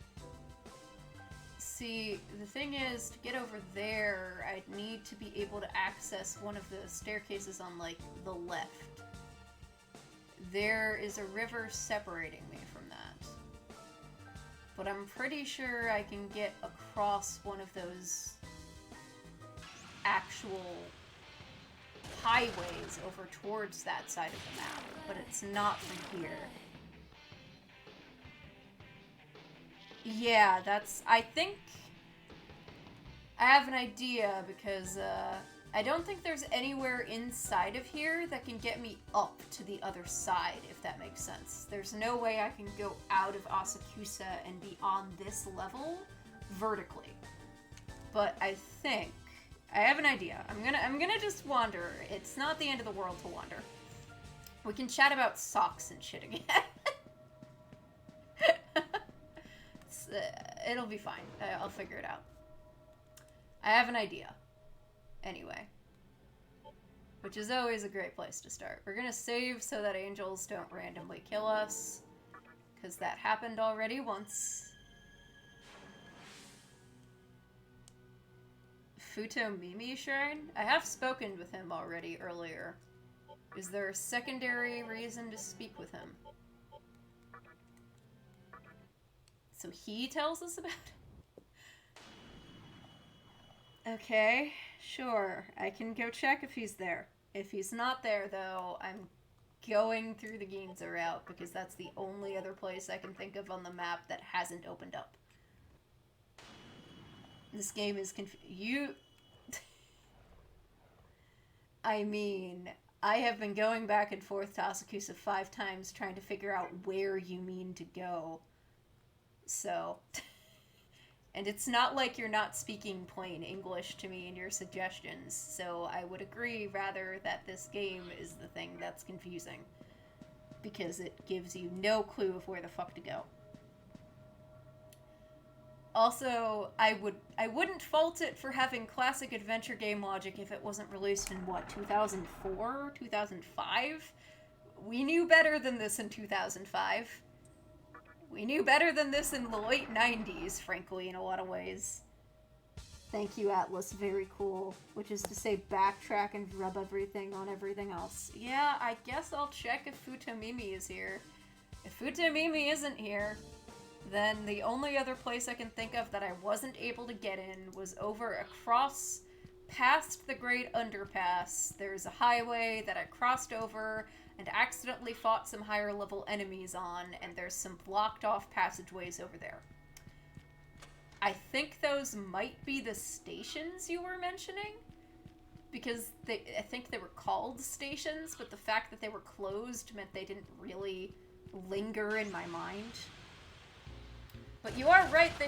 S1: See, the thing is, to get over there, I'd need to be able to access one of the staircases on, like, the left. There is a river separating me from that. But I'm pretty sure I can get across one of those actual highways over towards that side of the map, but it's not from here. Yeah, I think I have an idea because I don't think there's anywhere inside of here that can get me up to the other side, if that makes sense. There's no way I can go out of Asakusa and be on this level vertically. But I think I have an idea. I'm gonna just wander. It's not the end of the world to wander. We can chat about socks and shit again. It'll be fine. I'll figure it out. I have an idea. Anyway. Which is always a great place to start. We're gonna save so that angels don't randomly kill us. Because that happened already once. Futomimi Shrine? I have spoken with him already earlier. Is there a secondary reason to speak with him? So he tells us about it? Okay, sure. I can go check if he's there. If he's not there, though, I'm going through the Ginza route because that's the only other place I can think of on the map that hasn't opened up. This game is I mean, I have been going back and forth to Asakusa 5 times trying to figure out where you mean to go. So, and it's not like you're not speaking plain English to me in your suggestions, so I would agree rather that this game is the thing that's confusing, because it gives you no clue of where the fuck to go. Also, I wouldn't fault it for having classic adventure game logic if it wasn't released in, what, 2004? 2005? We knew better than this in 2005. We knew better than this in the late 90s, frankly, in a lot of ways. Thank you, Atlas. Very cool. Which is to say, backtrack and rub everything on everything else. Yeah, I guess I'll check if Futomimi is here. If Futomimi isn't here, then the only other place I can think of that I wasn't able to get in was over across past the Great Underpass. There's a highway that I crossed over and accidentally fought some higher level enemies on, and there's some blocked off passageways over there. I think those might be the stations you were mentioning, because I think they were called stations, but the fact that they were closed meant they didn't really linger in my mind. But you are right, the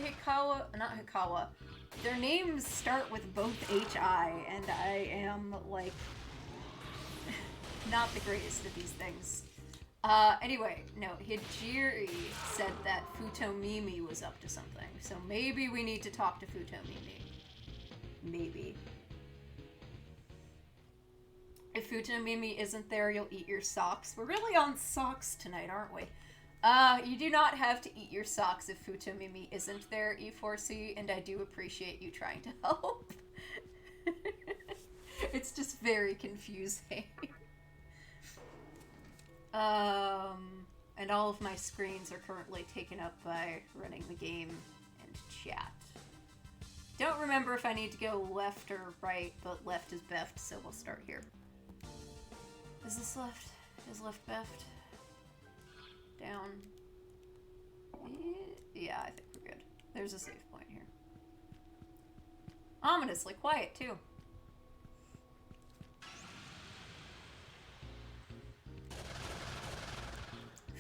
S1: not Hikawa, their names start with both H-I, and I am, like, not the greatest at these things. Anyway, no, Hijiri said that Futomimi was up to something, so maybe we need to talk to Futomimi. Maybe. If Futomimi isn't there, you'll eat your socks. We're really on socks tonight, aren't we? You do not have to eat your socks if Futomimi isn't there, E4C, and I do appreciate you trying to help. It's just very confusing. And all of my screens are currently taken up by running the game and chat. Don't remember if I need to go left or right, but left is beft, so we'll start here. Is this left? Is left beft? Down. Yeah, I think we're good. There's a save point here. Ominously quiet, too.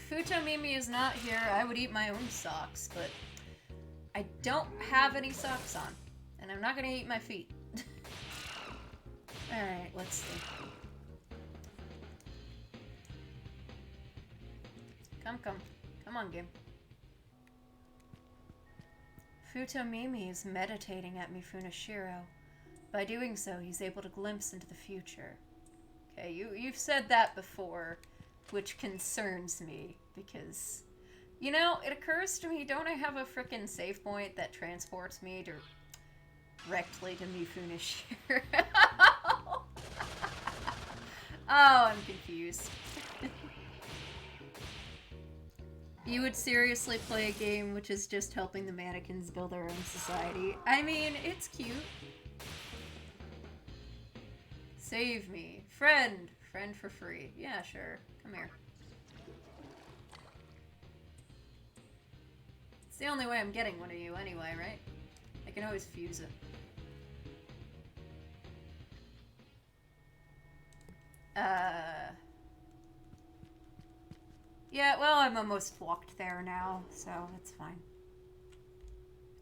S1: Futomimi is not here. I would eat my own socks, but I don't have any socks on. And I'm not gonna eat my feet. Alright, let's see. Come. Come on, game. Futomimi is meditating at Mifunashiro. By doing so, he's able to glimpse into the future. Okay, you've said that before, which concerns me, because, you know, it occurs to me, don't I have a frickin' save point that transports me directly to Mifunashiro? Oh, I'm confused. You would seriously play a game which is just helping the mannequins build their own society. I mean, it's cute. Save me. Friend. Friend for free. Yeah, sure. Come here. It's the only way I'm getting one of you anyway, right? I can always fuse it. Yeah, well, I'm almost walked there now, so it's fine.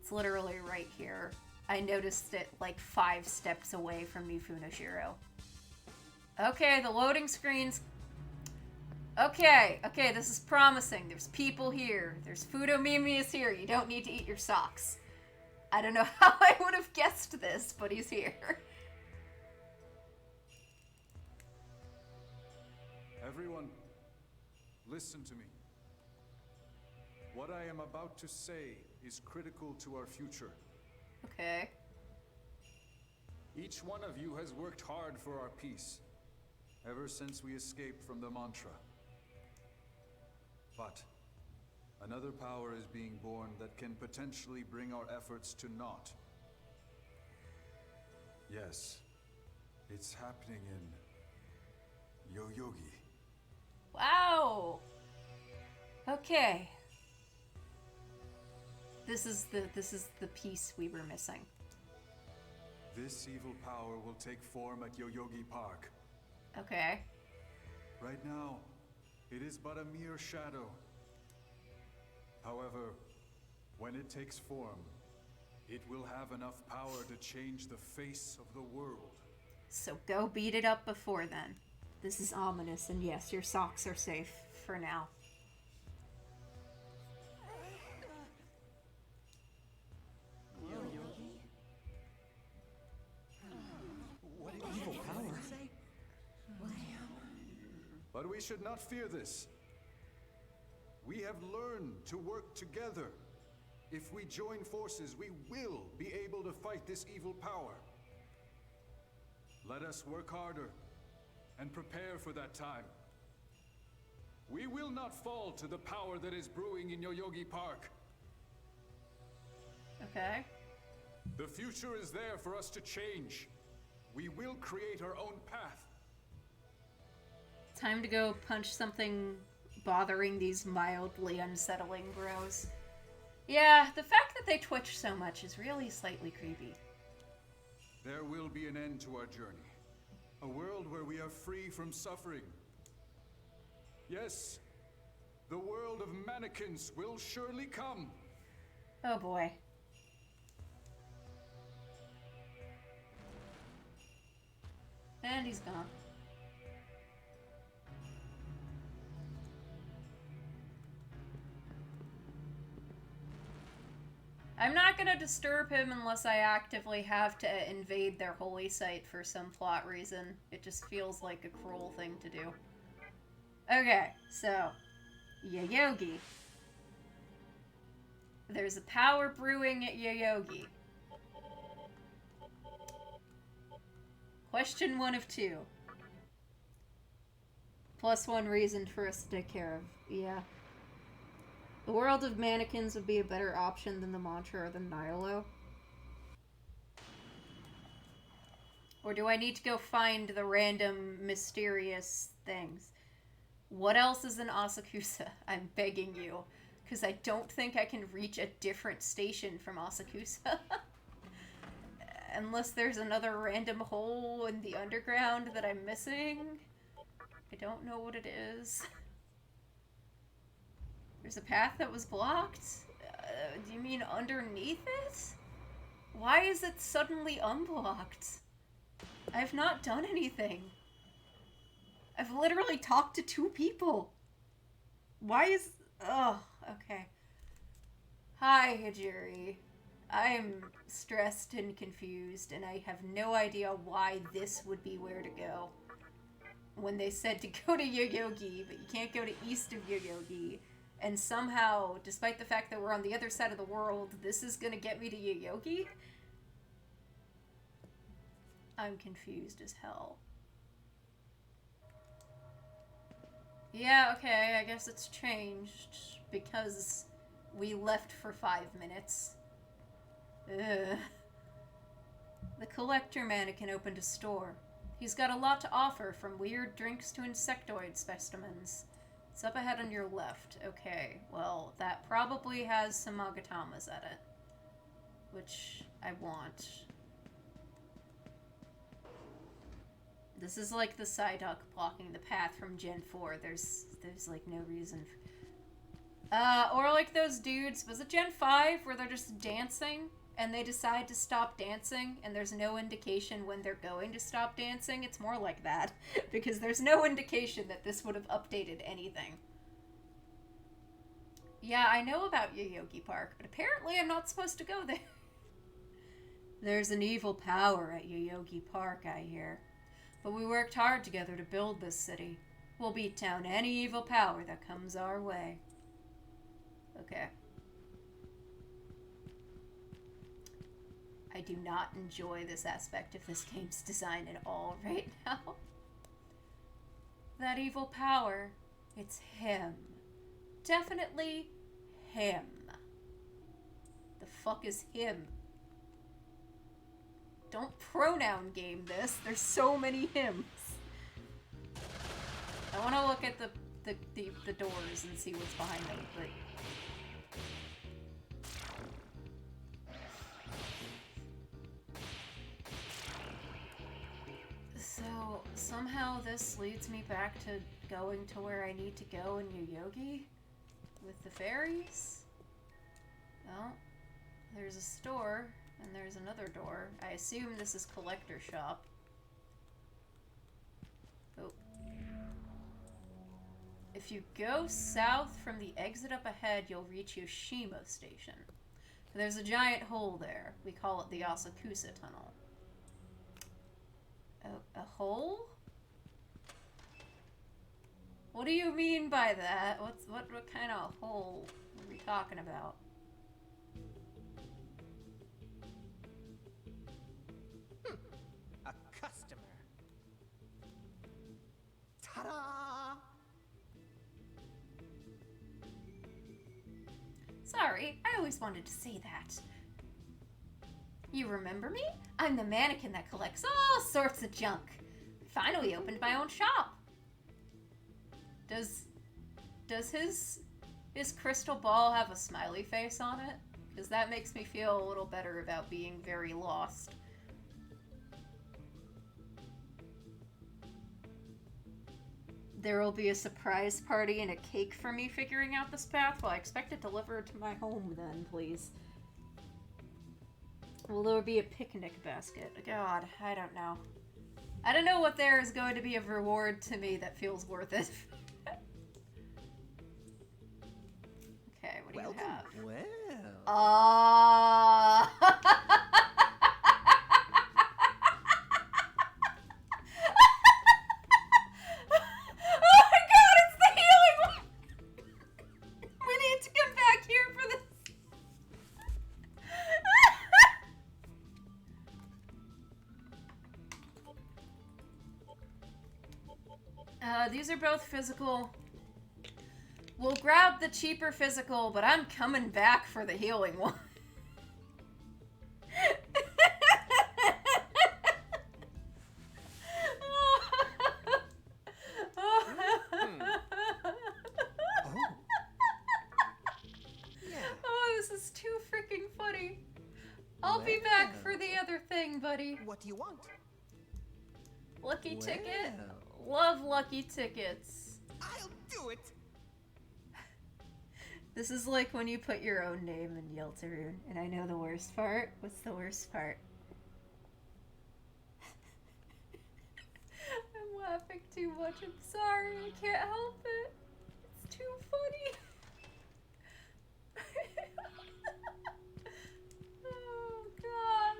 S1: It's literally right here. I noticed it like 5 steps away from Mifunashiro. Okay, the loading screen's... Okay, this is promising. There's people here. There's Futomimi is here. You don't need to eat your socks. I don't know how I would have guessed this, but he's here.
S4: Everyone, listen to me. What I am about to say is critical to our future.
S1: Okay.
S4: Each one of you has worked hard for our peace, ever since we escaped from the mantra. But another power is being born that can potentially bring our efforts to naught. Yes, it's happening in Yoyogi.
S1: Wow. Okay. This is the piece we were missing.
S4: This evil power will take form at Yoyogi Park.
S1: Okay.
S4: Right now, it is but a mere shadow. However, when it takes form, it will have enough power to change the face of the world.
S1: So go beat it up before then. This is ominous, and yes, your socks are safe for now.
S3: What an evil power.
S4: But we should not fear this. We have learned to work together. If we join forces, we will be able to fight this evil power. Let us work harder and prepare for that time. We will not fall to the power that is brewing in Yoyogi Park.
S1: Okay.
S4: The future is there for us to change. We will create our own path.
S1: Time to go punch something bothering these mildly unsettling bros. Yeah, the fact that they twitch so much is really slightly creepy.
S4: There will be an end to our journey. A world where we are free from suffering. Yes, the world of mannequins will surely come.
S1: Oh boy. And he's gone. I'm not gonna disturb him unless I actively have to invade their holy site for some plot reason. It just feels like a cruel thing to do. Okay, so, Yoyogi. There's a power brewing at Yoyogi. Question 1 of 2. +1 reason for us to take care of. Yeah. The world of mannequins would be a better option than the mantra or the Nihilo. Or do I need to go find the random mysterious things? What else is in Asakusa? I'm begging you. Because I don't think I can reach a different station from Asakusa. Unless there's another random hole in the underground that I'm missing. I don't know what it is. There's a path that was blocked? Do you mean underneath it? Why is it suddenly unblocked? I've not done anything. I've literally talked to 2 people. Why is... Oh, okay. Hi, Hijiri. I am stressed and confused, and I have no idea why this would be where to go. When they said to go to Yoyogi, but you can't go to east of Yoyogi, and somehow, despite the fact that we're on the other side of the world, this is gonna get me to Yoyogi? I'm confused as hell. Yeah, okay, I guess it's changed, because we left for 5 minutes. Ugh. The collector mannequin opened a store. He's got a lot to offer, from weird drinks to insectoid specimens. It's up ahead on your left. Okay, well, that probably has some Magatamas at it. Which I want. This is like the Psyduck blocking the path from Gen 4. There's like no reason. Or like those dudes, was it Gen 5 where they're just dancing and they decide to stop dancing and there's no indication when they're going to stop dancing? It's more like that because there's no indication that this would have updated anything. Yeah, I know about Yoyogi Park, but apparently I'm not supposed to go there. There's an evil power at Yoyogi Park, I hear. But we worked hard together to build this city. We'll beat down any evil power that comes our way. Okay. I do not enjoy this aspect of this game's design at all right now. That evil power, it's him. Definitely him. The fuck is him? Don't pronoun game this. There's so many hims. I want to look at the doors and see what's behind them, but... So, somehow this leads me back to going to where I need to go in Yoyogi? With the fairies? Well, there's a store, and there's another door. I assume this is collector shop. Oh. If you go south from the exit up ahead, you'll reach Yoshimo Station. There's a giant hole there. We call it the Asakusa Tunnel. A hole? What do you mean by that? What kind of hole are we talking about? always wanted to say that. You remember me? I'm the mannequin that collects all sorts of junk. Finally opened my own shop. Does his crystal ball have a smiley face on it? Because that makes me feel a little better about being very lost. There will be a surprise party and a cake for me figuring out this path. Well, I expect it delivered to my home then, please. Will there be a picnic basket? God, I don't know. I don't know what there is going to be of reward to me that feels worth it. Okay, what do you have?
S5: Well.
S1: Oh my god, it's the healing one! We need to come back here for this. These are both physical. We'll grab the cheaper physical, but I'm coming back for the healing one. Oh, this is too freaking funny. I'll be back for the other thing, buddy.
S5: What do you want?
S1: Lucky ticket? Love lucky tickets.
S5: I'll do it.
S1: This is like when you put your own name in Yeltarune, and I know the worst part. What's the worst part? I'm laughing too much. I'm sorry. I can't help it. It's too funny. Oh, God.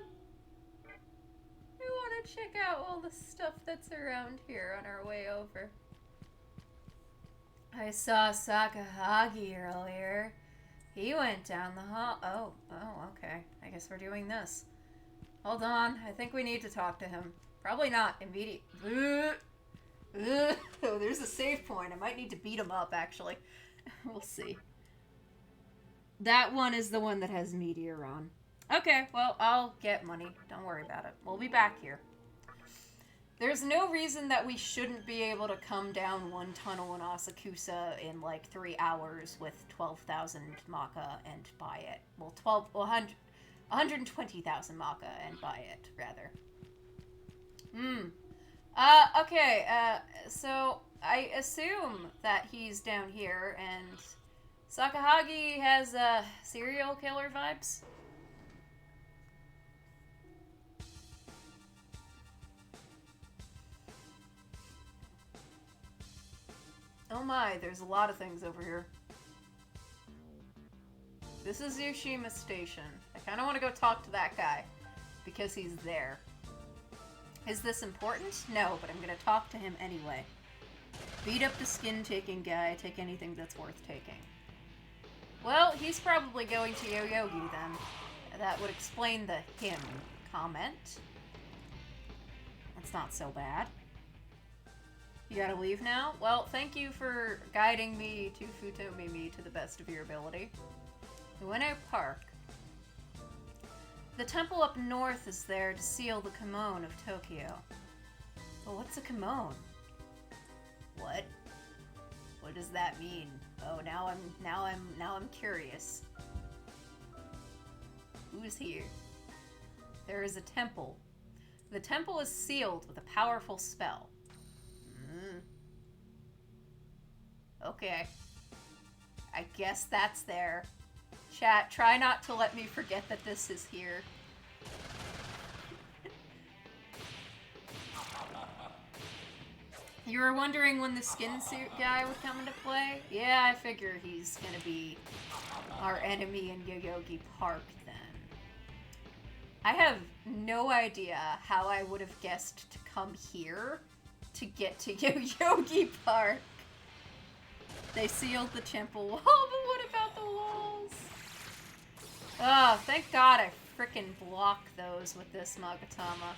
S1: I want to check out all the stuff that's around here on our way over. I saw Sakahagi earlier. He went down the hall. Oh, okay. I guess we're doing this. Hold on. I think we need to talk to him. Probably not immediate. Oh, there's a save point. I might need to beat him up, actually. We'll see. That one is the one that has Meteor on. Okay, well, I'll get money. Don't worry about it. We'll be back here. There's no reason that we shouldn't be able to come down one tunnel in Asakusa in like 3 hours with 12,000 Maka and buy it. Well, 120,000 Maka and buy it, rather. Okay, so I assume that he's down here, and Sakahagi has, serial killer vibes? Oh my, there's a lot of things over here. This is Yoshima Station. I kind of want to go talk to that guy, because he's there. Is this important? No, but I'm going to talk to him anyway. Beat up the skin-taking guy, take anything that's worth taking. Well, he's probably going to Yoyogi then. That would explain the him comment. That's not so bad. You gotta leave now? Well, thank you for guiding me to Futomimi to the best of your ability. Ueno Park. The temple up north is there to seal the Kimono of Tokyo. Well, what's a kimono? What? What does that mean? Oh, now I'm curious. Who's here? There is a temple. The temple is sealed with a powerful spell. Okay. I guess that's there. Chat, try not to let me forget that this is here. You were wondering when the skin suit guy would come into play? Yeah, I figure he's gonna be our enemy in Yoyogi Park then. I have no idea how I would have guessed to come here to get to Yoyogi Park. They sealed the temple wall, but what about the walls? Oh, thank God I frickin' block those with this Magatama.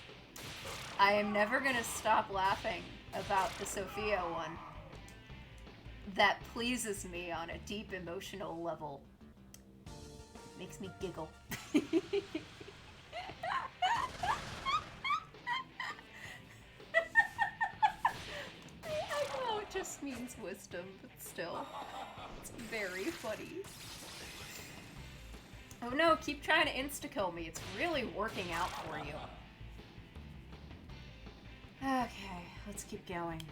S1: I am never gonna stop laughing about the Sophia one. That pleases me on a deep emotional level. Makes me giggle. I know it just means wisdom, but still. It's very funny. Oh no, keep trying to insta-kill me. It's really working out for you. Okay, let's keep going.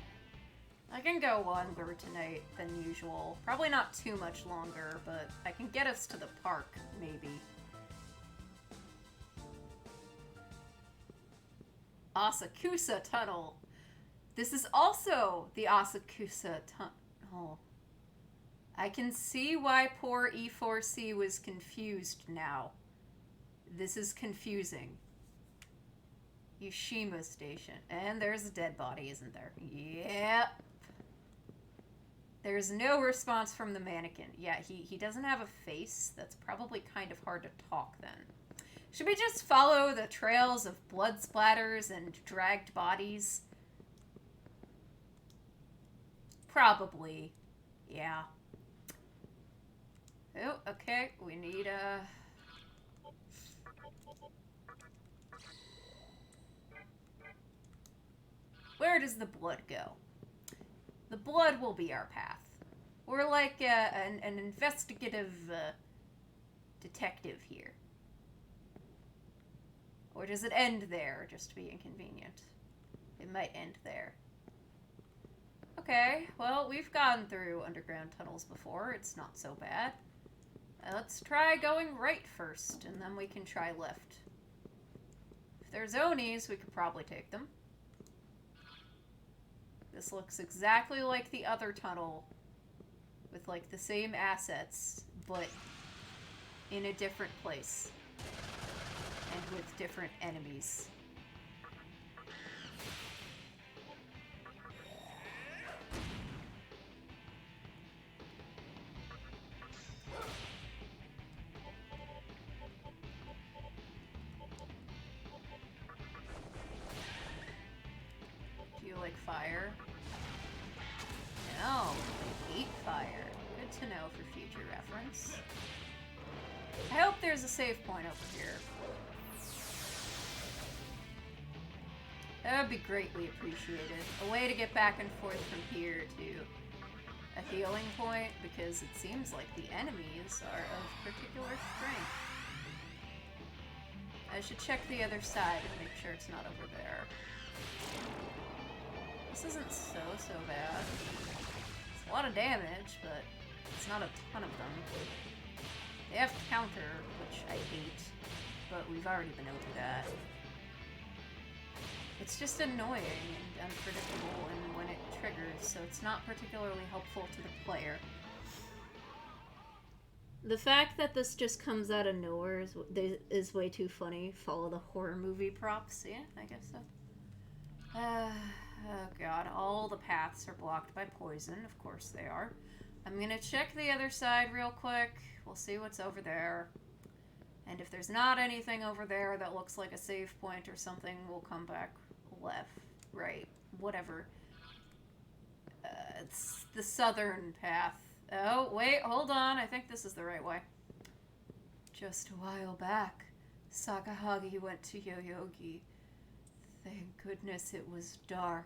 S1: I can go longer tonight than usual. Probably not too much longer, but I can get us to the park, maybe. Asakusa Tunnel. This is also the Asakusa Tunnel. I can see why poor E4C was confused now. This is confusing. Yushima Station. And there's a dead body, isn't there? Yep. There's no response from the mannequin. Yeah, he doesn't have a face. That's probably kind of hard to talk then. Should we just follow the trails of blood splatters and dragged bodies? Probably. Yeah. Oh, okay. We need Where does the blood go? The blood will be our path. We're like an investigative detective here. Or does it end there, just to be inconvenient? It might end there. Okay, well, we've gone through underground tunnels before. It's not so bad. Let's try going right first, and then we can try left. If there's Onis, we could probably take them. This looks exactly like the other tunnel, with like the same assets, but in a different place. And with different enemies. Do you like fire? No, I hate fire. Good to know for future reference. I hope there's a save point over here. That would be greatly appreciated. A way to get back and forth from here to a healing point, because it seems like the enemies are of particular strength. I should check the other side and make sure it's not over there. This isn't so bad. It's a lot of damage, but it's not a ton of them. They have counter, which I hate, but we've already been over that. It's just annoying and unpredictable and when it triggers, so it's not particularly helpful to the player. The fact that this just comes out of nowhere is way too funny. Follow the horror movie props. Yeah, I guess so. Oh god, all the paths are blocked by poison. Of course they are. I'm gonna check the other side real quick. We'll see what's over there. And if there's not anything over there that looks like a save point or something, we'll come back left, right, whatever. It's the southern path. Oh, wait, hold on. I think this is the right way. Just a while back, Sakahagi went to Yoyogi. Thank goodness it was dark.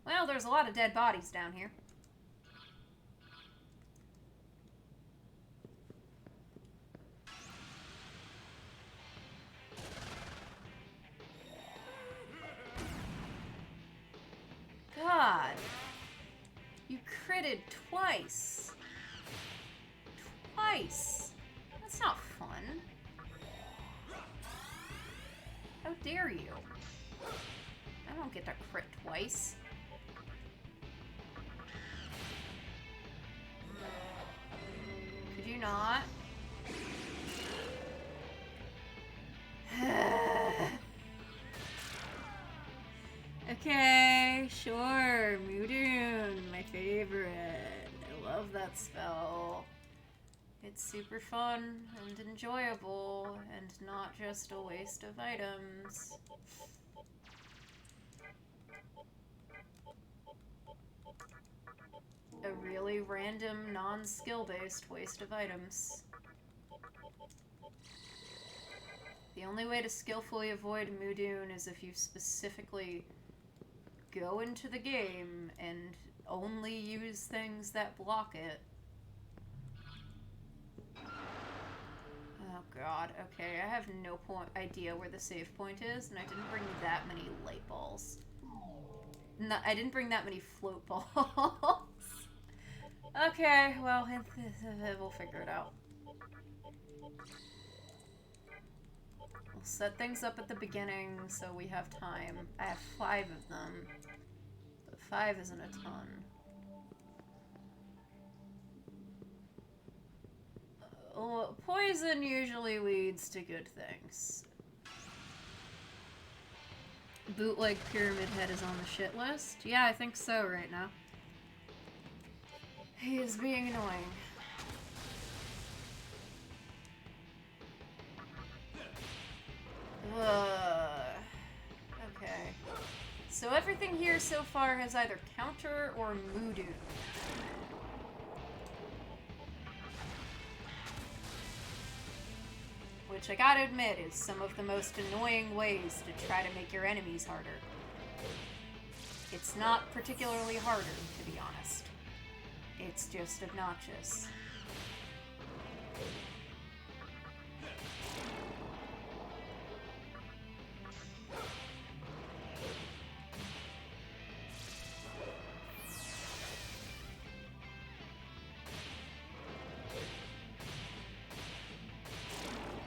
S1: Well, there's a lot of dead bodies down here. God, you critted twice. Twice. That's not fun. How dare you? I don't get to crit twice. Could you not? Okay, sure. Mudun, my favorite. I love that spell. It's super fun and enjoyable and not just a waste of items. a really random, non-skill-based waste of items. The only way to skillfully avoid Mudoon is if you specifically go into the game and only use things that block it. Oh god, okay, I have no idea where the save point is, and I didn't bring that many light balls. No, I didn't bring that many float balls. Okay, well, we'll figure it out. We'll set things up at the beginning so we have time. I have 5 of them, but 5 isn't a ton. Poison usually leads to good things. Bootleg Pyramid Head is on the shit list? Yeah, I think so right now. He is being annoying. Okay. So everything here so far has either counter or Mudoon. Which I gotta admit is some of the most annoying ways to try to make your enemies harder. It's not particularly harder, to be honest. It's just obnoxious.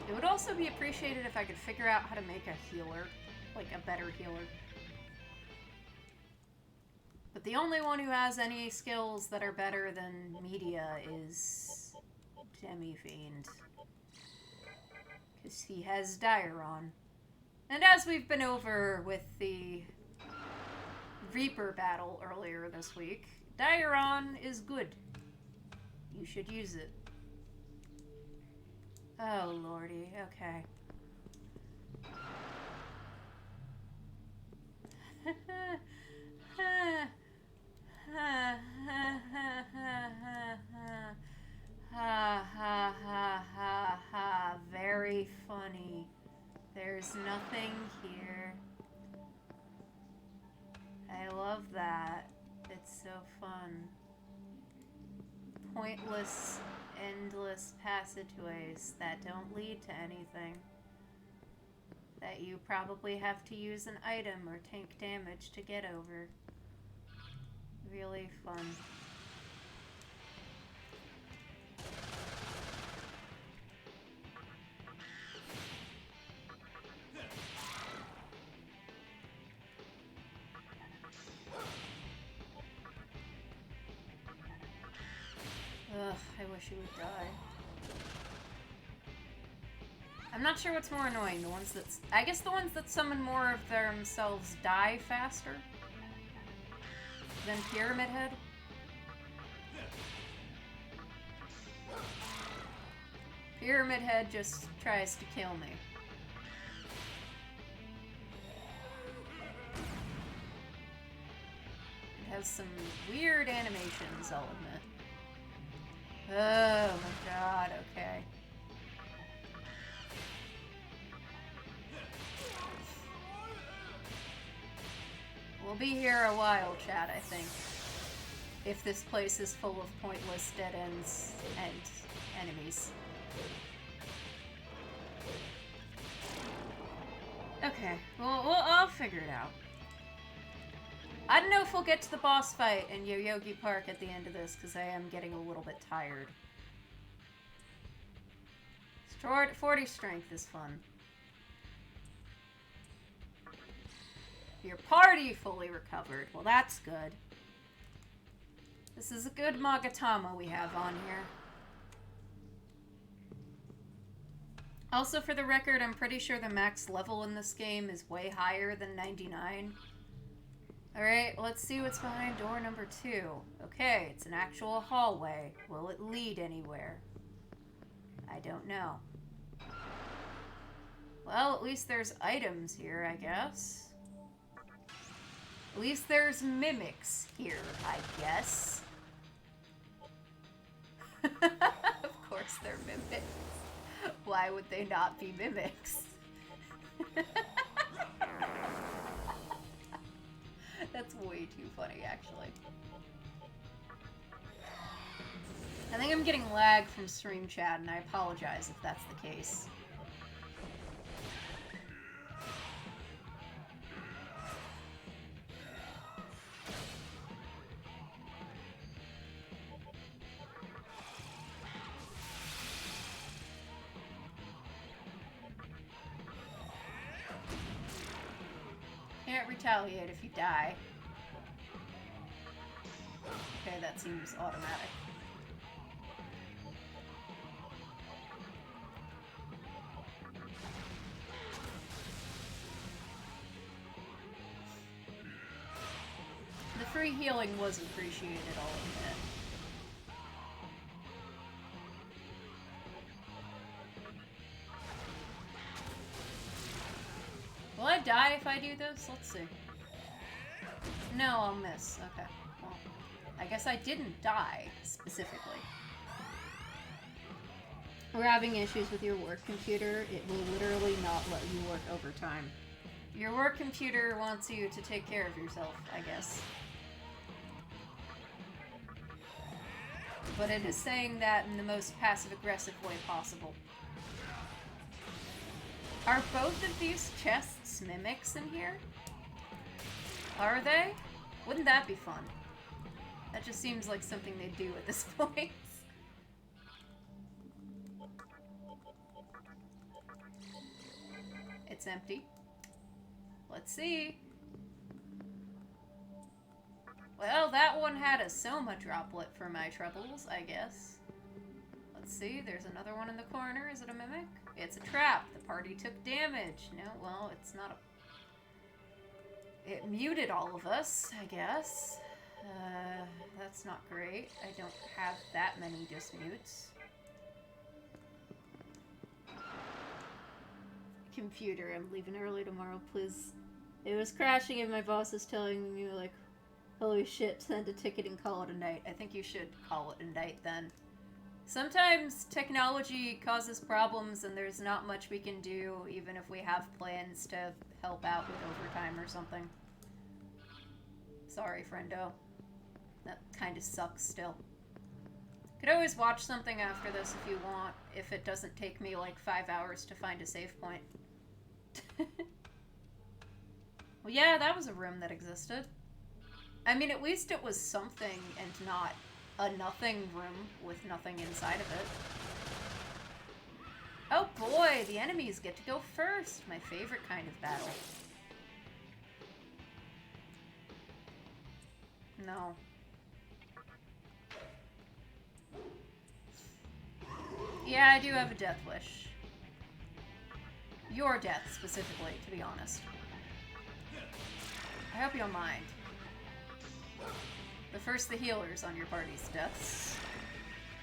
S1: It would also be appreciated if I could figure out how to make a healer, like a better healer. But the only one who has any skills that are better than Media is Demi-Fiend. Because he has Dairon. And as we've been over with the Reaper battle earlier this week, Dairon is good. You should use it. Oh, lordy. Okay. Very funny. There's nothing here. I love that. It's so fun. Pointless, endless passageways that don't lead to anything. That you probably have to use an item or tank damage to get over. Really fun. Ugh, I wish he would die. I'm not sure what's more annoying, the ones that... I guess the ones that summon more of themselves die faster than Pyramid Head. Pyramid Head just tries to kill me. It has some weird animations, I'll admit. Oh my god, okay. We'll be here a while, chat, I think. If this place is full of pointless dead ends and enemies. Okay, well, I'll figure it out. I don't know if we'll get to the boss fight in Yoyogi Park at the end of this, because I am getting a little bit tired. 40 strength is fun. Your party fully recovered. Well, that's good. This is a good Magatama we have on here. Also, for the record, I'm pretty sure the max level in this game is way higher than 99. Alright, let's see what's behind door number 2. Okay, it's an actual hallway. Will it lead anywhere? I don't know. Well, at least there's items here, I guess. At least there's mimics here, I guess. Of course they're mimics. Why would they not be mimics? That's way too funny, actually. I think I'm getting lag from stream chat, and I apologize if that's the case. Can't retaliate if you die. Okay, that seems automatic. The free healing was appreciated, I'll admit. Will I die if I do this? Let's see. No, I'll miss. Okay. Well, I guess I didn't die, specifically. We're having issues with your work computer. It will literally not let you work overtime. Your work computer wants you to take care of yourself, I guess. But it is saying that in the most passive-aggressive way possible. Are both of these chests mimics in here? Are they? Wouldn't that be fun? That just seems like something they do at this point. It's empty. Let's see. Well, that one had a Soma droplet for my troubles, I guess. Let's see, there's another one in the corner. Is it a mimic? It's a trap. The party took damage. No, well, it's not a... It muted all of us, I guess. That's not great. I don't have that many dismutes. Computer, I'm leaving early tomorrow, please. It was crashing and my boss is telling me, like, holy shit, send a ticket and call it a night. I think you should call it a night then. Sometimes technology causes problems and there's not much we can do, even if we have plans to help out with overtime or something. Sorry, friendo. That kind of sucks still. Could always watch something after this if you want, if it doesn't take me like 5 hours to find a save point. Well, yeah, that was a room that existed. I mean, at least it was something and not a nothing room with nothing inside of it. Oh boy, the enemies get to go first. My favorite kind of battle. No. Yeah, I do have a death wish. Your death, specifically, to be honest. I hope you don't mind. But first, the healers on your party's deaths.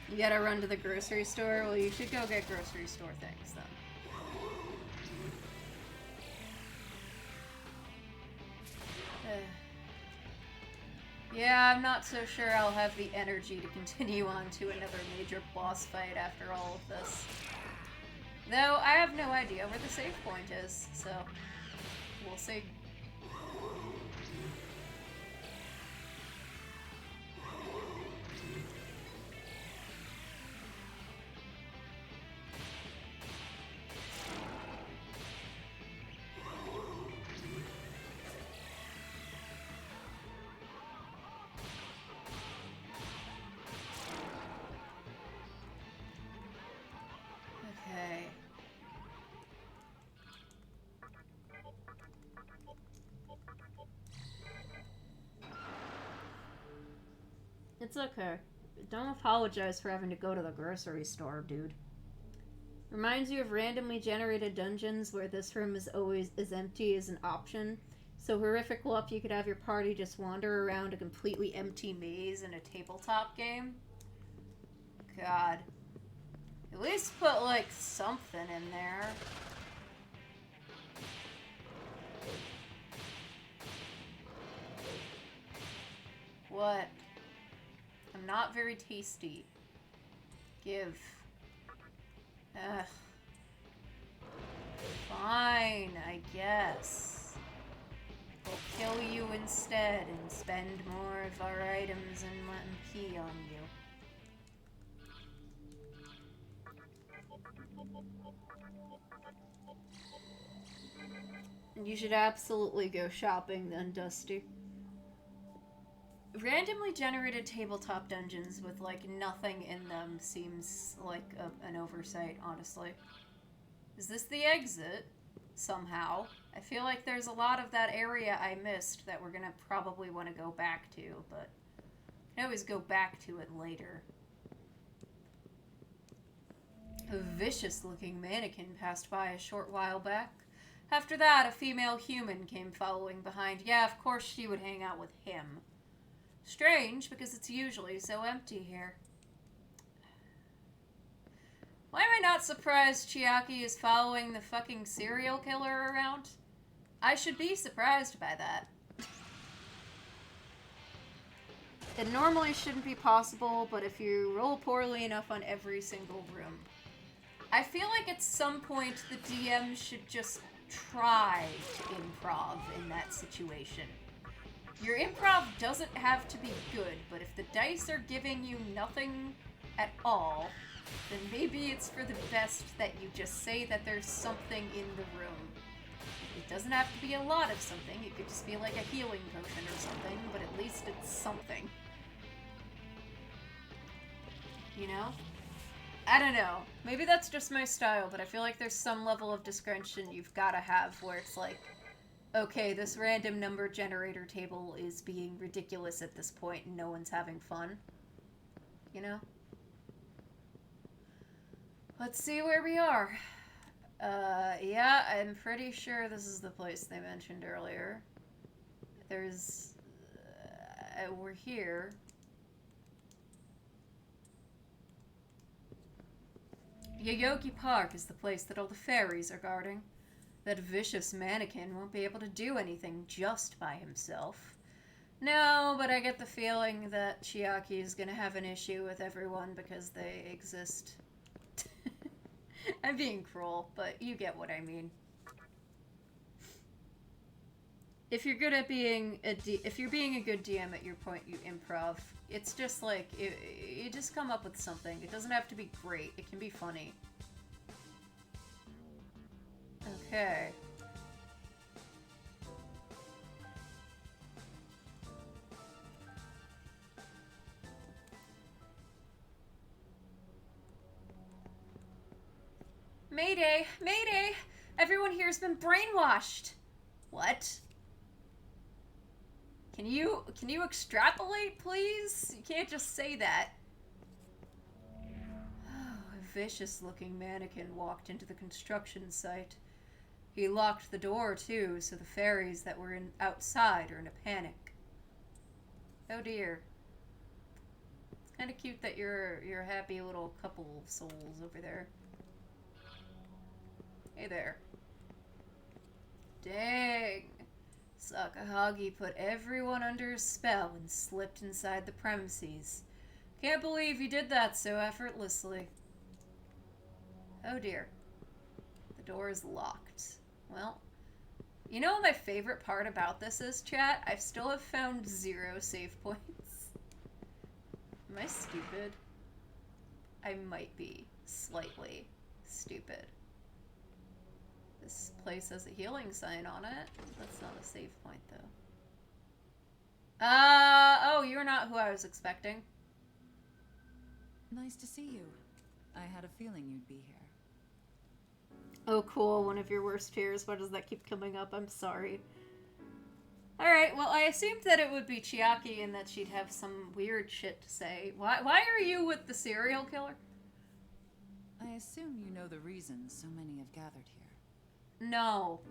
S1: You gotta run to the grocery store? Well, you should go get grocery store things, then. Yeah, I'm not so sure I'll have the energy to continue on to another major boss fight after all of this. Though, I have no idea where the save point is, so we'll see. Okay. It's okay. Don't apologize for having to go to the grocery store, dude. Reminds you of randomly generated dungeons where this room is always as empty as an option. So horrific luck you could have your party just wander around a completely empty maze in a tabletop game. God. At least put, like, something in there. What? I'm not very tasty. Give. Ugh. Fine, I guess. We'll kill you instead and spend more of our items and let him pee on you. You should absolutely go shopping then, Dusty. Randomly generated tabletop dungeons with, like, nothing in them seems like an oversight, honestly. Is this the exit? Somehow. I feel like there's a lot of that area I missed that we're gonna probably want to go back to, but I can always go back to it later. A vicious-looking mannequin passed by a short while back. After that, a female human came following behind. Yeah, of course she would hang out with him. Strange, because it's usually so empty here. Why am I not surprised Chiaki is following the fucking serial killer around? I should be surprised by that. It normally shouldn't be possible, but if you roll poorly enough on every single room. I feel like at some point the DM should just try to improv in that situation. Your improv doesn't have to be good, but if the dice are giving you nothing at all, then maybe it's for the best that you just say that there's something in the room. It doesn't have to be a lot of something, it could just be like a healing potion or something, but at least it's something. You know? I don't know. Maybe that's just my style, but I feel like there's some level of discretion you've got to have where it's like, okay, this random number generator table is being ridiculous at this point and no one's having fun. You know? Let's see where we are. Yeah, I'm pretty sure this is the place they mentioned earlier. There's... we're here. Yoyogi Park is the place that all the fairies are guarding. That vicious mannequin won't be able to do anything just by himself. No, but I get the feeling that Chiaki is gonna have an issue with everyone because they exist. I'm being cruel, but you get what I mean. If you're good at being if you're being a good DM at your point, you improv. It's just like you just come up with something. It doesn't have to be great. It can be funny. Okay. Mayday! Mayday! Everyone here's been brainwashed! What? Can you extrapolate, please? You can't just say that. A vicious-looking mannequin walked into the construction site. He locked the door, too, so the fairies that were outside are in a panic. Oh dear. It's kind of cute that you're a happy little couple of souls over there. Hey there. Dang. Sakahagi put everyone under a spell and slipped inside the premises. Can't believe he did that so effortlessly. Oh dear. The door is locked. Well, you know what my favorite part about this is, chat? I still have found 0 save points. Am I stupid? I might be slightly stupid. This place has a healing sign on it. That's not a save point, though. Oh, you're not who I was expecting.
S5: Nice to see you. I had a feeling you'd be here.
S1: Oh, cool. One of your worst fears. Why does that keep coming up? I'm sorry. Alright, well, I assumed that it would be Chiaki and that she'd have some weird shit to say. Why are you with the serial killer?
S5: I assume you know the reason so many have gathered here.
S1: No.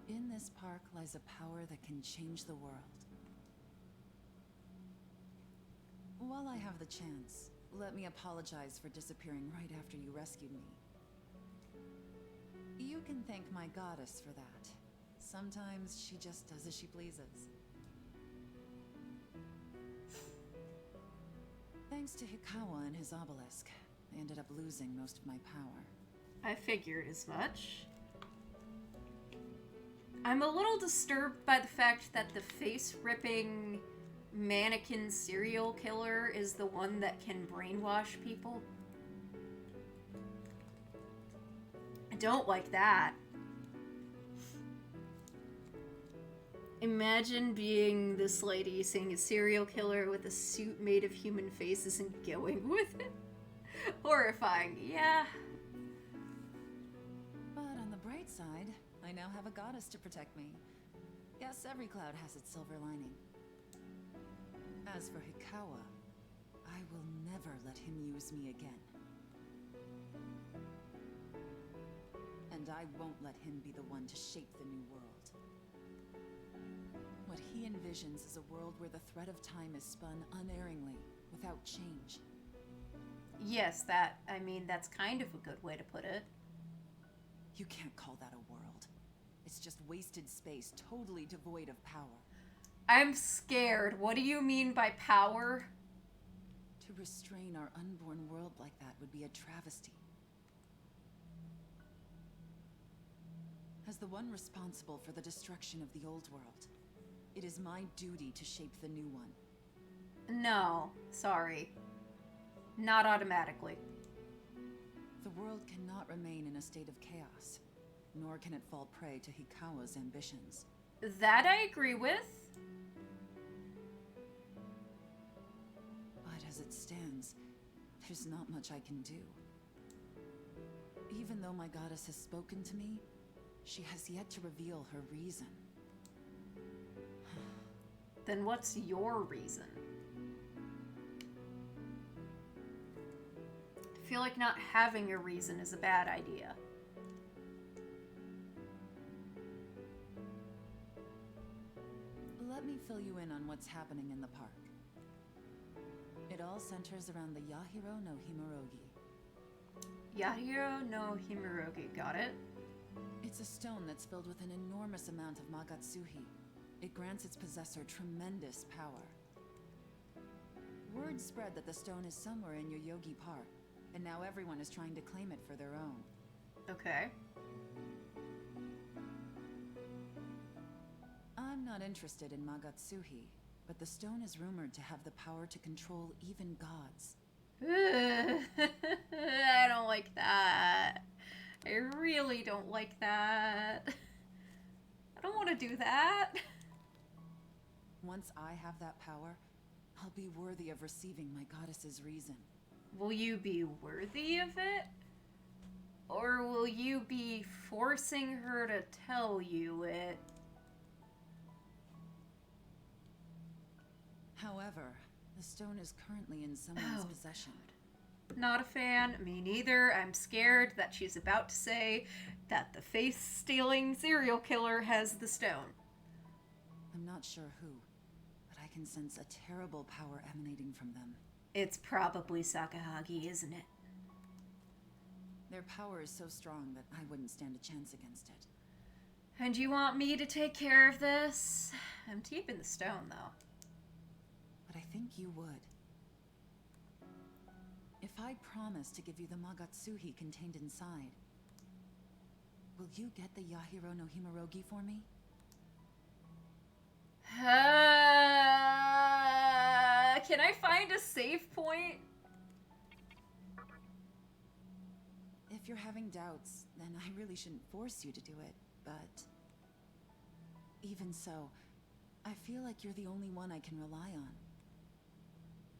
S5: In this park lies a power that can change the world. While I have the chance, let me apologize for disappearing right after you rescued me. You can thank my goddess for that. Sometimes she just does as she pleases. Thanks to Hikawa and his obelisk, I ended up losing most of my power.
S1: I figured as much. I'm a little disturbed by the fact that the face-ripping mannequin serial killer is the one that can brainwash people. I don't like that. Imagine being this lady, seeing a serial killer with a suit made of human faces and going with it. Horrifying, yeah.
S5: But on the bright side, I now have a goddess to protect me. Yes, every cloud has its silver lining. As for Hikawa, I will never let him use me again. And I won't let him be the one to shape the new world. What he envisions is a world where the thread of time is spun unerringly, without change.
S1: Yes, that's kind of a good way to put it.
S5: You can't call that a world. It's just wasted space, totally devoid of power.
S1: I'm scared. What do you mean by power?
S5: To restrain our unborn world like that would be a travesty. As the one responsible for the destruction of the old world, it is my duty to shape the new one.
S1: No, sorry. Not automatically.
S5: The world cannot remain in a state of chaos, nor can it fall prey to Hikawa's ambitions.
S1: That I agree with.
S5: But as it stands, there's not much I can do. Even though my goddess has spoken to me, she has yet to reveal her reason.
S1: Then what's your reason? I feel like not having a reason is a bad idea.
S5: Let me fill you in on what's happening in the park. It all centers around the Yahiro no Himorogi.
S1: Yahiro no Himorogi, got it?
S5: It's a stone that's filled with an enormous amount of Magatsuhi. It grants its possessor tremendous power. Word spread that the stone is somewhere in Yoyogi Park, and now everyone is trying to claim it for their own.
S1: Okay.
S5: I'm not interested in Magatsuhi, but the stone is rumored to have the power to control even gods.
S1: I don't like that. I really don't like that. I don't want to do that.
S5: Once I have that power, I'll be worthy of receiving my goddess's reason.
S1: Will you be worthy of it? Or will you be forcing her to tell you it?
S5: However, the stone is currently in someone's possession.
S1: Not a fan. Me neither. I'm scared that she's about to say that the face-stealing serial killer has the stone.
S5: I'm not sure who, but I can sense a terrible power emanating from them.
S1: It's probably Sakahagi, isn't it?
S5: Their power is so strong that I wouldn't stand a chance against it.
S1: And you want me to take care of this? I'm deep in the stone, though.
S5: But I think you would. If I promise to give you the Magatsuhi contained inside, will you get the Yahiro no Himorogi for me?
S1: Can I find a save point?
S5: If you're having doubts, then I really shouldn't force you to do it, but... even so, I feel like you're the only one I can rely on.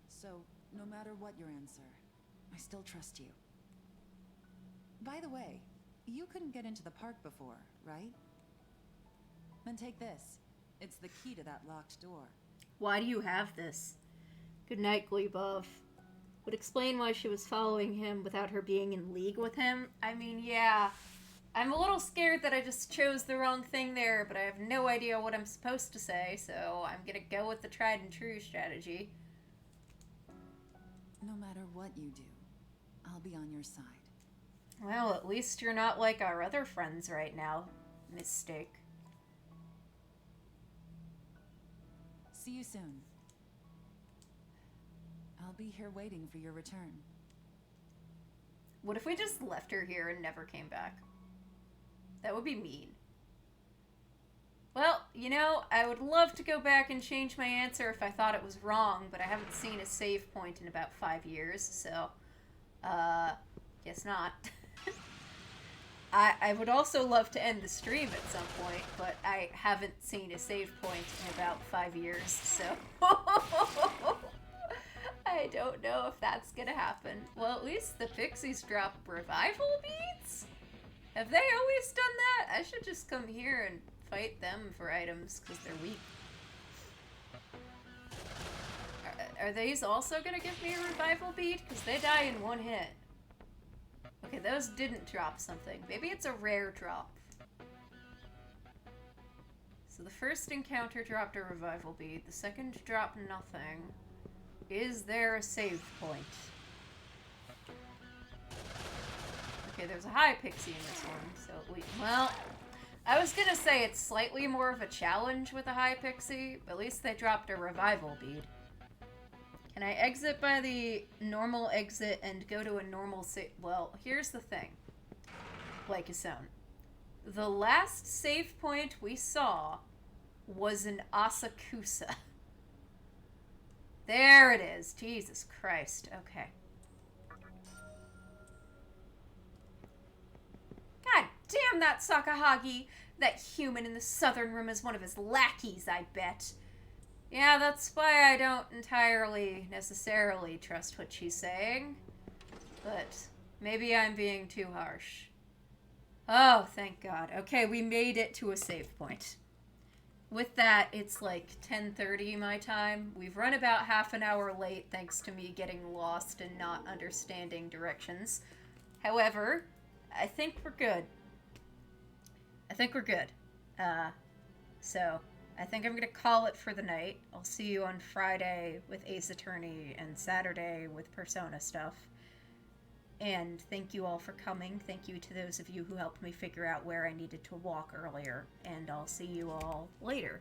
S5: So, no matter what your answer, I still trust you. By the way, you couldn't get into the park before, right? Then take this. It's the key to that locked door.
S1: Why do you have this? Good night, Gleebov. Would explain why she was following him without her being in league with him. I mean, yeah. I'm a little scared that I just chose the wrong thing there, but I have no idea what I'm supposed to say, so I'm gonna go with the tried and true strategy.
S5: No matter what you do, I'll be on your side.
S1: Well, at least you're not like our other friends right now, Mistake.
S5: See you soon. I'll be here waiting for your return.
S1: What if we just left her here and never came back? That would be mean. Well, you know, I would love to go back and change my answer if I thought it was wrong, but I haven't seen a save point in about 5 years, so, guess not. I would also love to end the stream at some point, but I haven't seen a save point in about 5 years, so... I don't know if that's gonna happen. Well, at least the pixies drop revival beads? Have they always done that? I should just come here and fight them for items, because they're weak. Are these also gonna give me a revival bead? Because they die in one hit. Okay, those didn't drop something. Maybe it's a rare drop. So the first encounter dropped a revival bead. The second dropped nothing. Is there a save point? Okay, there's a high pixie in this one, so well, I was gonna say it's slightly more of a challenge with a high pixie, but at least they dropped a revival bead. Can I exit by the normal exit and go to a normal save? Well, here's the thing. Like his own. The last save point we saw was in Asakusa. There it is. Jesus Christ. Okay. God damn that Sakahagi! That human in the southern room is one of his lackeys, I bet. Yeah, that's why I don't entirely necessarily trust what she's saying. But maybe I'm being too harsh. Oh, thank God. Okay, we made it to a save point. With that, it's like 10:30 my time. We've run about half an hour late thanks to me getting lost and not understanding directions. However, I think we're good. So, I think I'm going to call it for the night. I'll see you on Friday with Ace Attorney and Saturday with Persona stuff. And thank you all for coming. Thank you to those of you who helped me figure out where I needed to walk earlier. And I'll see you all later.